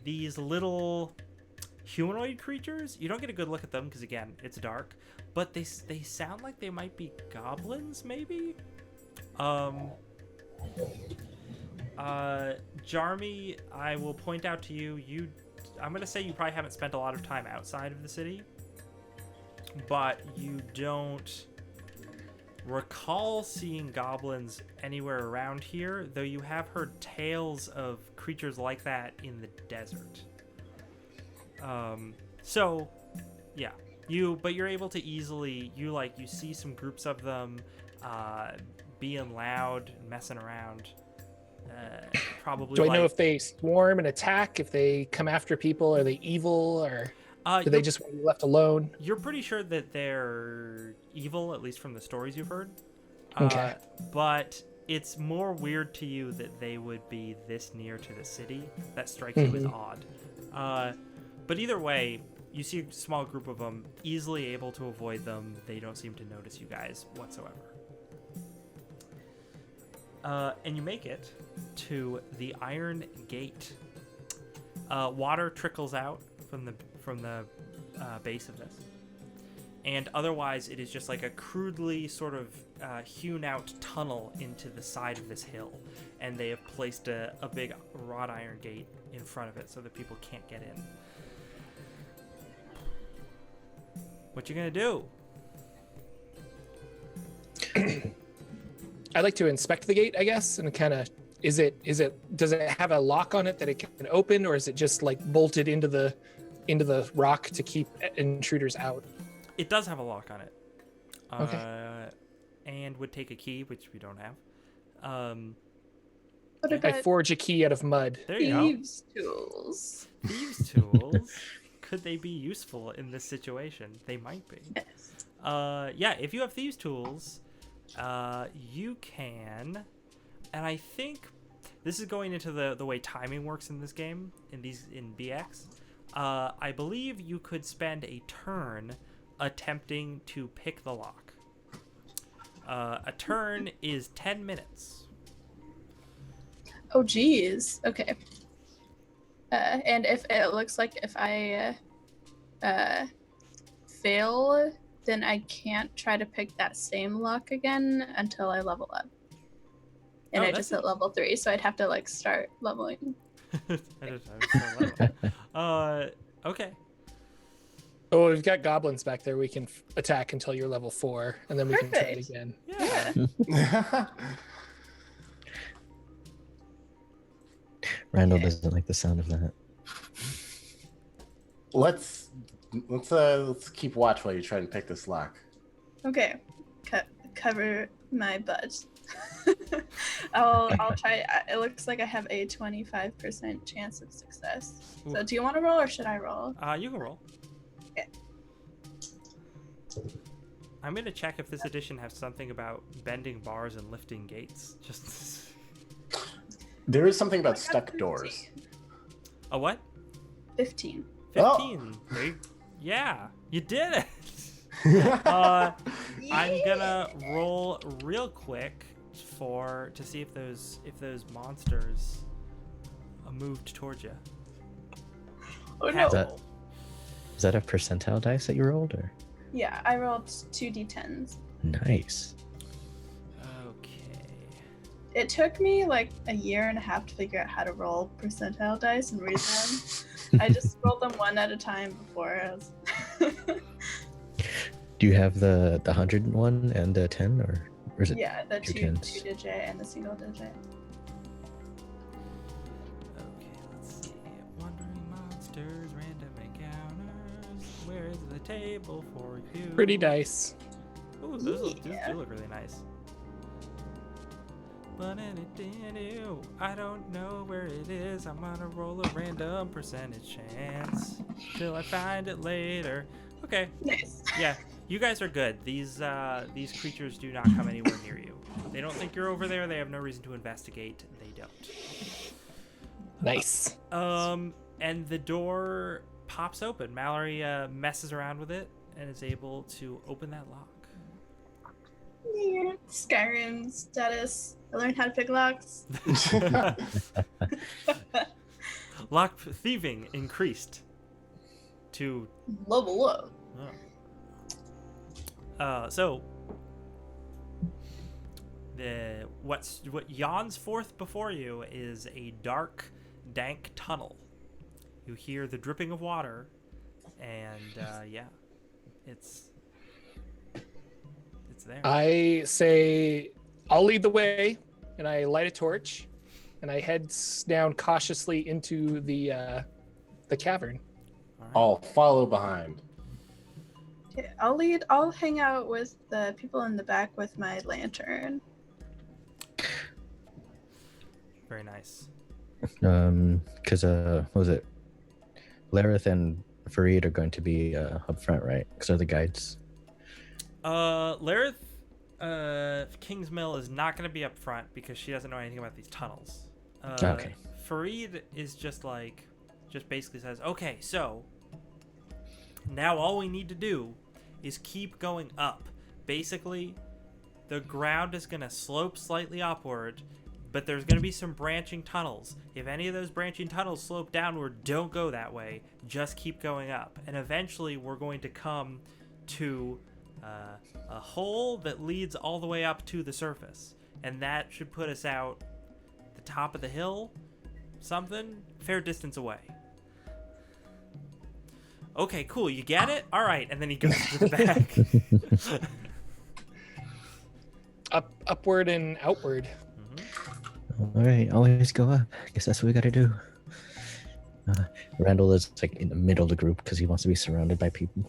These little humanoid creatures. You don't get a good look at them because, again, it's dark. But they sound like they might be goblins, maybe. Jarmy, I will point out to you. I'm gonna say you probably haven't spent a lot of time outside of the city, but you don't recall seeing goblins anywhere around here, though you have heard tales of creatures like that in the desert. So yeah, but you're able to easily, you see some groups of them being loud, messing around. Probably. Do I know if they swarm and attack? If they come after people, are they evil, or do they just want to be left alone? You're pretty sure that they're evil, at least from the stories you've heard. Okay. But it's more weird to you that they would be this near to the city. That strikes you as odd. But either way, you see a small group of them, easily able to avoid them. They don't seem to notice you guys whatsoever. And you make it to the Iron Gate. Water trickles out from the base of this, and otherwise it is just like a crudely sort of hewn out tunnel into the side of this hill, and they have placed a big wrought iron gate in front of it so that people can't get in. What you gonna do? I'd like to inspect the gate, I guess, and kind of does it have a lock on it that it can open, or is it just like bolted into the rock to keep intruders out? It does have a lock on it. Okay. And would take a key, which we don't have. What I about forge a key out of mud. There you go. thieves' tools? Thieves' tools. Could they be useful in this situation? They might be. Yes. Yeah, if you have thieves' tools, you can, and I think this is going into the way timing works in this game, in BX. I believe you could spend a turn attempting to pick the lock. A turn is 10 minutes. Oh, geez. Okay. And if it looks like if I fail, then I can't try to pick that same lock again until I level up. And I just hit level 3, so I'd have to start leveling. Okay. Oh, we've got goblins back there. We can attack until you're level 4, and then we can try it Perfect. again. Yeah. Randall doesn't like the sound of that. Let's keep watch while you try and pick this lock. Okay. Cover my butt. I'll try. It looks like I have a 25% chance of success. So do you want to roll or should I roll? You can roll. Okay. I'm gonna check if this edition has something about bending bars and lifting gates. Just There is something I about got stuck 15. doors. a what? 15. 15. Yeah, you did it. I'm gonna roll real quick to see if those monsters moved towards you. Oh Have- no. Is that a percentile dice that you rolled, or? Yeah, I rolled 2 d10s. Nice. Okay. It took me like a year and a half to figure out how to roll percentile dice and read them. I just rolled them one at a time before. Do you have the 101 and the 10, or is it? Yeah, the two two tens? digit and the single digit. Okay, let's see. Wandering monsters, random encounters. Where is the table for you? Pretty dice. Ooh, those Yeah. do look really nice. I don't know where it is. I'm gonna roll a random percentage chance till I find it later. Okay, Nice. yeah, you guys are good. These creatures do not come anywhere near you. They don't think you're over there. They have no reason to investigate. They don't. Nice. And the door pops open. Mallory messes around with it and is able to open that lock. Yeah. Skyrim status. I learned how to pick locks. Lock thieving increased to Level up. so what yawns forth before you is a dark, dank tunnel. You hear the dripping of water, and yeah, it's there. I say I'll lead the way, and I light a torch, and I head down cautiously into the cavern. All right. I'll follow behind. Okay, I'll lead. I'll hang out with the people in the back with my lantern. Very nice. Because what was it? Lareth and Fareed are going to be up front, right? Because they're the guides. Lareth, Kingsmill is not going to be up front because she doesn't know anything about these tunnels. Okay. Fareed is just basically says, okay, so now all we need to do is keep going up. Basically, the ground is going to slope slightly upward, but there's going to be some branching tunnels. If any of those branching tunnels slope downward, don't go that way. Just keep going up. And eventually, we're going to come to a hole that leads all the way up to the surface. And that should put us out the top of the hill, something, fair distance away. Okay, cool. You get it? All right. And then he goes to the back. Upward and outward. All right, always go up. I guess that's what we got to do. Randall is like in the middle of the group because he wants to be surrounded by people.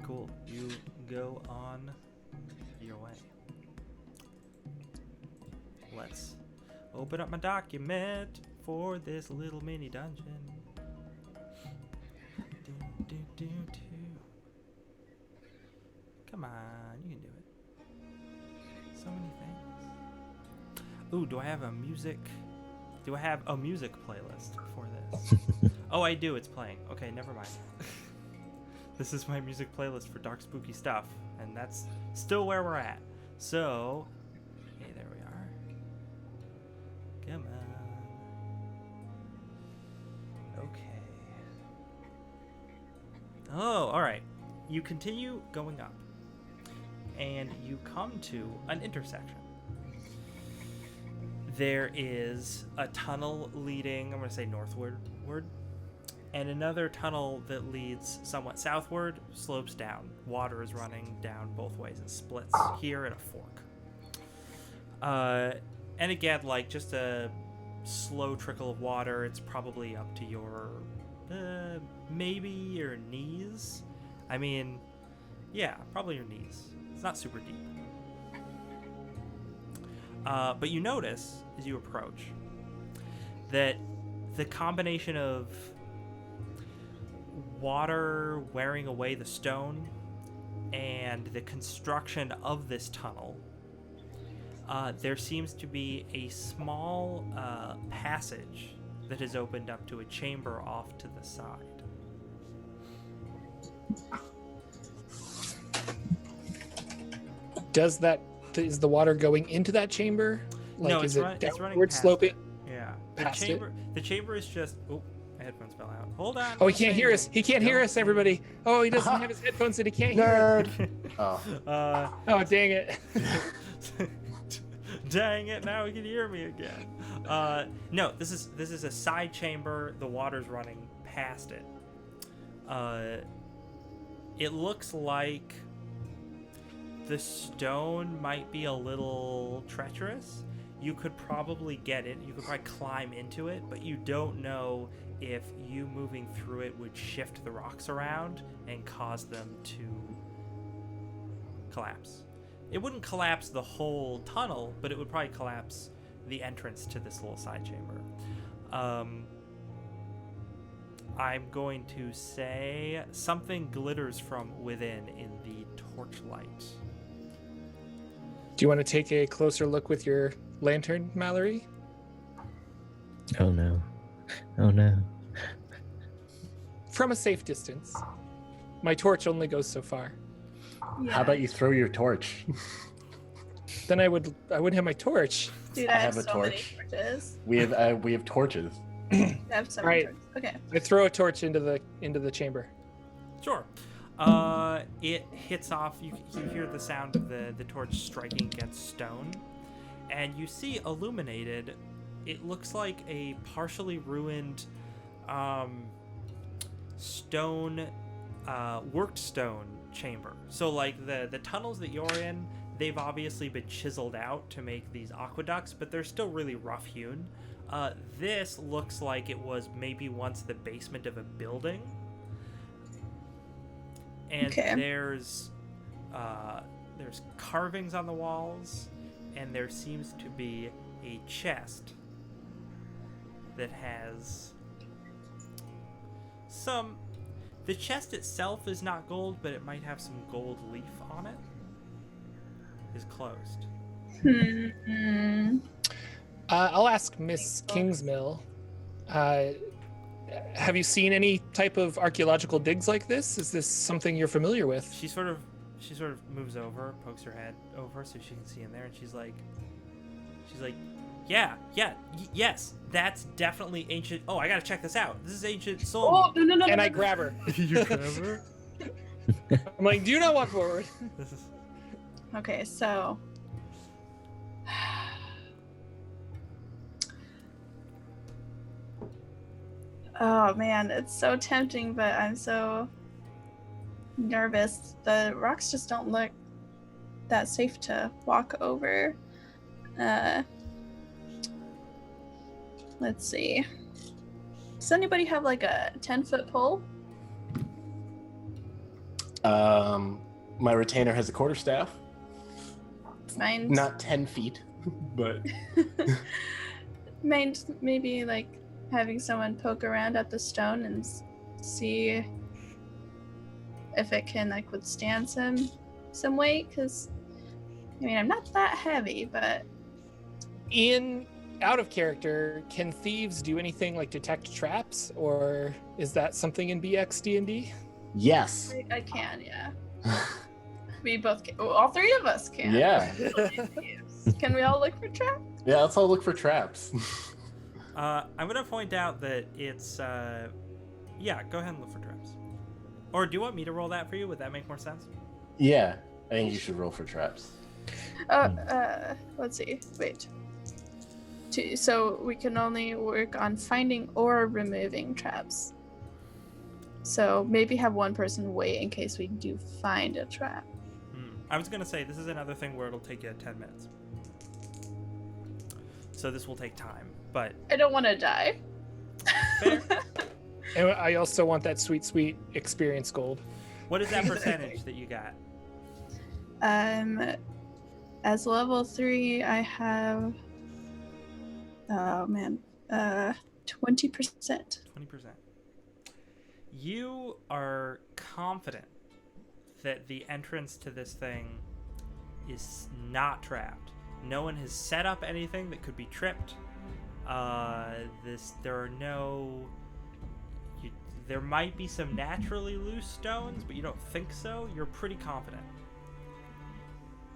Cool. You go on your way. Let's open up my document for this little mini dungeon. Do. Come on, you can do it. So many things. Ooh, do I have a music playlist for this? Oh, I do. It's playing. Okay, never mind. This is my music playlist for dark, spooky stuff, and that's still where we're at. So, hey, there we are. Come on. Okay. Oh, all right. You continue going up, and you come to an intersection. There is a tunnel leading, I'm going to say northward, and another tunnel that leads somewhat southward, slopes down. Water is running down both ways and splits here at a fork. And again, like just a slow trickle of water. It's probably up to your, maybe your knees. I mean, yeah, probably your knees. It's not super deep. But you notice as you approach that the combination of water wearing away the stone and the construction of this tunnel, there seems to be a small passage that has opened up to a chamber off to the side. Is the water going into that chamber? Like, No, is it's it running downward past sloping? it. Yeah. Past it? The chamber is just. Oh, my headphones fell out. Hold on. Oh, he can't hear us. He can't hear us, everybody. Oh, he doesn't have his headphones and he can't hear Nerd. Oh. us. Oh, dang it. Dang it! Now he can hear me again. No, this is a side chamber. The water's running past it. It looks like the stone might be a little treacherous. You could probably get it. You could probably climb into it, but you don't know if you moving through it would shift the rocks around and cause them to collapse. It wouldn't collapse the whole tunnel, but it would probably collapse the entrance to this little side chamber. I'm going to say something glitters from within in the torchlight. Do you want to take a closer look with your lantern, Mallory? Oh no. Oh no. From a safe distance. My torch only goes so far. Yeah. How about you throw your torch? Then I wouldn't have my torch. Dude, I I have have a so many torch. torches. We have torches. I have so many Right. torches. Okay. I throw a torch into the chamber. Sure. It hits off. You hear the sound of the torch striking against stone, and you see illuminated. It looks like a partially ruined stone, worked stone chamber. So like the tunnels that you're in, they've obviously been chiseled out to make these aqueducts, but they're still really rough hewn. This looks like it was maybe once the basement of a building. And Okay. there's carvings on the walls, and there seems to be a chest that has some. The chest itself is not gold, but it might have some gold leaf on it. Is closed. I'll ask Miss Kingsmill. Have you seen any type of archaeological digs like this? Is this something you're familiar with? She sort of moves over, pokes her head over so she can see in there, and she's like, yes, that's definitely ancient. Oh, I gotta check this out. This is ancient soul. Oh, no. And I grab her. You grab her? I'm like, do not walk forward. This is Okay, so. Oh man, it's so tempting, but I'm so nervous. The rocks just don't look that safe to walk over. Let's see. Does anybody have like a 10-foot pole? My retainer has a quarterstaff. Mine's Not 10 feet, but Mine's maybe like having someone poke around at the stone and see if it can like withstand some weight. Because I mean, I'm not that heavy, but Out of character, can thieves do anything like detect traps, or is that something in BX D&D? yes. I can. Yeah, we both can. Well, all three of us can. Yeah. Can we all look for traps? Yeah, let's all look for traps. I'm gonna point out that it's yeah, go ahead and look for traps. Or do you want me to roll that for you? Would that make more sense? Yeah, I think you should roll for traps. Let's see. Wait. So we can only work on finding or removing traps. So maybe have one person wait in case we do find a trap. I was gonna say this is another thing where it'll take you 10 minutes. So this will take time, but I don't want to die. fair. And I also want that sweet experience gold. What is that percentage that you got? As level 3, I have. Oh man, 20%. 20%. You are confident that the entrance to this thing is not trapped. No one has set up anything that could be tripped. There might be some naturally loose stones, but you don't think so. You're pretty confident.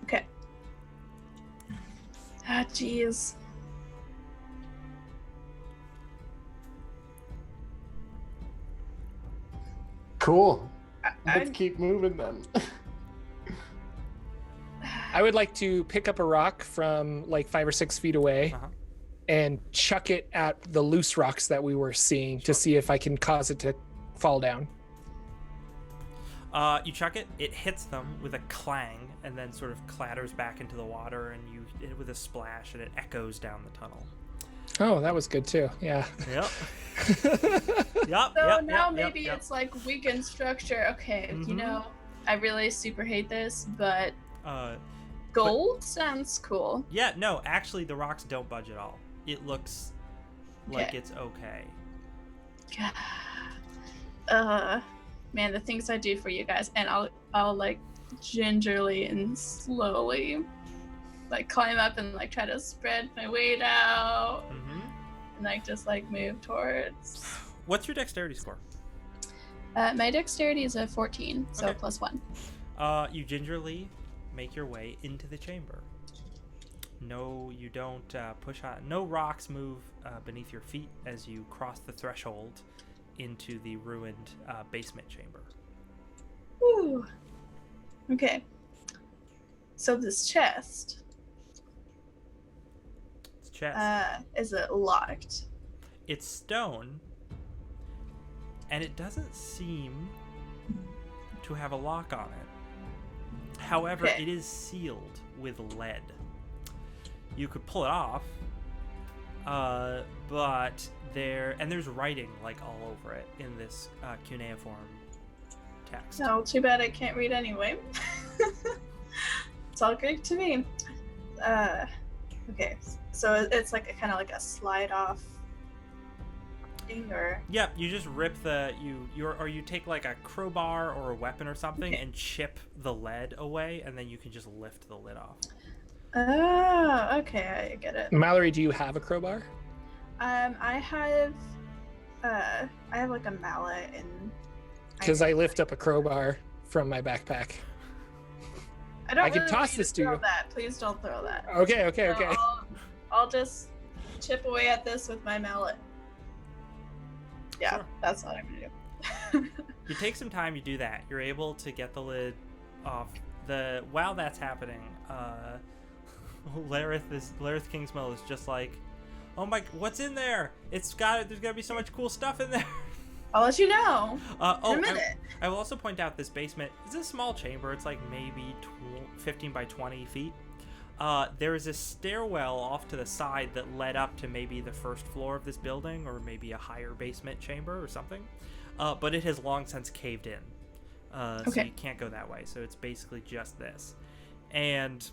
Okay. Ah, jeez. Cool. Let's I'm- keep moving then. I would like to pick up a rock from like 5 or 6 feet away Uh-huh. and chuck it at the loose rocks that we were seeing to see if I can cause it to fall down. You chuck it, it hits them with a clang, and then sort of clatters back into the water, and you hit it with a splash, and it echoes down the tunnel. Oh, that was good too. Yeah. Yep. So now maybe it's like weakened structure. Okay, you know, I really super hate this, but gold sounds cool. Yeah, no, actually the rocks don't budge at all. It looks like it's okay. Man, the things I do for you guys, and I'll like gingerly and slowly like climb up and like try to spread my weight out and like just like move towards. What's your dexterity score? My dexterity is a 14, so Okay. +1. You gingerly make your way into the chamber. No, you don't push on. No rocks move beneath your feet as you cross the threshold into the ruined basement chamber. Woo. Okay. So this chest, It's chest. is it locked? It's stone, and it doesn't seem to have a lock on it. However, Okay. it is sealed with lead. You could pull it off, but there's writing like all over it in this cuneiform text. No, too bad I can't read anyway. It's all good to me. Okay, so it's like kind of like a slide off thing, or Yep, you just rip you take like a crowbar or a weapon or something and chip the lead away, and then you can just lift the lid off. oh, okay, I get it. Mallory, do you have a crowbar? I have like a mallet and Because I lift up a crowbar from my backpack. I don't I can really toss need this to throw you. That. Please don't throw that. Okay. So I'll just chip away at this with my mallet. Yeah, Sure. that's what I'm gonna do. You take some time, you do that. You're able to get the lid off. While that's happening, Lareth Kingsmill is just like, oh my, what's in there? There's gotta be so much cool stuff in there. I'll let you know Oh, in a minute. I will also point out this basement is a small chamber. It's like maybe 15 by 20 feet. There is a stairwell off to the side that led up to maybe the first floor of this building, or maybe a higher basement chamber or something. But it has long since caved in. So Okay. you can't go that way. So it's basically just this. And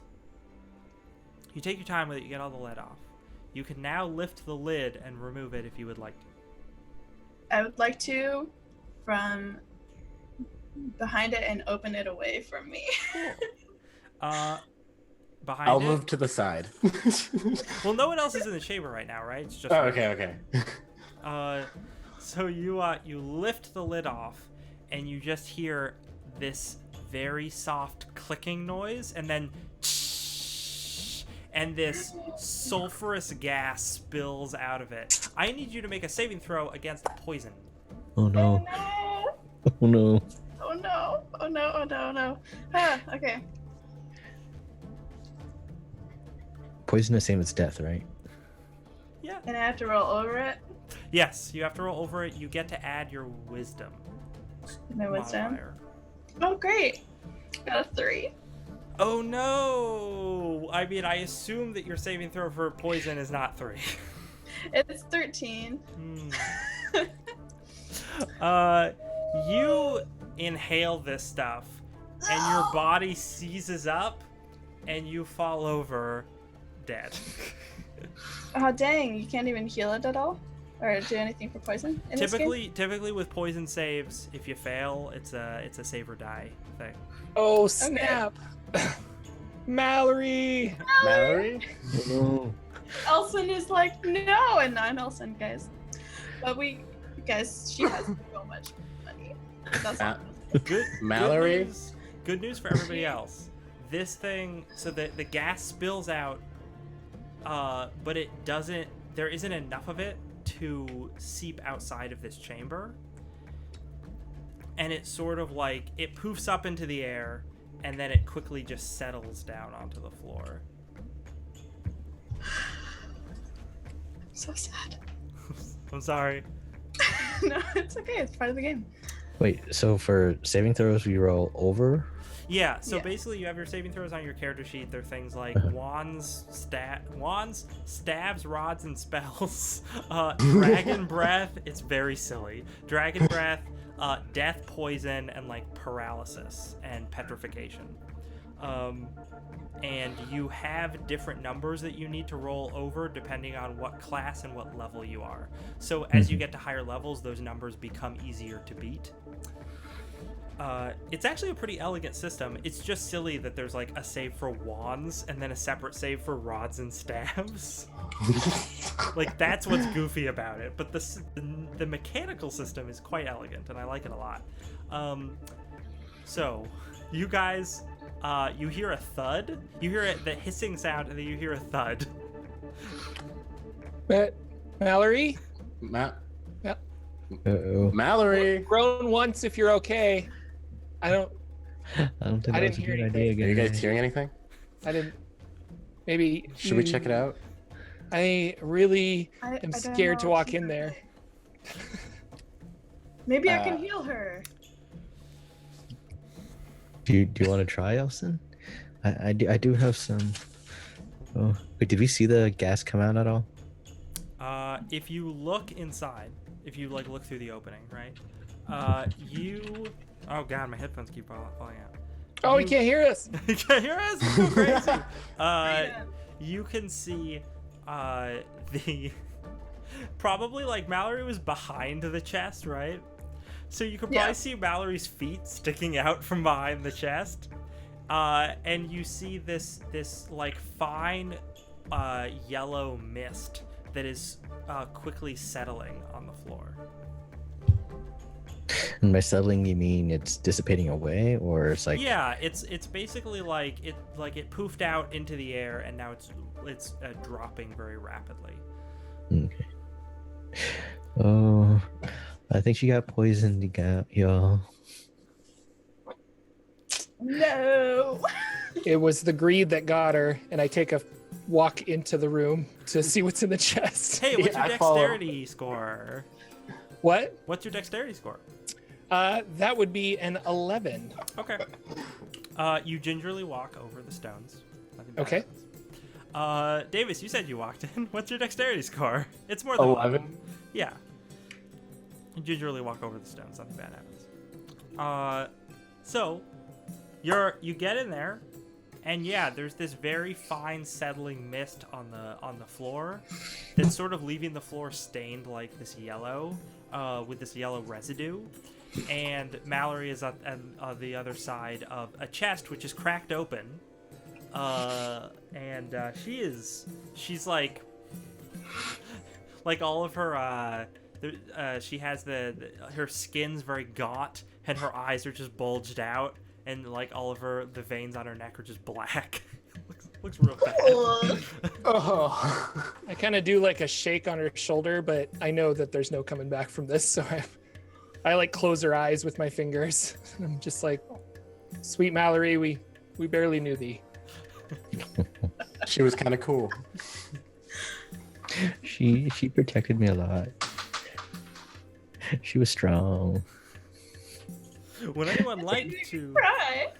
you take your time with it, you get all the lead off. You can now lift the lid and remove it if you would like to. I would like to from behind it and open it away from me. Behind I'll it. move to the side. Well, no one else is in the chamber right now, right? It's just. Oh, okay. So you lift the lid off, and you just hear this very soft clicking noise, and then, and this sulfurous gas spills out of it. I need you to make a saving throw against poison. Oh no. No. Oh no. Oh no. Oh no. Oh no. Oh no. Ah, okay. Poison is same as death, right? Yeah. And I have to roll over it. Yes, you have to roll over it. You get to add your wisdom. My wisdom. modifier. Oh, great. Got a 3. Oh no! I mean, I assume that your saving throw for poison is not 3. It's 13. You inhale this stuff, and your body seizes up, and you fall over dead. Oh, dang. You can't even heal it at all? Or do anything for poison in this game? Typically with poison saves, if you fail, it's a save or die thing. Oh snap! Mallory. Mallory? Oh no. Elson is like, no! And I'm Elson, guys. But she has so much money. That's Ma- Good Mallory? Good news for everybody else. This thing, so the gas spills out, but it doesn't. There isn't enough of it to seep outside of this chamber, and it sort of like it poofs up into the air, and then it quickly just settles down onto the floor. so sad. I'm sorry. No, it's okay. It's part of the game. Wait, so for saving throws, we roll over? Yeah, so Yeah. basically you have your saving throws on your character sheet. They're things like wands, stabs, rods, and spells. Dragon breath, it's very silly. Dragon breath, death, poison, and like paralysis and petrification. And you have different numbers that you need to roll over depending on what class and what level you are. So as you get to higher levels, those numbers become easier to beat. It's actually a pretty elegant system. It's just silly that there's like a save for wands and then a separate save for rods and stabs. Like that's what's goofy about it. But the mechanical system is quite elegant, and I like it a lot. So you guys, you hear a thud. You hear the hissing sound, and then you hear a thud. Mallory, Matt. Uh-oh. Mallory. grown once if you're okay. I don't I don't think I that was didn't a hear good anything. idea, Are you guys. guys hearing anything? I didn't maybe Should we check it out? I really I am don't scared to know if walk she's in there. okay. Maybe I Uh, can heal her. Do you want to try, Elson? I do have some. Oh, wait, did we see the gas come out at all? If you look inside, if you like look through the opening, right? Oh god, my headphones keep falling out. Oh, he can't hear us. You can't hear us? It's so crazy. Yeah. You can see the probably like Mallory was behind the chest, right? So you could probably Yeah. see Mallory's feet sticking out from behind the chest. And you see this like fine yellow mist that is quickly settling on the floor. And by settling, you mean it's dissipating away, or it's like Yeah, it's basically like it poofed out into the air, and now it's dropping very rapidly. Okay. Oh, I think she got poisoned, y'all. No. It was the greed that got her, and I take a walk into the room to see what's in the chest. Hey, what's Yeah, your I follow. dexterity score? What? What's your dexterity score? That would be an 11. Okay. You gingerly walk over the stones. Nothing bad Okay. happens. Davis, you said you walked in. What's your dexterity score? It's more than 11. Yeah. You gingerly walk over the stones. Nothing bad happens. So you get in there, and yeah, there's this very fine settling mist on the floor that's sort of leaving the floor stained like this yellow, with this yellow residue. And Mallory is at the other side of a chest which is cracked open, and she's like all of her she has her skin's very gaunt, and her eyes are just bulged out, and like all of the veins on her neck are just black. looks real bad. Oh. I kind of do like a shake on her shoulder, but I know that there's no coming back from this, so I like close her eyes with my fingers. I'm just like, sweet Mallory, we barely knew thee. She was kind of cool. She protected me a lot. She was strong. Would anyone like to? Cry.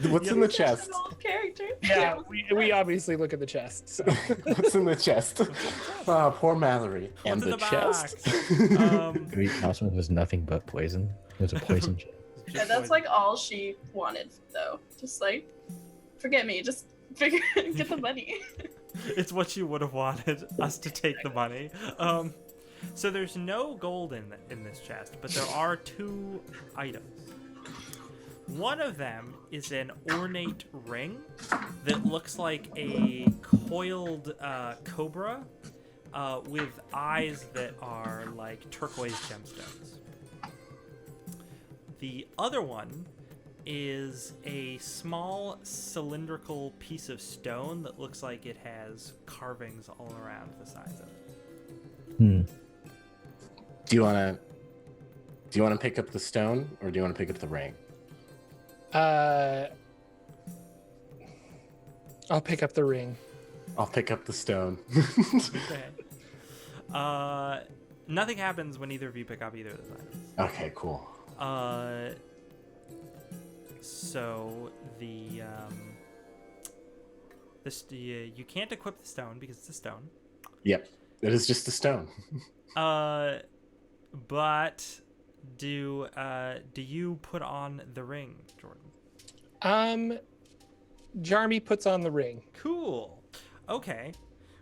What's in the chest? An old character. Yeah, we obviously look at the chest. So. What's in the chest? Oh, poor Mallory. What's And in the the chest. box? The announcement was nothing but poison. It was a poison chest. Yeah, that's like all she wanted, though. Just like, forget me. Just get the money. It's what you would have wanted us to take the money. So there's no gold in this chest, but there are two items. One of them is an ornate ring that looks like a coiled cobra with eyes that are like turquoise gemstones. The other one is a small cylindrical piece of stone that looks like it has carvings all around the sides of it. Hmm. Do you want to pick up the stone, or do you want to pick up the ring? I'll pick up the ring. I'll pick up the stone. Okay. Nothing happens when either of you pick up either of those items. Okay, cool. So you can't equip the stone because it's a stone. Yep, it is just a stone. But do you put on the ring, Jordan? Jarmy puts on the ring. Cool. Okay,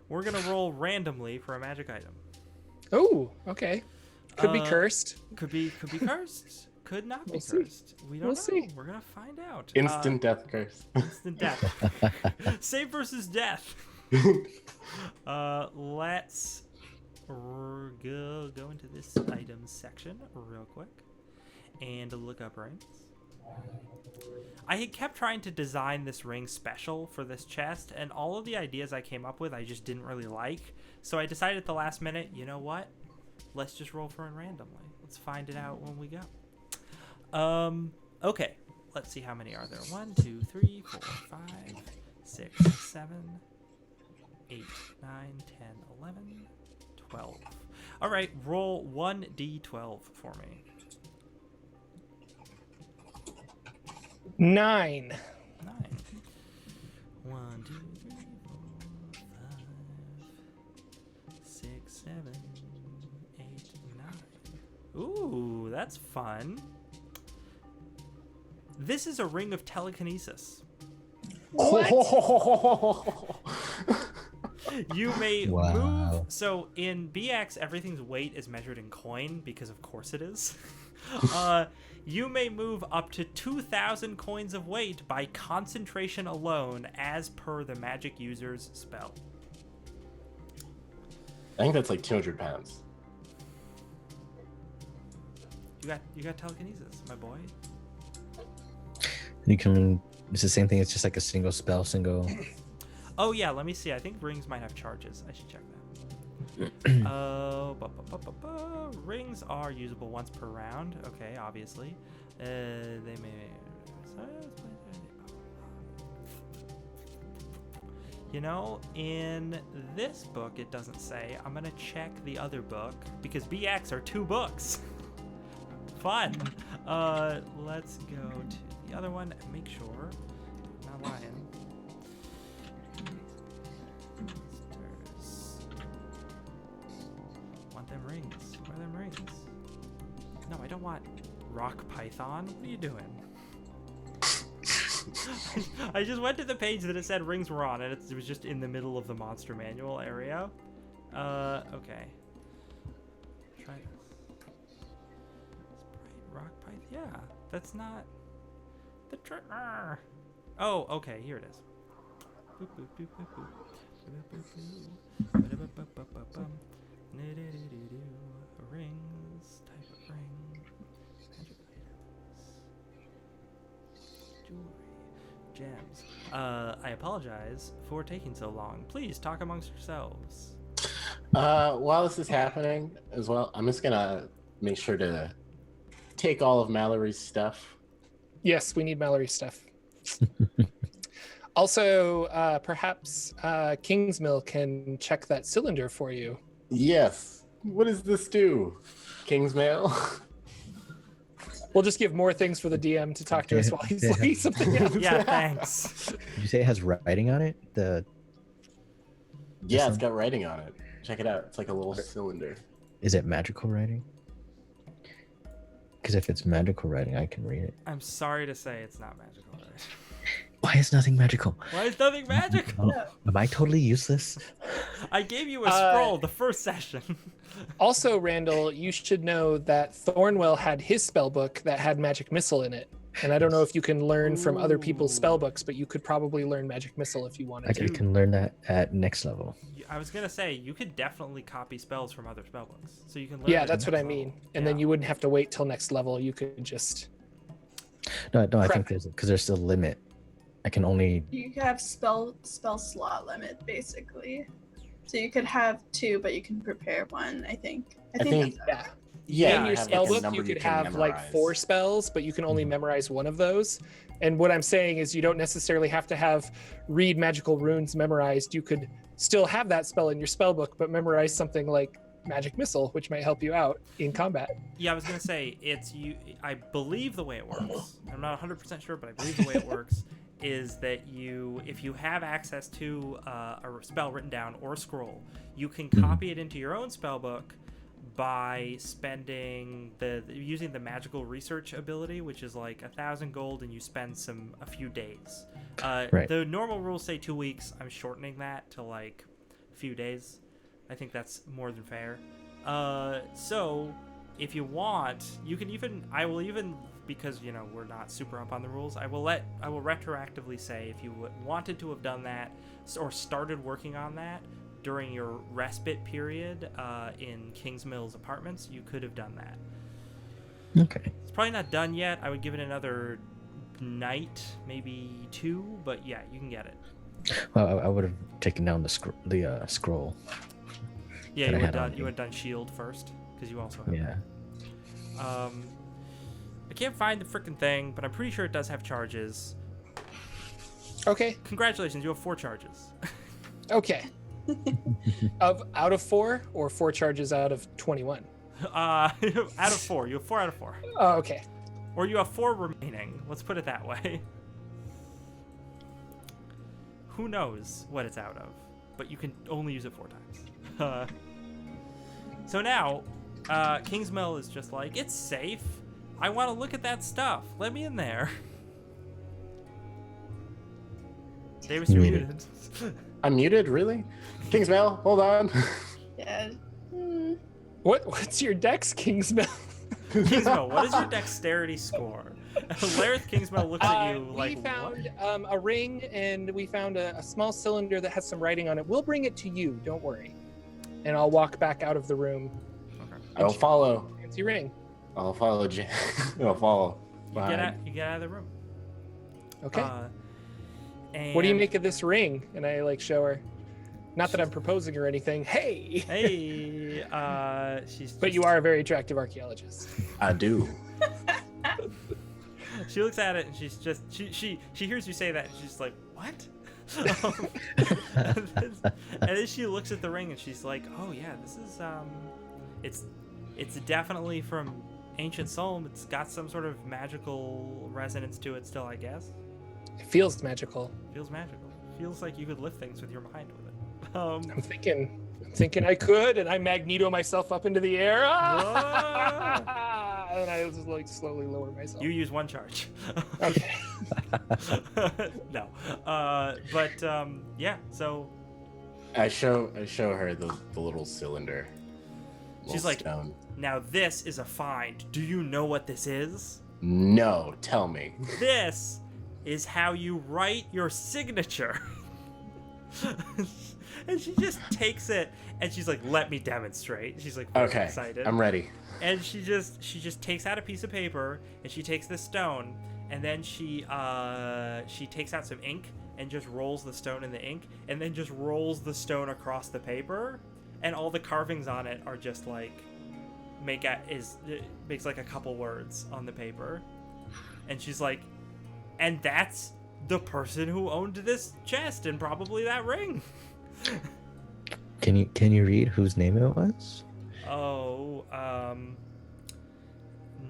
we're gonna roll randomly for a magic item. Oh, okay. Could be cursed. Could be cursed. Could not be We'll see. cursed. We don't know. see. We're gonna find out. Instant death curse. Instant death. Save versus death. Let's go into this items section real quick and look up rings. I had kept trying to design this ring special for this chest, and all of the ideas I came up with I just didn't really like. So I decided at the last minute, you know what? Let's just roll for it randomly. Let's find it out when we go. Okay. Let's see how many are there. 1, 2, 3, 4, 5, 6, 7, 8, 9, 10, 11, 12. All right, roll 1d12 for me. 9. 9. 1, 2, 3, 4, 5, 6, 7, 8, 9. Ooh, that's fun. This is a ring of telekinesis. What? You may Wow. move. So in BX, everything's weight is measured in coin because, of course, it is. You may move up to 2,000 coins of weight by concentration alone, as per the magic user's spell. I think that's like 200 pounds. You got telekinesis, my boy. You can. It's the same thing. It's just like a single spell, single. Oh yeah, let me see. I think rings might have charges. I should check that. Rings are usable once per round. Okay, obviously. They may. You know, in this book it doesn't say. I'm gonna check the other book because BX are 2 books. Fun. Let's go to the other one and make sure I'm not lying. Want them rings? Where are them rings? No, I don't want rock python. What are you doing? I just went to the page that it said rings were on, and it was just in the middle of the monster manual area. Okay. Try this. Sprite rock python. Yeah, that's not the trick. Oh, okay, here it is. Boop, boop, boop, boop, boop. Boop, boop, boop. Ba-da-ba-ba-ba-ba-bum. Na-da-da-da-do. Rings, type of ring, magic items, jewelry, gems. I apologize for taking so long. Please talk amongst yourselves. While this is happening as well, I'm just gonna make sure to take all of Mallory's stuff. Yes, we need Mallory's stuff. Also, perhaps Kingsmill can check that cylinder for you. Yes. What does this do? King's Mail? We'll just give more things for the DM to talk to us while he's looking something else. Yeah, thanks. Did you say it has writing on it? Yeah, it's got writing on it. Check it out. It's like a little cylinder. Is it magical writing? Because if it's magical writing, I can read it. I'm sorry to say it's not magical. Why is nothing magical? Why is nothing magical? Oh, am I totally useless? I gave you a scroll the first session. Also, Randall, you should know that Thornwell had his spell book that had magic missile in it. And I don't know if you can learn from other people's spell books, but you could probably learn magic missile if you wanted I to. can learn that at next level. I was gonna say you could definitely copy spells from other spellbooks, so you can learn. Yeah, it that's at what I next mean. level. And then you wouldn't have to wait till next level. You could just. No, I Prep. think there's a limit. I can only. You can have spell slot limit basically. So you could have 2, but you can prepare 1. I think. I think that's Yeah. Yeah, In your I have, spell like, a book, number you could can have like memorize. 4 spells, but you can only memorize 1 of those. And what I'm saying is, you don't necessarily have to have read magical runes memorized. You could still have that spell in your spell book, but memorize something like magic missile, which might help you out in combat. Yeah, I was gonna say it's you. I believe the way it works. I'm not 100% sure, but I believe the way it works is that if you have access to a spell written down or a scroll, you can copy it into your own spell book by spending using the magical research ability, which is like 1,000 gold, and you spend a few days. Right. The normal rules say 2 weeks. I'm shortening that to like a few days. I think that's more than fair. So if you want, I will even, because we're not super up on the rules, I will retroactively say if you wanted to have done that or started working on that during your respite period in Kingsmill's apartments, you could have done that. Okay. It's probably not done yet. I would give it another night, maybe 2, but yeah, you can get it. Well, I would have taken down the scroll. Yeah, that you I would had on me. have done shield first, because you also have Yeah. I can't find the freaking thing, but I'm pretty sure it does have charges. Okay. Congratulations, you have 4 charges. Okay. Out of 4 or 4 charges out of 21? Out of 4. You have 4 out of 4. Oh, okay. Or you have 4 remaining. Let's put it that way. Who knows what it's out of, but you can only use it 4 times. So now, Kingsmill is just like, it's safe. I want to look at that stuff. Let me in there. Davis, you're Muted. muted. I'm muted, really? Kingsmill, hold on. Yeah. What's your dex, Kingsmill? Kingsmill, what is your dexterity score? Lareth Kingsmill looks at you like, we found what? a ring, and we found a small cylinder that has some writing on it. We'll bring it to you, don't worry. And I'll walk back out of the room. Okay. I'll follow. Fancy ring. I'll follow. I'll follow. You get out of the room. Okay. And What do you make of this ring? And I show her. Not that I'm proposing or anything. Hey. Hey, But you are a very attractive archaeologist. I do. She looks at it and she's just she hears you say that and she's like, what? And then she looks at the ring and she's like, oh yeah, this is it's definitely from ancient Solm. It's got some sort of magical resonance to it still, I guess. It feels magical. Feels magical. Feels like you could lift things with your mind with it. I'm thinking I could, and I Magneto myself up into the air. And I just slowly lower myself. You use 1 charge. Okay. No. Yeah, so I show her the little cylinder. She's Little like, stone. now this is a find. Do you know what this is? No, tell me. This is how you write your signature. And she just takes it and she's like, let me demonstrate. She's like, very Okay, excited. I'm ready. And she just takes out a piece of paper and she takes this stone and then she takes out some ink and just rolls the stone in the ink and then just rolls the stone across the paper, and all the carvings on it are just like makes like a couple words on the paper. And she's like, and that's the person who owned this chest and probably that ring. Can you read whose name it was? Oh,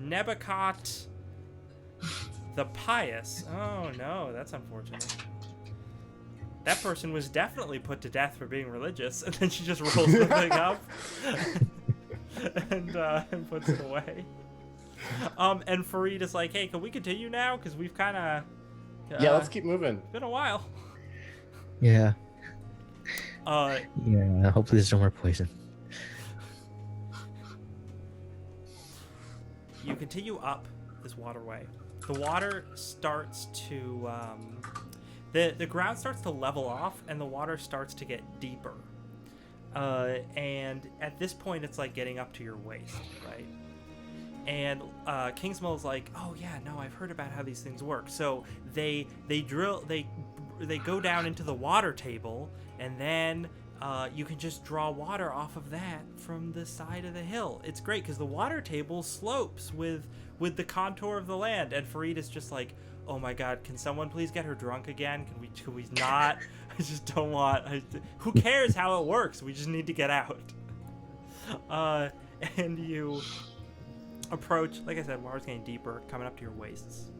Nebacot the Pious. Oh no, that's unfortunate. That person was definitely put to death for being religious, and then she just rolls the thing up and puts it away. And Farid is like, hey, can we continue now? Because we've kind of... Yeah, let's keep moving. Been a while. Yeah. Uh, Yeah. Hopefully there's no more poison. You continue up this waterway. The water starts to... The ground starts to level off, and the water starts to get deeper. And at this point, it's like getting up to your waist, right? And Kingsmill is like, oh yeah, no, I've heard about how these things work. So they go down into the water table, and then you can just draw water off of that from the side of the hill. It's great because the water table slopes with the contour of the land. And Farid is just like, oh my god, can someone please get her drunk again? Can we not? I just don't want. Who cares how it works? We just need to get out. And you approach, like I said, water's getting deeper, coming up to your waists.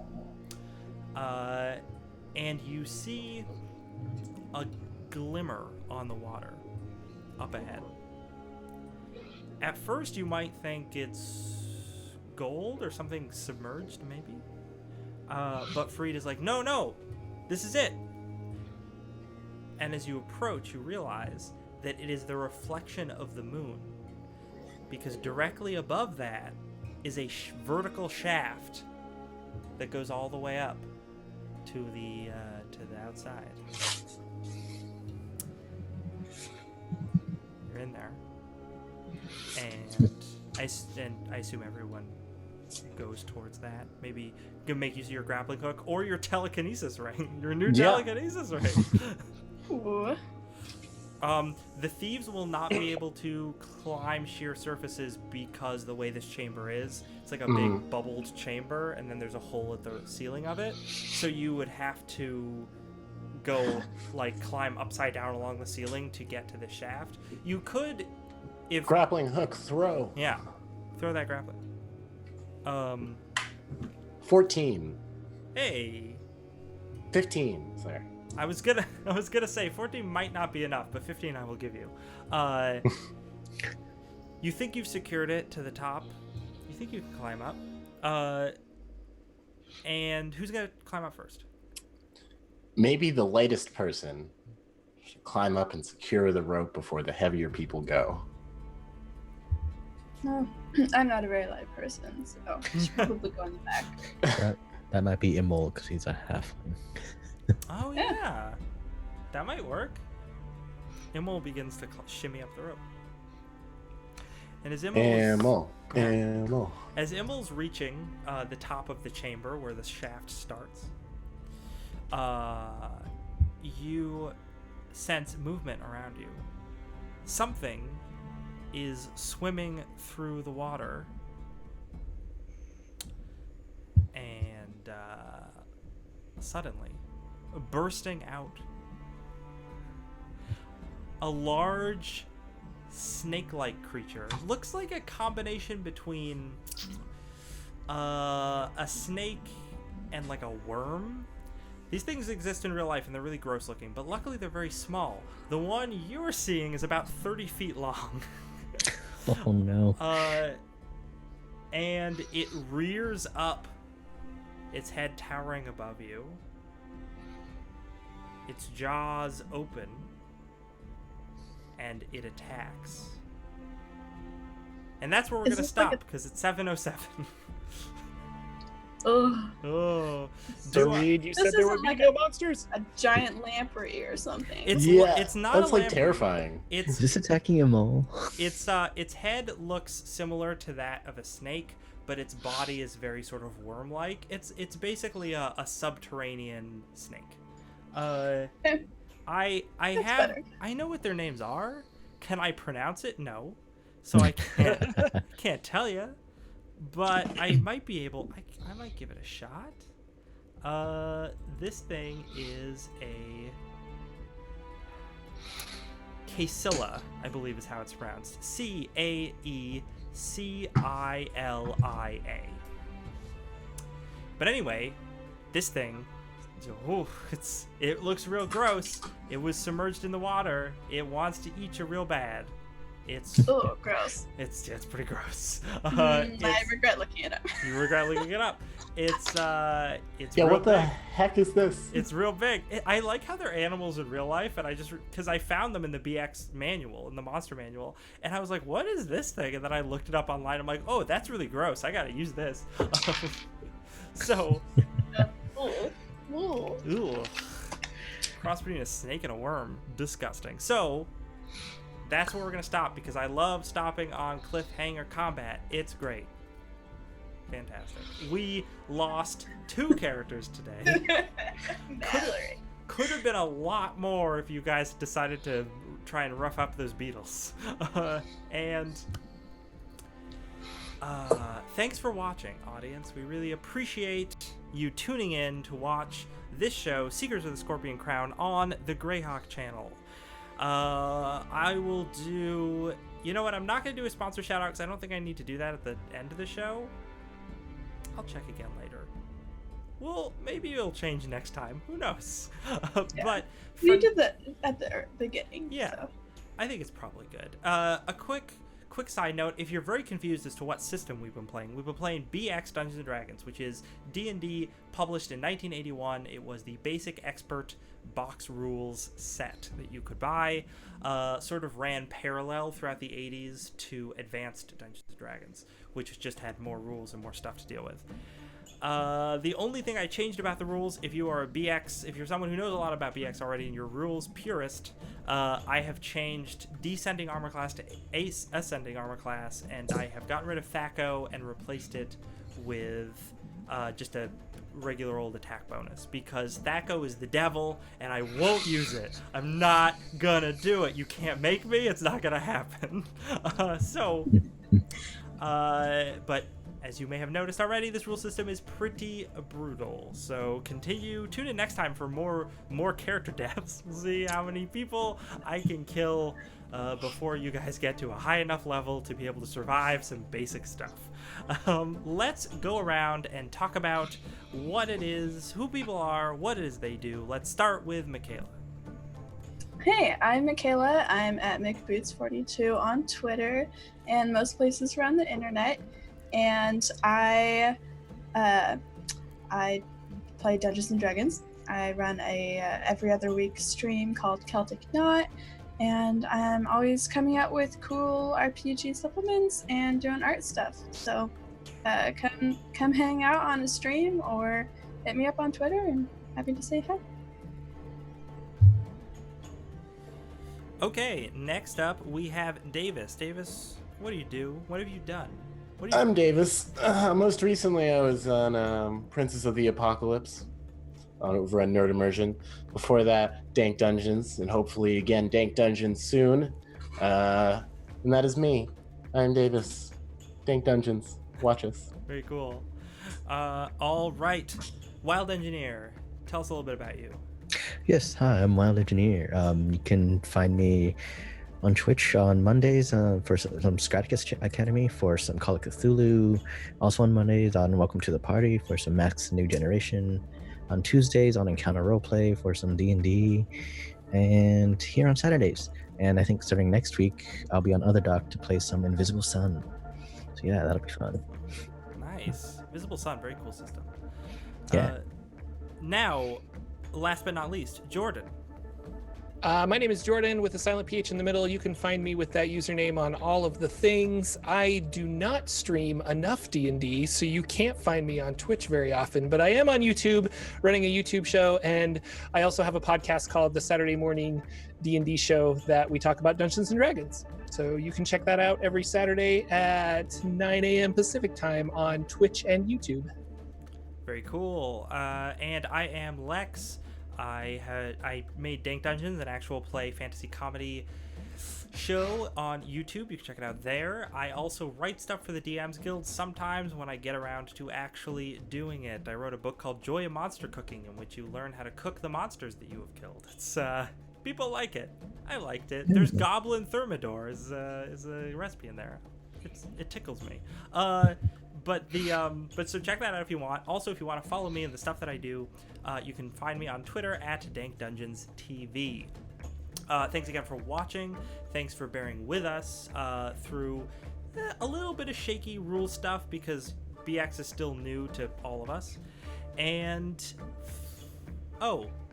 And you see a glimmer on the water up ahead. At first, you might think it's gold or something submerged, maybe. But Fareed is like, no, this is it. And as you approach, you realize that it is the reflection of the moon. Because directly above that is a vertical shaft that goes all the way up to the outside. You're in there, and I assume everyone goes towards that. Maybe you can make use of your grappling hook or your telekinesis ring. Your new telekinesis ring. Ooh. The thieves will not be able to climb sheer surfaces because the way this chamber is, it's like a big bubbled chamber, and then there's a hole at the ceiling of it. So you would have to go like climb upside down along the ceiling to get to the shaft. You could, if Grappling hook throw. yeah, throw that grappling. 14. Hey. 15. Sorry. I was gonna say 14 might not be enough, but 15 I will give you. You think you've secured it to the top. You think you can climb up. And who's gonna climb up first? Maybe the lightest person should climb up and secure the rope before the heavier people go. No, I'm not a very light person, so I should probably go in the back. That might be Imol because he's a halfling. Oh yeah, that might work. Imol begins to shimmy up the rope, and as Imol's reaching the top of the chamber where the shaft starts, you sense movement around you. Something is swimming through the water, and suddenly, bursting out, a large snake-like creature. Looks like a combination between a snake and like a worm. These things exist in real life and they're really gross looking, but luckily they're very small. The one you're seeing is about 30 feet long. Oh no. And it rears up, its head towering above you. Its jaws open, and it attacks. And that's where we're going to stop, because it's 7:07. Ugh. Oh. Fareed, you said there would be no monsters? A giant lamprey or something. It's not that's a like lamprey. terrifying. Is this attacking Imol? Its head looks similar to that of a snake, but its body is very sort of worm-like. It's basically a subterranean snake. I know what their names are. Can I pronounce it? No. So I can't tell you. But I might be able. I might give it a shot. This thing is a Caecila, I believe is how it's pronounced. Caecilia. But anyway, this thing, it looks real gross. It was submerged in the water. It wants to eat you real bad. It's gross. It's pretty gross. I regret looking it up. You regret looking it up. It's Yeah, real what the big. heck is this? It's real big. I like how they're animals in real life, and I just because I found them in the BX manual, in the monster manual, and I was like, "What is this thing?" And then I looked it up online. I'm like, "Oh, that's really gross. I gotta use this." So, ooh, cross between a snake and a worm, disgusting. So, that's where we're gonna stop because I love stopping on cliffhanger combat. It's great. Fantastic. We lost 2 characters today. Mallory. Could have been a lot more if you guys decided to try and rough up those beetles. Thanks for watching, audience. We really appreciate you tuning in to watch this show, Seekers of the Scorpion Crown, on the Greyhawk channel. I will do You know what? I'm not going to do a sponsor shout out because I don't think I need to do that at the end of the show. I'll check again later. Well, maybe it'll change next time. Who knows? Yeah. But We did that at the beginning. Yeah. So. I think it's probably good. A quick side note, if you're very confused as to what system we've been playing BX Dungeons and Dragons, which is D&D published in 1981. It was the basic expert box rules set that you could buy. Sort of ran parallel throughout the 80s to Advanced Dungeons and Dragons, which just had more rules and more stuff to deal with. The only thing I changed about the rules, if you are a BX, if you're someone who knows a lot about BX already and you're rules purist, I have changed descending armor class to ascending armor class, and I have gotten rid of THAC0 and replaced it with just a regular old attack bonus, because THAC0 is the devil and I won't use it. I'm not gonna do it. You can't make me. It's not gonna happen. But as you may have noticed already, this rule system is pretty brutal. So tune in next time for more character deaths. We'll see how many people I can kill before you guys get to a high enough level to be able to survive some basic stuff. Let's go around and talk about what it is, who people are, what it is they do. Let's start with Michaela. Hey, I'm Michaela. I'm at McBoots42 on Twitter and most places around the internet. And I play Dungeons and Dragons. I run a every other week stream called Celtic Knot, and I'm always coming out with cool RPG supplements and doing art stuff. So come hang out on a stream or hit me up on Twitter, and happy to say hi. Okay, next up we have Davis. Davis, what do you do? What have you done? I'm Davis. Most recently, I was on Princess of the Apocalypse over on Nerd Immersion. Before that, Dank Dungeons, and hopefully again Dank Dungeons soon. And that is me. I'm Davis. Dank Dungeons. Watch us. Very cool. All right, Wild Engineer, tell us a little bit about you. Yes, hi, I'm Wild Engineer. You can find me on Twitch on Mondays for some Strategist Academy for some Call of Cthulhu. Also on Mondays on Welcome to the Party for some Max New Generation. On Tuesdays on Encounter Roleplay for some D&D. And here on Saturdays. And I think starting next week, I'll be on Other Doc to play some Invisible Sun. So yeah, that'll be fun. Nice. Visible Sun, very cool system. Yeah. Now, last but not least, Jordan. My name is Jordan with a silent PH in the middle. You can find me with that username on all of the things. I do not stream enough D&D, so you can't find me on Twitch very often, but I am on YouTube running a YouTube show, and I also have a podcast called The Saturday Morning D&D Show that we talk about Dungeons & Dragons. So you can check that out every Saturday at 9 a.m. Pacific time on Twitch and YouTube. Very cool. And I am Lex. I made Dank Dungeons, an actual play fantasy comedy show on YouTube. You can check it out there. I also write stuff for the DMs Guild sometimes when I get around to actually doing it. I wrote a book called Joy of Monster Cooking, in which you learn how to cook the monsters that you have killed. It's people like it. I liked it. There's Goblin Thermidor is a recipe in there. It tickles me. But so check that out if you want. Also, if you want to follow me and the stuff that I do, you can find me on Twitter at DankDungeonsTV. Thanks again for watching. Thanks for bearing with us through a little bit of shaky rule stuff because BX is still new to all of us. And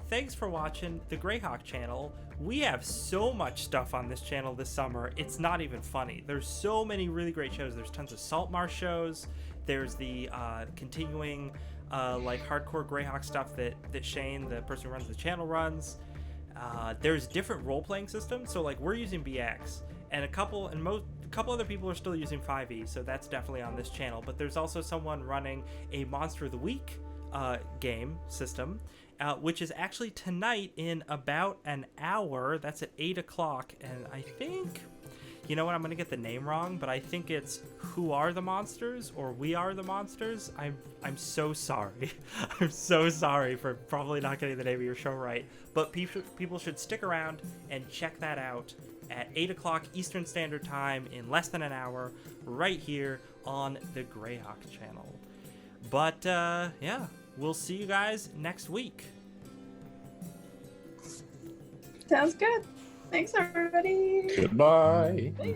thanks for watching the Greyhawk channel. We have so much stuff on this channel this summer, it's not even funny. There's so many really great shows. There's tons of Saltmarsh shows. There's the continuing hardcore Greyhawk stuff that Shane, the person who runs the channel, runs. There's different role-playing systems. So we're using BX, and a couple other people are still using 5e, so that's definitely on this channel. But there's also someone running a Monster of the Week game system, which is actually tonight in about an hour. That's at 8 o'clock, and I think, you know what, I'm gonna get the name wrong, but I think it's Who Are the Monsters or We Are the Monsters. I'm so sorry. I'm so sorry for probably not getting the name of your show right, but people should stick around and check that out at 8 o'clock Eastern Standard Time in less than an hour, right here on the Greyhawk channel. But yeah, we'll see you guys next week. Sounds good. Thanks, everybody. Goodbye. Bye.